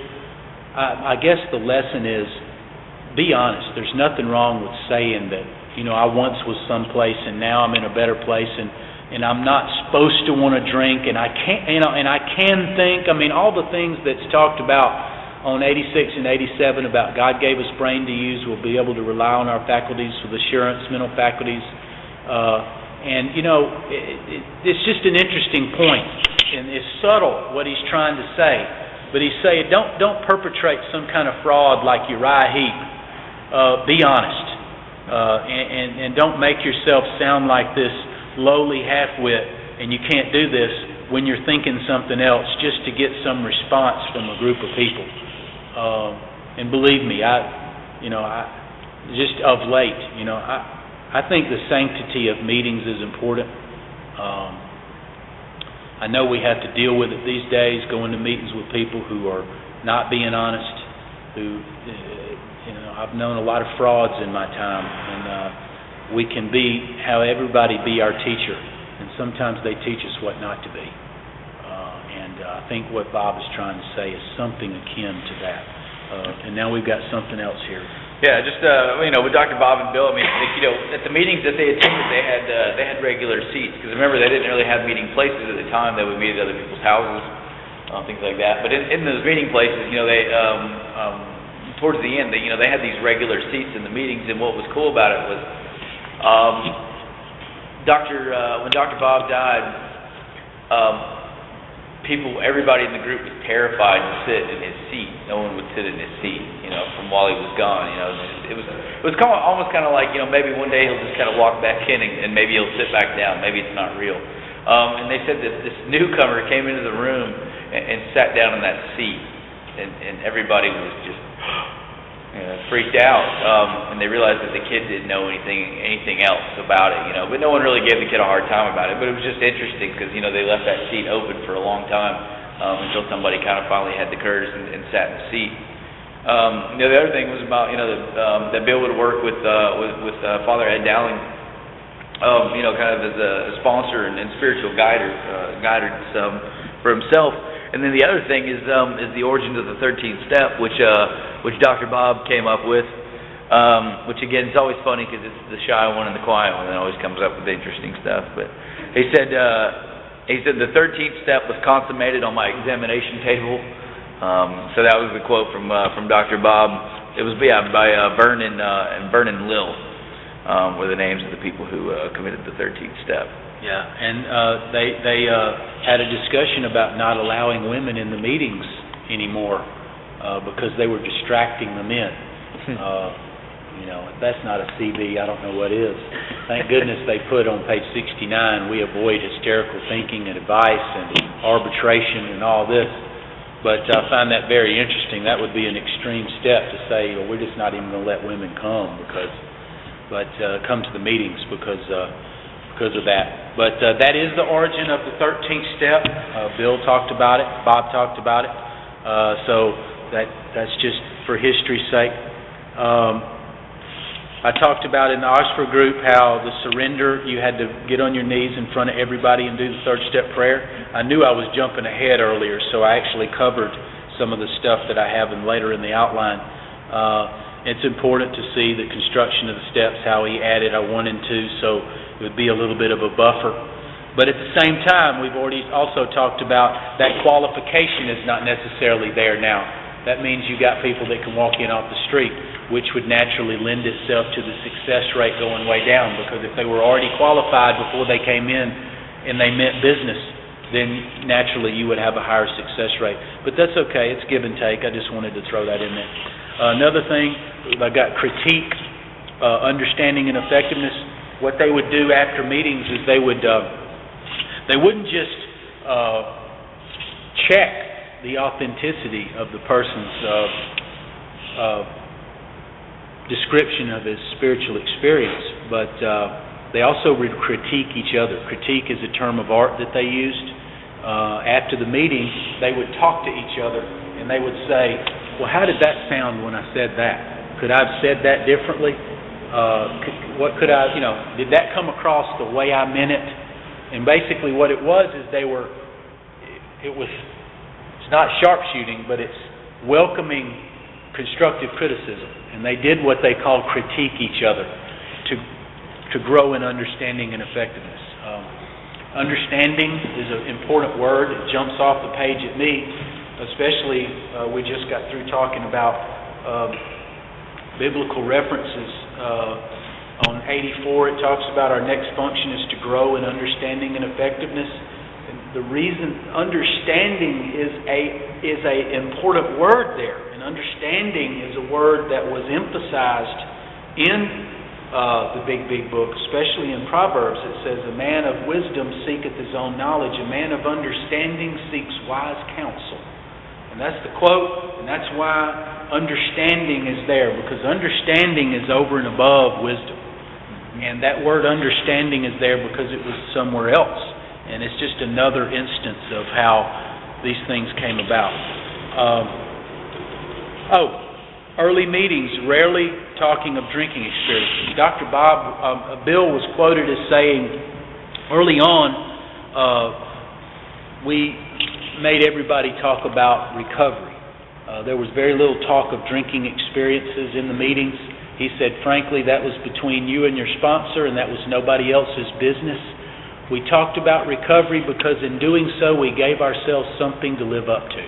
[SPEAKER 1] I guess the lesson is, be honest. There's nothing wrong with saying that, I once was someplace and now I'm in a better place, and I'm not supposed to want to drink, and I can't, and I can think. All the things that's talked about on 86 and 87 about God gave us brain to use, we'll be able to rely on our faculties with assurance, mental faculties. It's just an interesting point and it's subtle what he's trying to say. But he's saying, don't perpetrate some kind of fraud like Uriah Heep. Be honest, and don't make yourself sound like this lowly half-wit, and you can't do this when you're thinking something else just to get some response from a group of people. And believe me, just of late, I think the sanctity of meetings is important. I know we have to deal with it these days, going to meetings with people who are not being honest, who, I've known a lot of frauds in my time, and we can have everybody be our teacher, and sometimes they teach us what not to be. And I think what Bob is trying to say is something akin to that. And now we've got something else here.
[SPEAKER 2] Yeah, just with Dr. Bob and Bill, at the meetings that they attended, they had regular seats, because remember, they didn't really have meeting places at the time. They would meet at other people's houses, things like that. But in those meeting places, they towards the end, they had these regular seats in the meetings, and what was cool about it was, when Dr. Bob died, everybody in the group was terrified to sit in his seat. No one would sit in his seat, from while he was gone. It was almost kind of like, maybe one day he'll just kind of walk back in and maybe he'll sit back down. Maybe it's not real. And they said that this newcomer came into the room and sat down in that seat, and everybody was just freaked out. And they realized that the kid didn't know anything else about it, But no one really gave the kid a hard time about it. But it was just interesting because they left that seat open for a long time until somebody kind of finally had the courage and sat in the seat. The other thing was about that Bill would work with Father Ed Dowling, kind of as a sponsor and spiritual guidance for himself. And then the other thing is the origins of the 13th step, which Dr. Bob came up with. Which again, it's always funny because it's the shy one and the quiet one that always comes up with interesting stuff. But he said the 13th step was consummated on my examination table. So that was the quote from Dr. Bob. It was by Vernon and Vernon Lill were the names of the people who committed the 13th step.
[SPEAKER 1] Yeah, and they had a discussion about not allowing women in the meetings anymore because they were distracting the men. If that's not a CB, I don't know what is. Thank goodness they put on page 69, we avoid hysterical thinking and advice and arbitration and all this. But I find that very interesting. That would be an extreme step to say, well, we're just not even going to let women come come to the meetings because of that. But that is the origin of the 13th step. Bill talked about it. Bob talked about it. So that's just for history's sake. I talked about in the Oxford group how the surrender, you had to get on your knees in front of everybody and do the third step prayer. I knew I was jumping ahead earlier, so I actually covered some of the stuff that I have later in the outline. It's important to see the construction of the steps, how he added a 1 and 2, so it would be a little bit of a buffer. But at the same time, we've already also talked about that qualification is not necessarily there now. That means you got people that can walk in off the street, which would naturally lend itself to the success rate going way down, because if they were already qualified before they came in and they meant business, then naturally you would have a higher success rate. But that's okay, it's give and take. I just wanted to throw that in there. Another thing, I got critique, understanding and effectiveness. What they would do after meetings is they wouldn't just check the authenticity of the person's description of his spiritual experience, but they also would critique each other. Critique is a term of art that they used. After the meeting, they would talk to each other, and they would say, well, how did that sound when I said that? Could I have said that differently? Did that come across the way I meant it? And basically what it was is it's not sharpshooting, but it's welcoming constructive criticism. And they did what they call critique each other to grow in understanding and effectiveness. Understanding is an important word. It jumps off the page at me, especially we just got through talking about biblical references. On 84, it talks about our next function is to grow in understanding and effectiveness. And the reason understanding is a important word there, and understanding is a word that was emphasized in the big book, especially in Proverbs. It says, "A man of wisdom seeketh his own knowledge; a man of understanding seeks wise counsel." And that's the quote, and that's why understanding is there, because understanding is over and above wisdom. And that word understanding is there because it was somewhere else. And it's just another instance of how these things came about. Early meetings, rarely talking of drinking experiences. Dr. Bill was quoted as saying, early on, we made everybody talk about recovery. There was very little talk of drinking experiences in the meetings. He said, frankly, that was between you and your sponsor, and that was nobody else's business. We talked about recovery because in doing so, we gave ourselves something to live up to.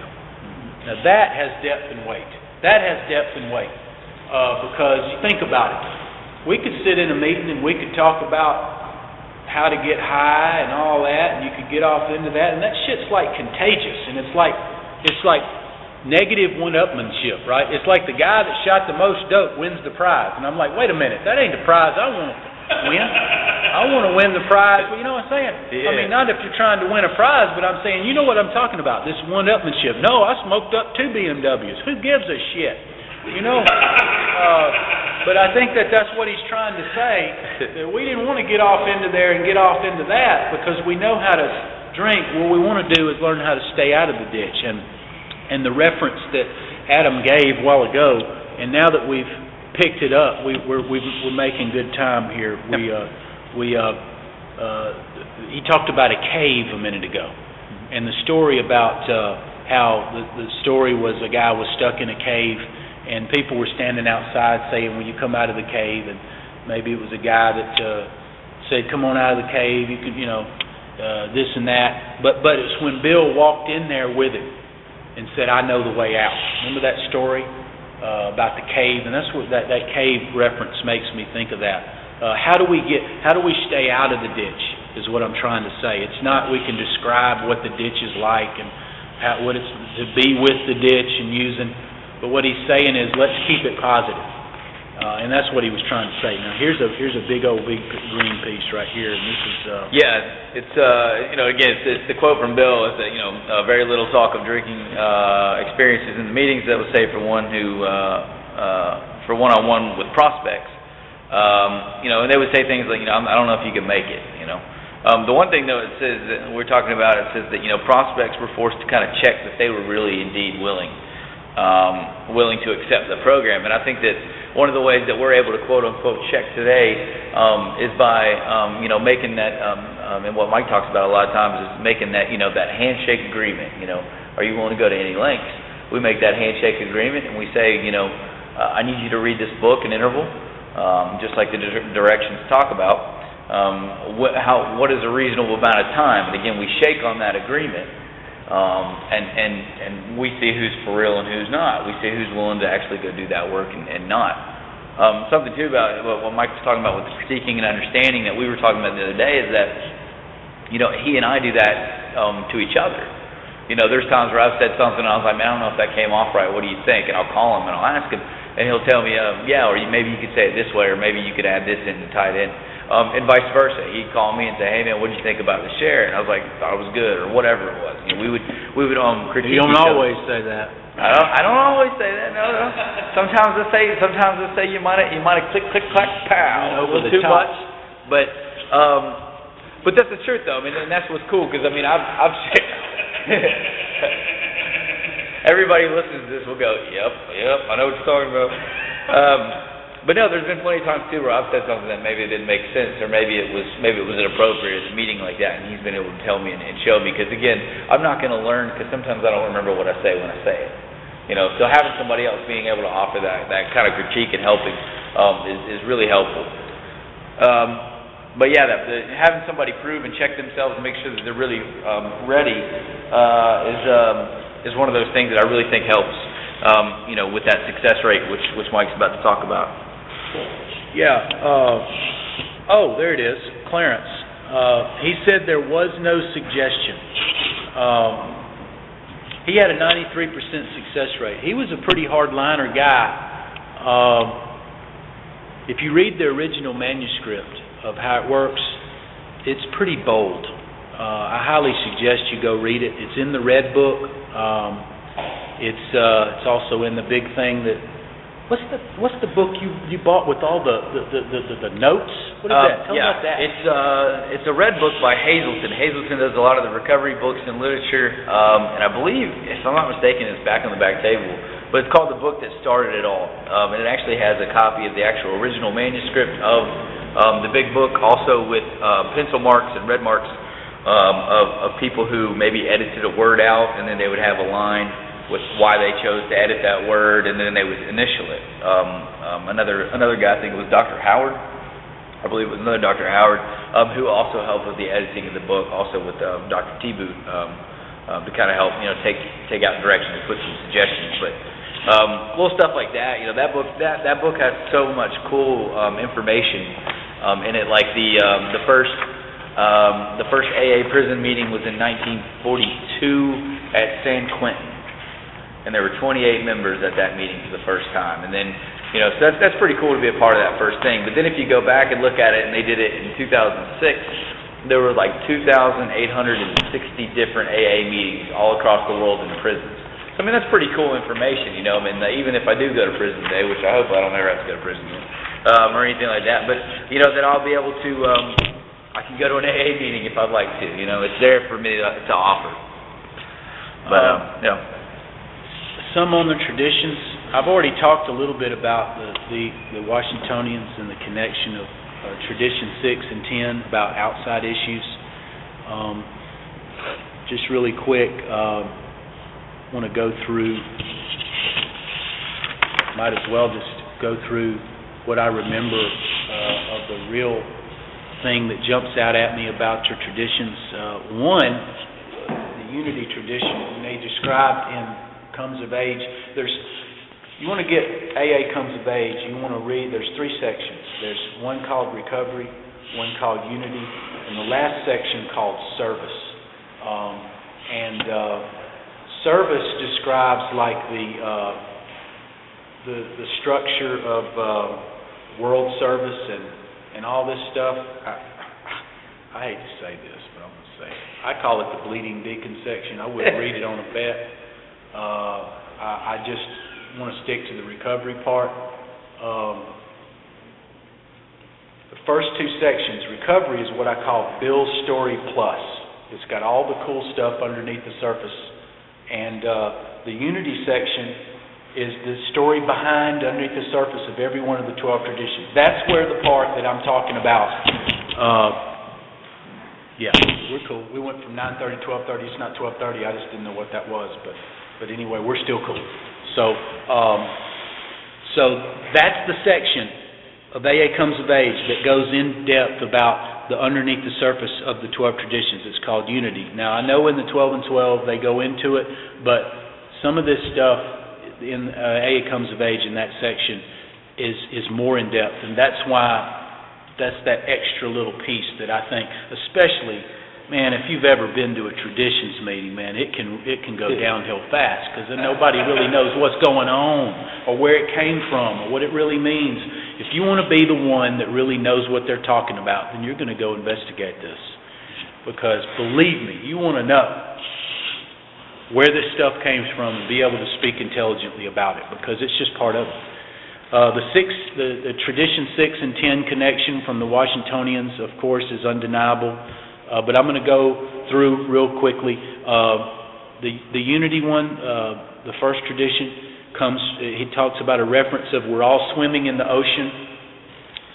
[SPEAKER 1] Now that has depth and weight. That has depth and weight. Because you think about it. We could sit in a meeting and we could talk about how to get high and all that, and you could get off into that, and that shit's like contagious, and it's like negative one-upmanship, right? It's like the guy that shot the most dope wins the prize, and I'm like, wait a minute, that ain't the prize I want to win. I want to win the prize. Well, you know what I'm saying? Yeah. I mean, not if you're trying to win a prize, but I'm saying, you know what I'm talking about, this one-upmanship. No, I smoked up 2 BMWs. Who gives a shit? You know? But I think that's what he's trying to say, that we didn't want to get off into there and get off into that because we know how to drink. What we want to do is learn how to stay out of the ditch. And the reference that Adam gave a while ago, and now that we've picked it up, we're making good time here. He talked about a cave a minute ago, and the story about how the story was a guy was stuck in a cave, and people were standing outside saying, "Will you come out of the cave?" And maybe it was a guy that said, "Come on out of the cave. You could, this and that." But it's when Bill walked in there with him and said, "I know the way out." Remember that story about the cave? And that's what that cave reference makes me think of that. How do we stay out of the ditch is what I'm trying to say. It's not we can describe what the ditch is like and what it's to be with the ditch and using, but what he's saying is let's keep it positive. And that's what he was trying to say. Now here's a big green piece right here, and this is
[SPEAKER 2] it's again it's the quote from Bill is that very little talk of drinking experiences in the meetings. That was say for one who for one-on-one with prospects. And they would say things like, I don't know if you can make it. The one thing though it says that we're talking about, it says that prospects were forced to kind of check that they were really indeed willing to accept the program. And I think that one of the ways that we're able to quote unquote check today is by making that and what Mike talks about a lot of times is making that that handshake agreement. Are you willing to go to any lengths? We make that handshake agreement and we say I need you to read this book in interval, just like the directions talk about. What is a reasonable amount of time? And again, we shake on that agreement. And we see who's for real and who's not. We see who's willing to actually go do that work and not. Something too about what Mike was talking about with the critiquing and understanding that we were talking about the other day is that he and I do that to each other. There's times where I've said something and I was like, man, I don't know if that came off right. What do you think? And I'll call him and I'll ask him, and he'll tell me, yeah, or maybe you could say it this way, or maybe you could add this in and tie it in. And vice versa. He'd call me and say, "Hey man, what did you think about the share?" And I was like, "Thought it was good," or whatever it was. We would critique.
[SPEAKER 1] You don't always say that.
[SPEAKER 2] I don't always say that. No. Sometimes I say you might have click clack pow a little too much. But that's the truth though. I mean, and that's what's cool because I've everybody who listens to this will go, "Yep, I know what you're talking about." But no, there's been plenty of times too where I've said something that maybe it didn't make sense, or maybe it was inappropriate at a meeting like that, and he's been able to tell me and show me. Because again, I'm not going to learn because sometimes I don't remember what I say when I say it. So having somebody else being able to offer that kind of critique and helping is really helpful. But yeah, having somebody prove and check themselves and make sure that they're really ready is one of those things that I really think helps. With that success rate, which Mike's about to talk about.
[SPEAKER 1] Yeah. There it is. Clarence. He said there was no suggestion. He had a 93% success rate. He was a pretty hard-liner guy. If you read the original manuscript of how it works, it's pretty bold. I highly suggest you go read it. It's in the Red Book. It's also in the big thing that. What's the book you bought with all the notes? What is that? Tell me about that.
[SPEAKER 2] It's a Red Book by Hazelton. Hazelton does a lot of the recovery books and literature, and I believe, if I'm not mistaken, it's back on the back table. But it's called The Book That Started It All, and it actually has a copy of the actual original manuscript of the big book, also with pencil marks and red marks of people who maybe edited a word out, and then they would have a line with why they chose to edit that word, and then they would initial it. Another guy, I think it was Dr. Howard, I believe it was another Dr. Howard, who also helped with the editing of the book, also with Dr. T-Boot, to kind of help, take out directions and put some suggestions. But little stuff like that, that book has so much cool information in it. Like the first AA prison meeting was in 1942 at San Quentin. And there were 28 members at that meeting for the first time. And then, so that's pretty cool to be a part of that first thing. But then if you go back and look at it, and they did it in 2006, there were like 2,860 different AA meetings all across the world in prisons. So, that's pretty cool information, even if I do go to prison today, which I hope I don't ever have to go to prison again, or anything like that, but, that I'll be able to, I can go to an AA meeting if I'd like to, it's there for me to offer. But,
[SPEAKER 1] Some on the traditions. I've already talked a little bit about the Washingtonians and the connection of Tradition 6 and 10 about outside issues. Just really quick, want to go through, might as well just go through what I remember of the real thing that jumps out at me about your traditions. One, the unity tradition, when they described in Comes of Age, you want to get AA Comes of Age, you want to read, there's 3 sections. There's one called Recovery, one called Unity, and the last section called Service. Service describes like the structure of world service and all this stuff. I hate to say this, but I'm going to say it. I call it the Bleeding Deacon section. I wouldn't read it on a bet. I just want to stick to the recovery part. The first 2 sections, recovery is what I call Bill's Story Plus. It's got all the cool stuff underneath the surface. And the unity section is the story behind, underneath the surface of every one of the 12 traditions. That's where the part that I'm talking about, we're cool. We went from 9:30 to 12:30. It's not 12:30. I just didn't know what that was, but anyway, we're still cool. So that's the section of AA Comes of Age that goes in depth about the underneath the surface of the 12 traditions. It's called Unity. Now, I know in the 12 and 12 they go into it, but some of this stuff in AA Comes of Age in that section is more in depth, and that's why that's that extra little piece that I think, especially, man, if you've ever been to a traditions meeting, man, it can go downhill fast, because then nobody really knows what's going on or where it came from or what it really means. If you want to be the one that really knows what they're talking about, then you're going to go investigate this, because believe me, you want to know where this stuff came from and be able to speak intelligently about it, because it's just part of it. The Tradition 6 and 10 connection from the Washingtonians, of course, is undeniable. But I'm going to go through real quickly. The unity one, the first tradition, he talks about a reference of we're all swimming in the ocean.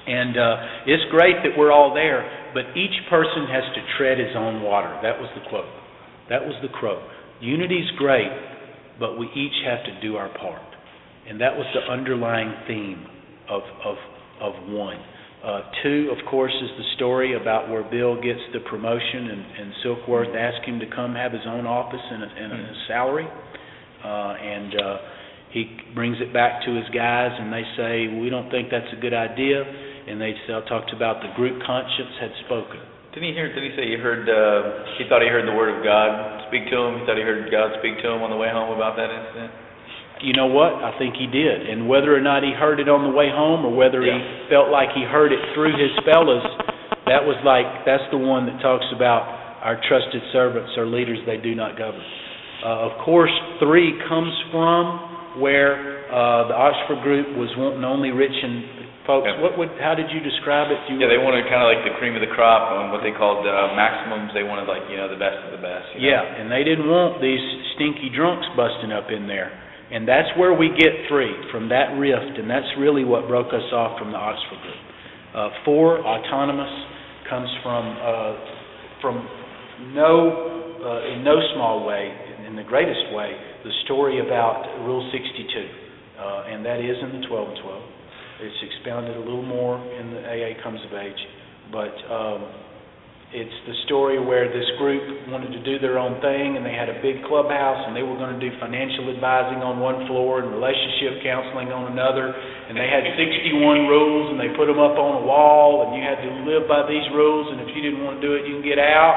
[SPEAKER 1] And it's great that we're all there, but each person has to tread his own water. That was the quote. That was the quote. Unity's great, but we each have to do our part. And that was the underlying theme of one. 2, of course, is the story about where Bill gets the promotion and Silkworth asks him to come have his own office and a salary. He brings it back to his guys, and they say, we don't think that's a good idea. And they talked about the group conscience had spoken.
[SPEAKER 2] Didn't he say he heard, he thought he heard the word of God speak to him? He thought he heard God speak to him on the way home about that incident?
[SPEAKER 1] You know what? I think he did. And whether or not he heard it on the way home or whether he felt like he heard it through his fellows, that's the one that talks about our trusted servants, our leaders, they do not govern. Of course, 3 comes from where the Oxford group was wanting only rich and folks.
[SPEAKER 2] Yeah.
[SPEAKER 1] How did you describe it?
[SPEAKER 2] They wanted kind of like the cream of the crop on what they called maximums. They wanted the best of the best.
[SPEAKER 1] Yeah, and they didn't want these stinky drunks busting up in there. And that's where we get free, from that rift, and that's really what broke us off from the Oxford group. 4, autonomous, comes from in no small way, in the greatest way, the story about Rule 62, and that is in the 12 and 12. It's expounded a little more in the AA Comes of Age, but it's the story where this group wanted to do their own thing, and they had a big clubhouse, and they were going to do financial advising on one floor and relationship counseling on another, and they had 61 rules, and they put them up on a wall, and you had to live by these rules, and if you didn't want to do it, you can get out.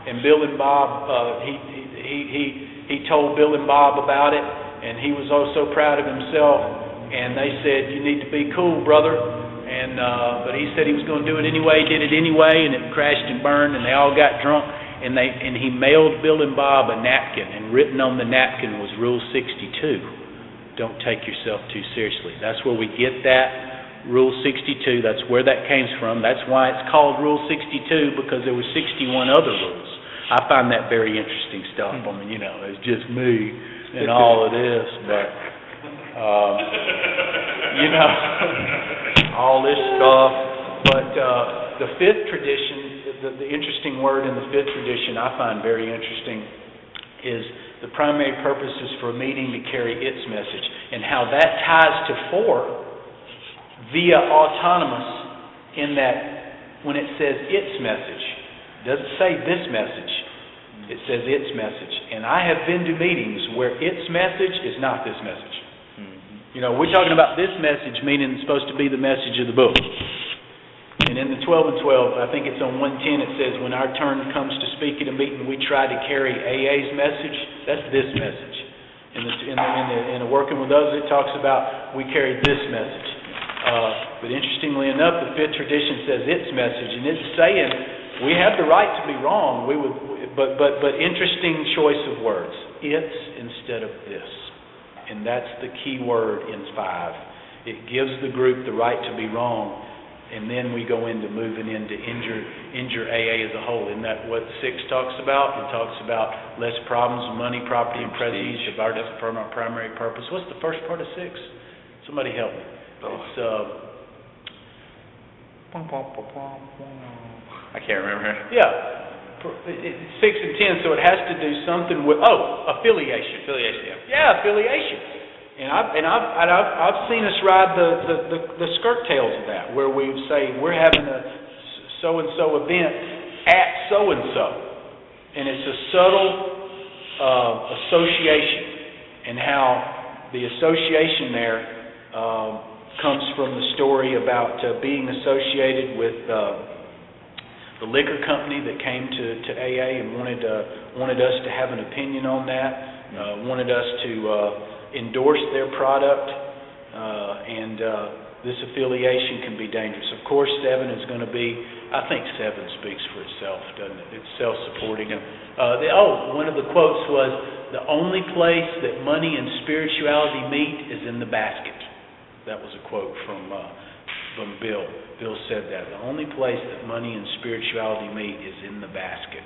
[SPEAKER 1] And Bill and Bob, he told Bill and Bob about it, and he was so proud of himself. And they said, "You need to be cool, brother." And but he said he was going to do it anyway. Did it anyway, and it crashed and burned. And they all got drunk. And he mailed Bill and Bob a napkin, and written on the napkin was Rule 62. Don't take yourself too seriously. That's where we get that Rule 62. That's where that came from. That's why it's called Rule 62, because there were 61 other rules. I find that very interesting stuff. I mean, it's just me and all of this, but. All this stuff, but the 5th tradition, the interesting word in the 5th tradition I find very interesting is the primary purpose is for a meeting to carry its message, and how that ties to 4 via autonomous, in that when it says its message, it doesn't say this message, it says its message. And I have been to meetings where its message is not this message. We're talking about this message, meaning it's supposed to be the message of the book. And in the 12 and 12, I think it's on 110, it says, when our turn comes to speak at a meeting, we try to carry AA's message. That's this message. In the working with others, it talks about we carry this message. But interestingly enough, the 5th tradition says its message, and it's saying we have the right to be wrong. But interesting choice of words. It's instead of this. And that's the key word in 5. It gives the group the right to be wrong, and then we go into moving into injure AA as a whole. Isn't that what 6 talks about? It talks about less problems with money, property, and prestige of our primary purpose. What's the first part of 6? Somebody help me. It's
[SPEAKER 2] I can't remember.
[SPEAKER 1] Yeah. It's 6 and 10, so it has to do something with affiliation.
[SPEAKER 2] Affiliation,
[SPEAKER 1] yeah, affiliation. And I've seen us ride the skirt tails of that, where we say we're having a so and so event at so and so, and it's a subtle association, and how the association there comes from the story about being associated with. The liquor company that came to AA and wanted us to have an opinion on that, wanted us to endorse their product, and this affiliation can be dangerous. Of course, 7 is going to be, I think 7 speaks for itself, doesn't it? It's self-supporting. One of the quotes was, the only place that money and spirituality meet is in the basket. That was a quote from Bill. Bill said that. The only place that money and spirituality meet is in the basket.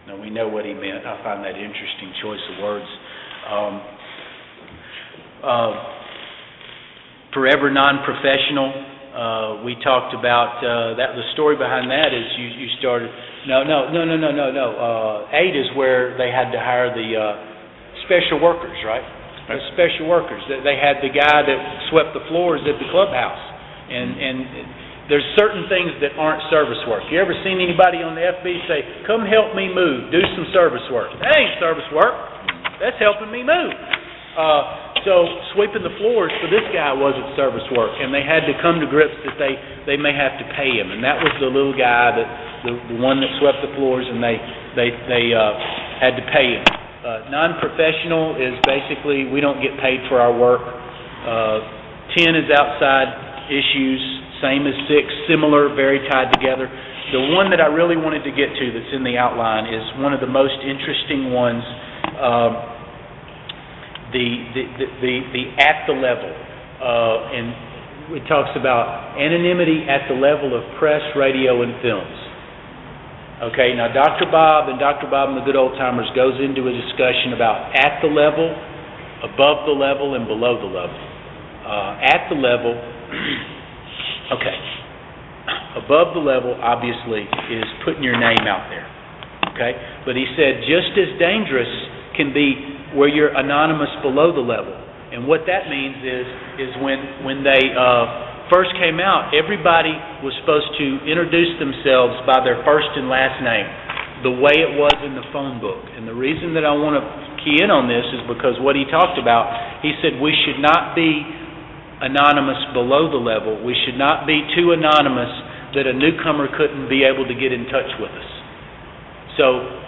[SPEAKER 1] Now, we know what he meant. I find that interesting choice of words. Forever non-professional. We talked about that. The story behind that is you started... No. 8 is where they had to hire the special workers, right? The special workers. They had the guy that swept the floors at the clubhouse. And there's certain things that aren't service work. You ever seen anybody on the FB say, "Come help me move, do some service work"? That ain't service work. That's helping me move. So sweeping the floors for this guy wasn't service work, and they had to come to grips that they may have to pay him. And that was the little guy that the one that swept the floors, and they had to pay him. Non-professional is basically we don't get paid for our work. 10 is outside issues, same as 6, similar, very tied together. The one that I really wanted to get to that's in the outline is one of the most interesting ones, the at the level. And it talks about anonymity at the level of press, radio, and films. Okay, now Dr. Bob and the Good Old Timers goes into a discussion about at the level, above the level, and below the level. At the level, okay. Above the level, obviously, is putting your name out there, okay? But he said just as dangerous can be where you're anonymous below the level. And what that means is when they first came out, everybody was supposed to introduce themselves by their first and last name, the way it was in the phone book. And the reason that I want to key in on this is because what he talked about, he said we should not be anonymous below the level. We should not be too anonymous that a newcomer couldn't be able to get in touch with us. So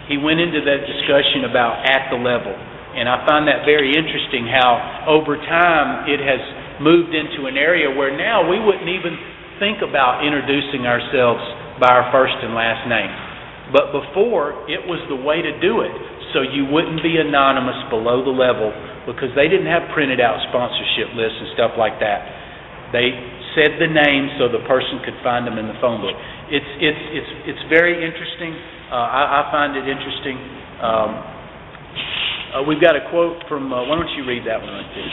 [SPEAKER 1] he went into that discussion about at the level, and I find that very interesting how over time it has moved into an area where now we wouldn't even think about introducing ourselves by our first and last name. But before, it was the way to do it, so you wouldn't be anonymous below the level because they didn't have printed out sponsorship lists and stuff like that. They said the name so the person could find them in the phone book. It's very interesting. I find it interesting. We've got a quote from. Why don't you read that one right there?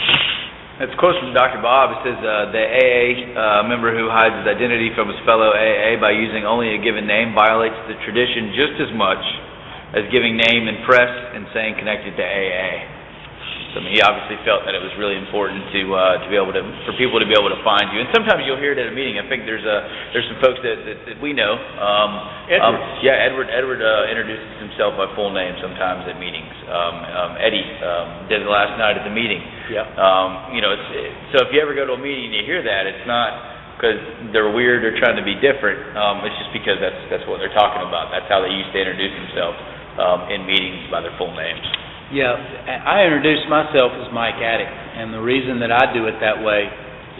[SPEAKER 2] It's a quote from Dr. Bob. It says, the AA member who hides his identity from his fellow AA by using only a given name violates the tradition just as much as giving name and press and saying connected to AA. So I mean, he obviously felt that it was really important to be able to, for people to be able to find you. And sometimes you'll hear it at a meeting. I think there's some folks that we know. Edward introduces himself by full name sometimes at meetings. Eddie did it last night at the meeting.
[SPEAKER 1] Yeah.
[SPEAKER 2] So if you ever go to a meeting and you hear that, it's not because they're weird or trying to be different. It's just because that's what they're talking about. That's how they used to introduce themselves in meetings by their full names.
[SPEAKER 1] Yeah, I introduced myself as Mike Attic, and the reason that I do it that way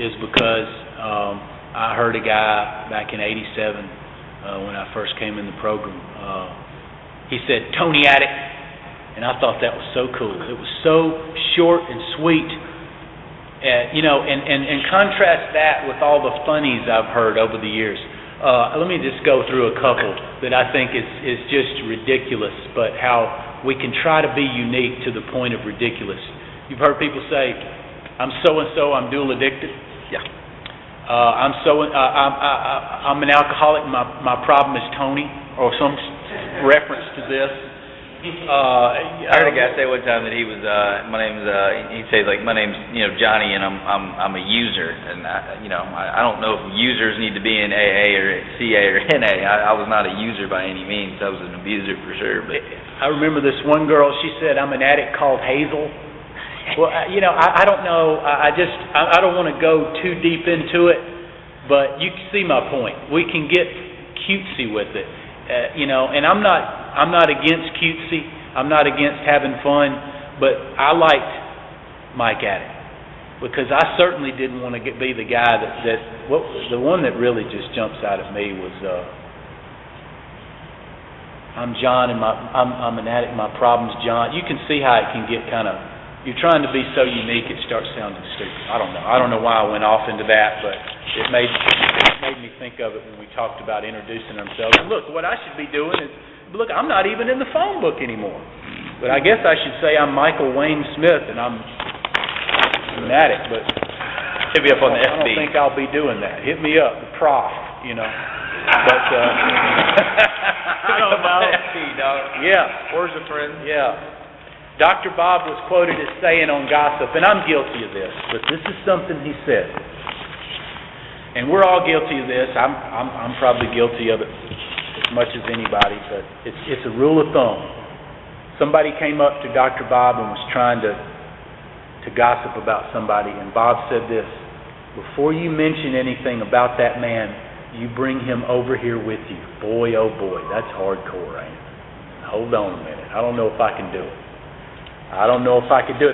[SPEAKER 1] is because I heard a guy back in '87 when I first came in the program. He said, "Tony Attic," and I thought that was so cool. It was so short and sweet. And contrast that with all the funnies I've heard over the years. Let me just go through a couple that I think is just ridiculous, but how we can try to be unique to the point of ridiculous. You've heard people say, "I'm so-and-so, I'm dual addicted."
[SPEAKER 2] Yeah.
[SPEAKER 1] I'm an alcoholic, my problem is Tony, or some reference to this.
[SPEAKER 2] I heard a guy say one time that he was, he'd say like, my name's, Johnny, and I'm a user, and I don't know if users need to be in AA or CA or NA. I was not a user by any means. I was an abuser for sure. But
[SPEAKER 1] I remember this one girl. She said, "I'm an addict called Hazel." Well, I don't know. I don't want to go too deep into it, but you can see my point. We can get cutesy with it, and I'm not against cutesy. I'm not against having fun, but I liked Mike Attic because I certainly didn't want to be the guy the one that really just jumps out at me was I'm John and I'm an addict. My problem's John. You can see how it can get kind of. You're trying to be so unique, it starts sounding stupid. I don't know why I went off into that, but it made me think of it when we talked about introducing ourselves. And look, what I should be doing is, look, I'm not even in the phone book anymore. But I guess I should say I'm Michael Wayne Smith, and I'm an addict, but
[SPEAKER 2] hit me up on the FB.
[SPEAKER 1] I don't think I'll be doing that. Hit me up, the prof, But, I don't know.
[SPEAKER 2] FB, dog.
[SPEAKER 1] Yeah.
[SPEAKER 2] Where's a friend?
[SPEAKER 1] Yeah. Dr. Bob was quoted as saying on gossip, and I'm guilty of this, but this is something he said. And we're all guilty of this. I'm probably guilty of it as much as anybody, but it's a rule of thumb. Somebody came up to Dr. Bob and was trying to gossip about somebody, and Bob said this: "Before you mention anything about that man, you bring him over here with you. Boy, oh boy, that's hardcore, ain't it? Hold on a minute. I don't know if I can do it.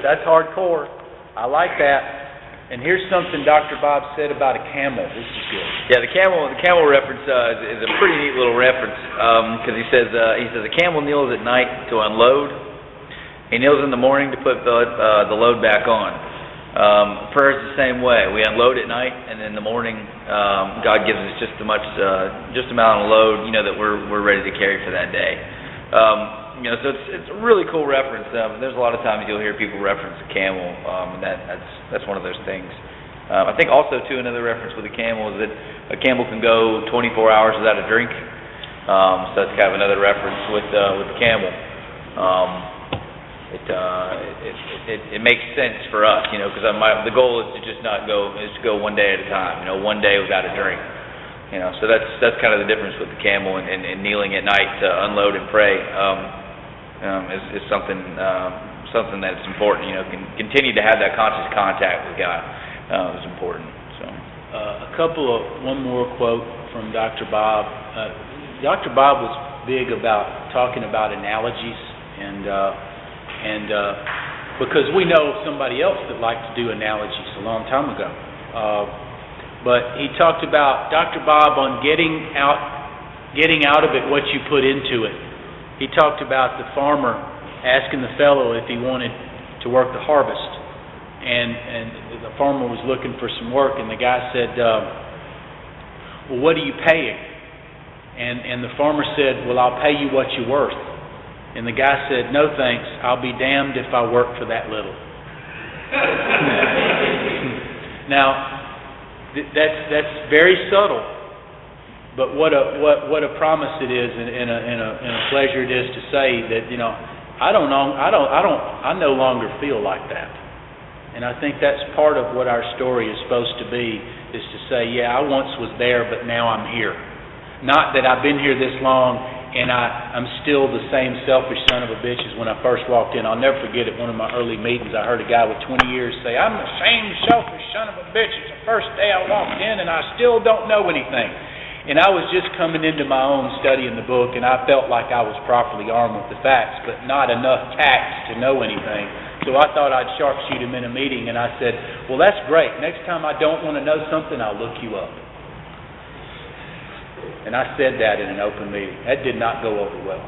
[SPEAKER 1] That's hardcore. I like that. And here's something Dr. Bob said about a camel. This is good.
[SPEAKER 2] Yeah, the camel reference is a pretty neat little reference because he says a camel kneels at night to unload. He kneels in the morning to put the load back on. Prayer is the same way. We unload at night, and in the morning, God gives us just amount of load, that we're ready to carry for that day. So it's a really cool reference. There's a lot of times you'll hear people reference a camel, and that's one of those things. I think also too another reference with a camel is that a camel can go 24 hours without a drink. So that's kind of another reference with the camel. It makes sense for us, because the goal is to just not go, to go one day at a time, one day without a drink, so that's kind of the difference with the camel and kneeling at night to unload and pray, is something that's important, continue to have that conscious contact with God, is important, so.
[SPEAKER 1] One more quote from Dr. Bob. Dr. Bob was big about talking about analogies and because we know somebody else that liked to do analogies a long time ago. But he talked about Dr. Bob on getting out of it what you put into it. He talked about the farmer asking the fellow if he wanted to work the harvest. And the farmer was looking for some work, and the guy said, well, what are you paying? And the farmer said, well, I'll pay you what you're worth. And the guy said, no thanks, I'll be damned if I work for that little. Now, that's very subtle, but what a promise it is, and a pleasure it is to say that, I no longer feel like that. And I think that's part of what our story is supposed to be, is to say, yeah, I once was there, but now I'm here. Not that I've been here this long, and I'm still the same selfish son of a bitch as when I first walked in. I'll never forget at one of my early meetings, I heard a guy with 20 years say, I'm the same selfish son of a bitch as the first day I walked in, and I still don't know anything. And I was just coming into my own studying the book, and I felt like I was properly armed with the facts, but not enough tact to know anything. So I thought I'd sharpshoot him in a meeting, and I said, well, that's great. Next time I don't want to know something, I'll look you up. And I said that in an open meeting. That did not go over well.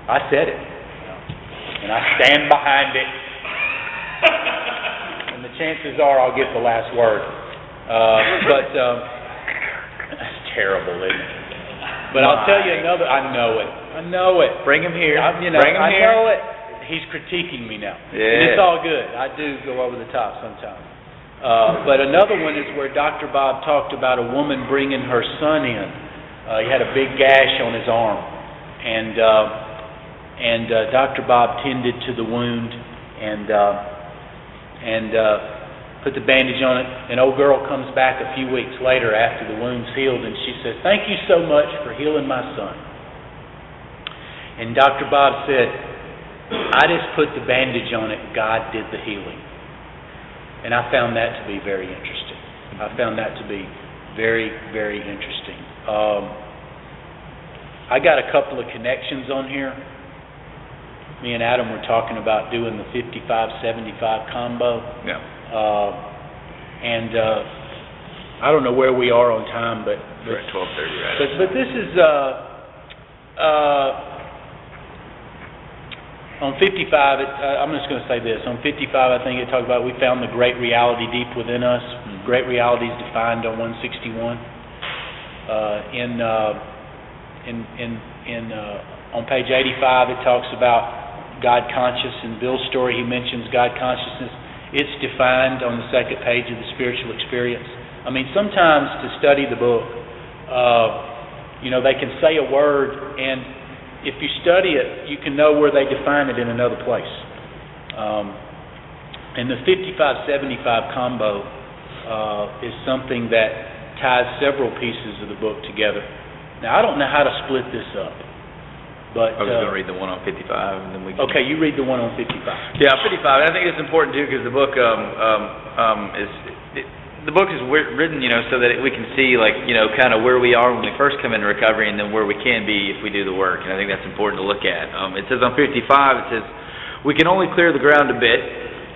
[SPEAKER 1] I said it. And I stand behind it. And the chances are I'll get the last word. But that's terrible, isn't it? But I'll tell you another. I know it.
[SPEAKER 2] Bring him here.
[SPEAKER 1] Bring him here. I know it. He's critiquing me now.
[SPEAKER 2] Yeah.
[SPEAKER 1] And it's all good. I do go over the top sometimes. But another one is where Dr. Bob talked about a woman bringing her son in. He had a big gash on his arm, and Dr. Bob tended to the wound and put the bandage on it. An old girl comes back a few weeks later after the wound's healed, and she says, "Thank you so much for healing my son." And Dr. Bob said, "I just put the bandage on it. God did the healing." And I found that to be very interesting. Very, very interesting. I got a couple of connections on here. Me and Adam were talking about doing the 55-75 combo.
[SPEAKER 2] Yeah.
[SPEAKER 1] And I don't know where we are on time, but
[SPEAKER 2] we're at 12:30, right?
[SPEAKER 1] But this is on 55. I'm just going to say this. On 55, I think it talked about we found the great reality deep within us. Mm-hmm. Great reality is defined on 161. On page 85, it talks about God conscious. In Bill's story, he mentions God consciousness. It's defined on the second page of the spiritual experience. I mean, sometimes to study the book, they can say a word, and if you study it, you can know where they define it in another place. And the 55-75 combo is something that ties several pieces of the book together. Now, I don't know how to split this up, but
[SPEAKER 2] I was going to read the one on 55, and then we can...
[SPEAKER 1] Okay, you read the one on 55.
[SPEAKER 2] Yeah, 55. I think it's important too because the book the book is written, so that we can see, kind of where we are when we first come into recovery, and then where we can be if we do the work. And I think that's important to look at. It says on 55, it says, "We can only clear the ground a bit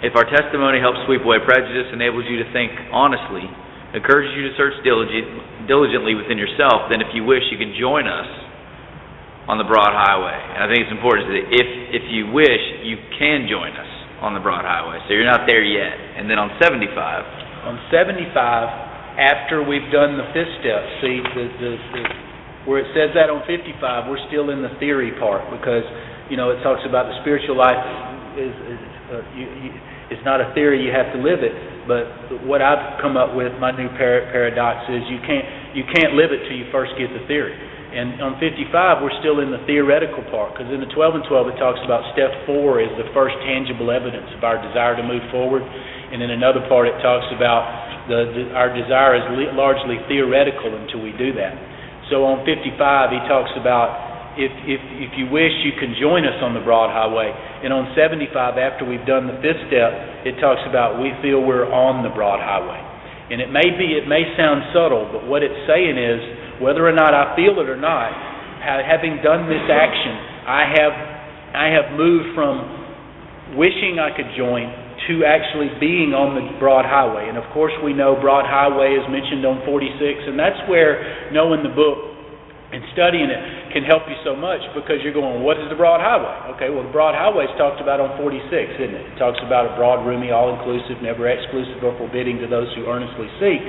[SPEAKER 2] if our testimony helps sweep away prejudice, enables you to think honestly, encourages you to search diligently within yourself. Then, if you wish, you can join us on the broad highway." And I think it's important that if you wish, you can join us on the broad highway. So you're not there yet. And then on 75.
[SPEAKER 1] On 75, after we've done the fifth step, see, where it says that on 55, we're still in the theory part, because, it talks about the spiritual life it's not a theory, you have to live it. But what I've come up with, my new paradox is you can't live it till you first get the theory. And on 55, we're still in the theoretical part, because in the 12 and 12, it talks about step 4 is the first tangible evidence of our desire to move forward. And in another part, it talks about our desire is largely theoretical until we do that. So on 55, he talks about if you wish, you can join us on the broad highway. And on 75, after we've done the fifth step, it talks about we feel we're on the broad highway. And it may sound subtle, but what it's saying is, whether or not I feel it or not, having done this action, I have moved from wishing I could join to actually being on the broad highway. And of course we know broad highway is mentioned on 46, and that's where knowing the book and studying it can help you so much, because you're going, what is the broad highway? Okay, well, the broad highway is talked about on 46, isn't it? It talks about a broad, roomy, all-inclusive, never exclusive or forbidding to those who earnestly seek.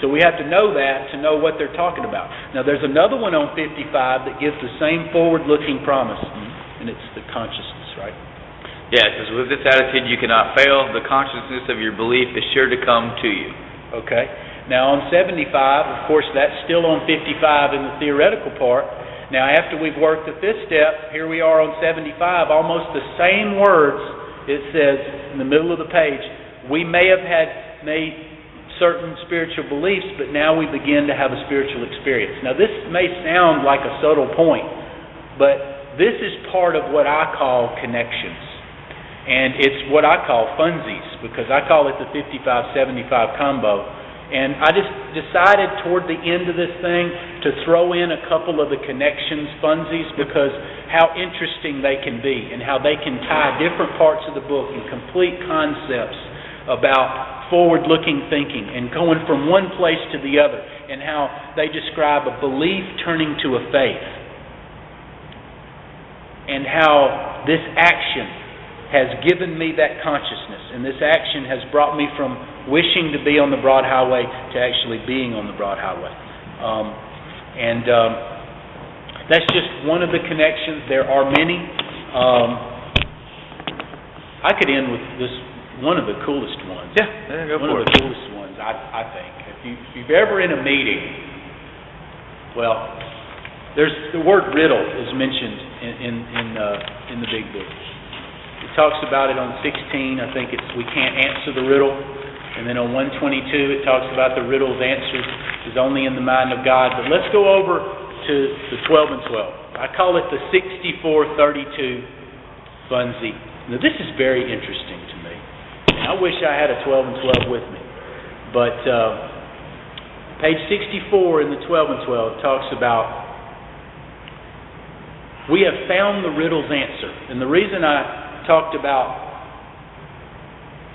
[SPEAKER 1] So we have to know that to know what they're talking about. Now, there's another one on 55 that gives the same forward-looking promise, and it's the consciousness, right?
[SPEAKER 2] Yeah, it says, with this attitude you cannot fail. The consciousness of your belief is sure to come to you.
[SPEAKER 1] Okay. Now, on 75, of course, that's still on 55 in the theoretical part. Now, after we've worked the fifth step, here we are on 75, almost the same words. It says in the middle of the page, we may have made certain spiritual beliefs, but now we begin to have a spiritual experience. Now, this may sound like a subtle point, but this is part of what I call connections. And it's what I call funsies, because I call it the 55-75 combo. And I just decided toward the end of this thing to throw in a couple of the connections funsies, because how interesting they can be and how they can tie different parts of the book and complete concepts about forward-looking thinking and going from one place to the other, and how they describe a belief turning to a faith, and how this action has given me that consciousness, and this action has brought me from wishing to be on the broad highway to actually being on the broad highway. That's just one of the connections. There are many. I could end with this, one of the coolest ones.
[SPEAKER 2] Yeah, go
[SPEAKER 1] one
[SPEAKER 2] for
[SPEAKER 1] of the coolest ones, I think. If you've ever in a meeting, well, there's the word riddle is mentioned in the big book. It talks about it on 16. I think it's we can't answer the riddle. And then on 122, it talks about the riddle's answer is only in the mind of God. But let's go over to the 12 and 12. I call it the 64-32 funzie. Now, this is very interesting to me. And I wish I had a 12 and 12 with me. But page 64 in the 12 and 12 talks about we have found the riddle's answer. And the reason I talked about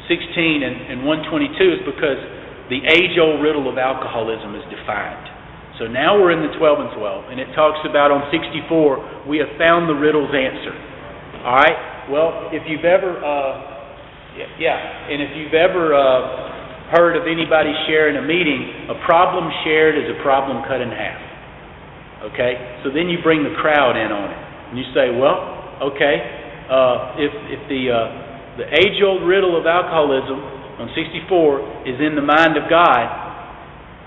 [SPEAKER 1] 16 and 122 is because the age-old riddle of alcoholism is defined. So now we're in the 12 and 12, and it talks about on 64, we have found the riddle's answer. All right? Well, if you've ever, if you've ever heard of anybody sharing a meeting, a problem shared is a problem cut in half. Okay? So then you bring the crowd in on it, and you say, well, okay, if the age-old riddle of alcoholism on 64 is in the mind of God,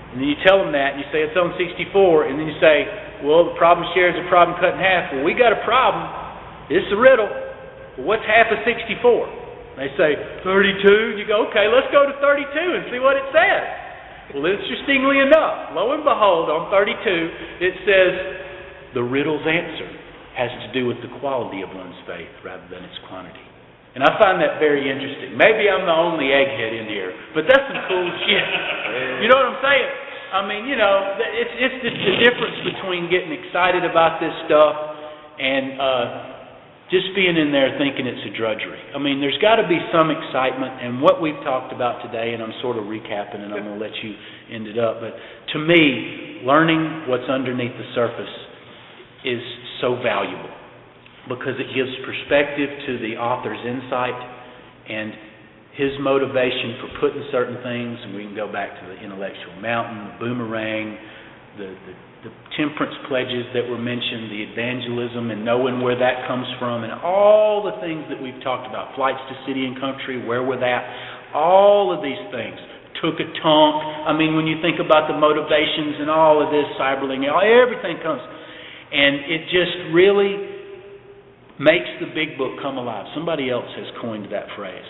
[SPEAKER 1] and then you tell them that, and you say it's on 64, and then you say, well, the problem shared is a problem cut in half. Well, we got a problem. It's a riddle. Well, what's half of 64? They say 32. You go, okay, let's go to 32 and see what it says. Well, interestingly enough, lo and behold, on 32, it says the riddle's answer has to do with the quality of one's faith rather than its quantity. And I find that very interesting. Maybe I'm the only egghead in here, but that's some cool shit. You know what I'm saying? I mean, it's the difference between getting excited about this stuff and just being in there thinking it's a drudgery. I mean, there's got to be some excitement, and what we've talked about today, and I'm sort of recapping, and I'm going to let you end it up, but to me, learning what's underneath the surface is so valuable because it gives perspective to the author's insight and his motivation for putting certain things, and we can go back to the intellectual mountain, the boomerang, the temperance pledges that were mentioned, the evangelism and knowing where that comes from, and all the things that we've talked about, flights to city and country, where we're at, all of these things. Took a tonk. I mean, when you think about the motivations and all of this, cyberling, everything comes. And it just really makes the big book come alive. Somebody else has coined that phrase.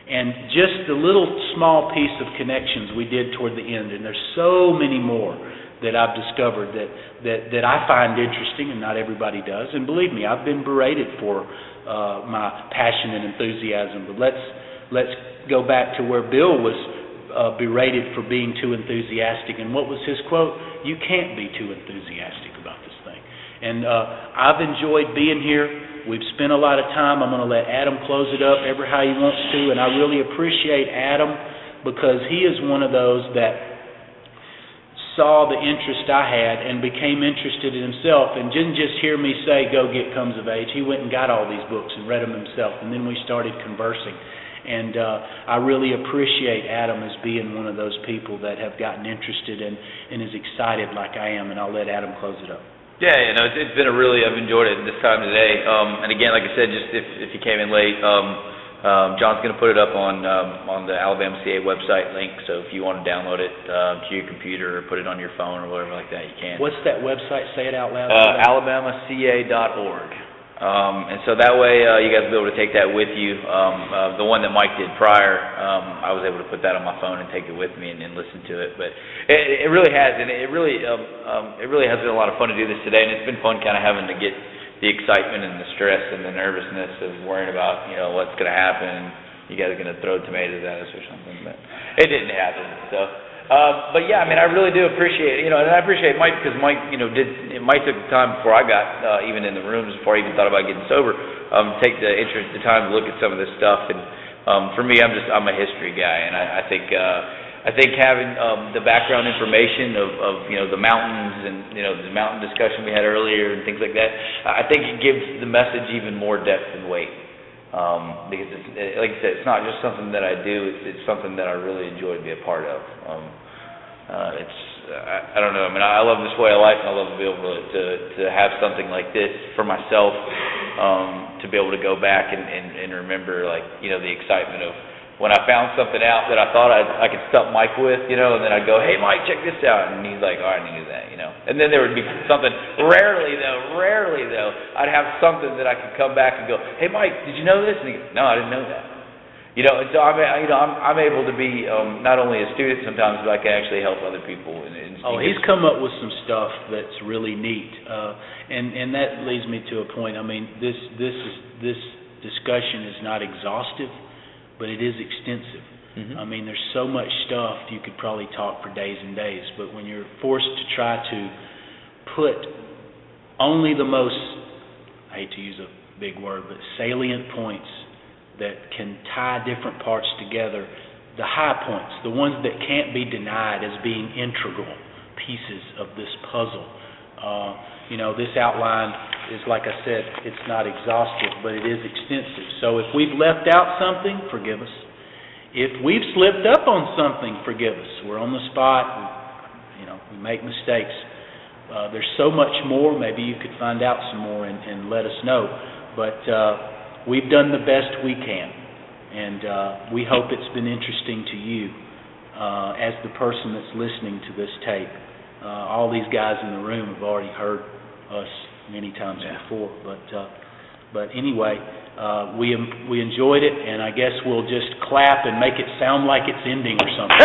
[SPEAKER 1] And just the little small piece of connections we did toward the end, and there's so many more that I've discovered that I find interesting, and not everybody does. And believe me, I've been berated for my passion and enthusiasm. But let's go back to where Bill was berated for being too enthusiastic. And what was his quote? You can't be too enthusiastic about this thing. And I've enjoyed being here. We've spent a lot of time. I'm going to let Adam close it up ever how he wants to, and I really appreciate Adam because he is one of those that saw the interest I had and became interested in himself and didn't just hear me say, go get Comes of Age. He went and got all these books and read them himself, and then we started conversing. And I really appreciate Adam as being one of those people that have gotten interested and is excited like I am, and I'll let Adam close it up.
[SPEAKER 2] Yeah, it's been I've enjoyed it this time today. And again, like I said, just if you came in late, John's going to put it up on the Alabama CA website link. So if you want to download it to your computer or put it on your phone or whatever like that, you can.
[SPEAKER 1] What's that website? Say it out loud.
[SPEAKER 2] AlabamaCA.org. And so that way you guys will be able to take that with you. The one that Mike did prior, I was able to put that on my phone and take it with me and listen to it. But it really has, and it really has been a lot of fun to do this today. And it's been fun kind of having to get the excitement and the stress and the nervousness of worrying about what's going to happen. You guys are going to throw tomatoes at us or something, but it didn't happen. So. But yeah, I mean, I really do appreciate it, and I appreciate Mike because Mike, Mike took the time before I got even in the rooms, before I even thought about getting sober, take the time to look at some of this stuff. And for me, I'm a history guy, and I think having the background information of the mountains and the mountain discussion we had earlier and things like that, I think it gives the message even more depth and weight. Because like I said, it's not just something that I do; it's something that I really enjoy to be a part of. I don't know. I mean, I love this way of life, and I love to be able to have something like this for myself, to be able to go back and remember, the excitement of when I found something out that I thought I could stump Mike with, and then I'd go, hey, Mike, check this out. And he's like, all right, I knew that, And then there would be something, rarely though, I'd have something that I could come back and go, hey, Mike, did you know this? And he goes, no, I didn't know that. And so I'm able to be not only a student sometimes, but I can actually help other people.
[SPEAKER 1] He's come up with some stuff that's really neat. And that leads me to a point. I mean, this discussion is not exhaustive, but it is extensive. Mm-hmm. I mean, there's so much stuff you could probably talk for days and days, but when you're forced to try to put only the most, I hate to use a big word, but salient points that can tie different parts together, the high points, the ones that can't be denied as being integral pieces of this puzzle. This outline is, like I said, it's not exhaustive, but it is extensive. So if we've left out something, forgive us. If we've slipped up on something, forgive us. We're on the spot. We make mistakes. There's so much more. Maybe you could find out some more and let us know. But we've done the best we can, and we hope it's been interesting to you as the person that's listening to this tape. All these guys in the room have already heard us many times before, but anyway, we enjoyed it, and I guess we'll just clap and make it sound like it's ending or something.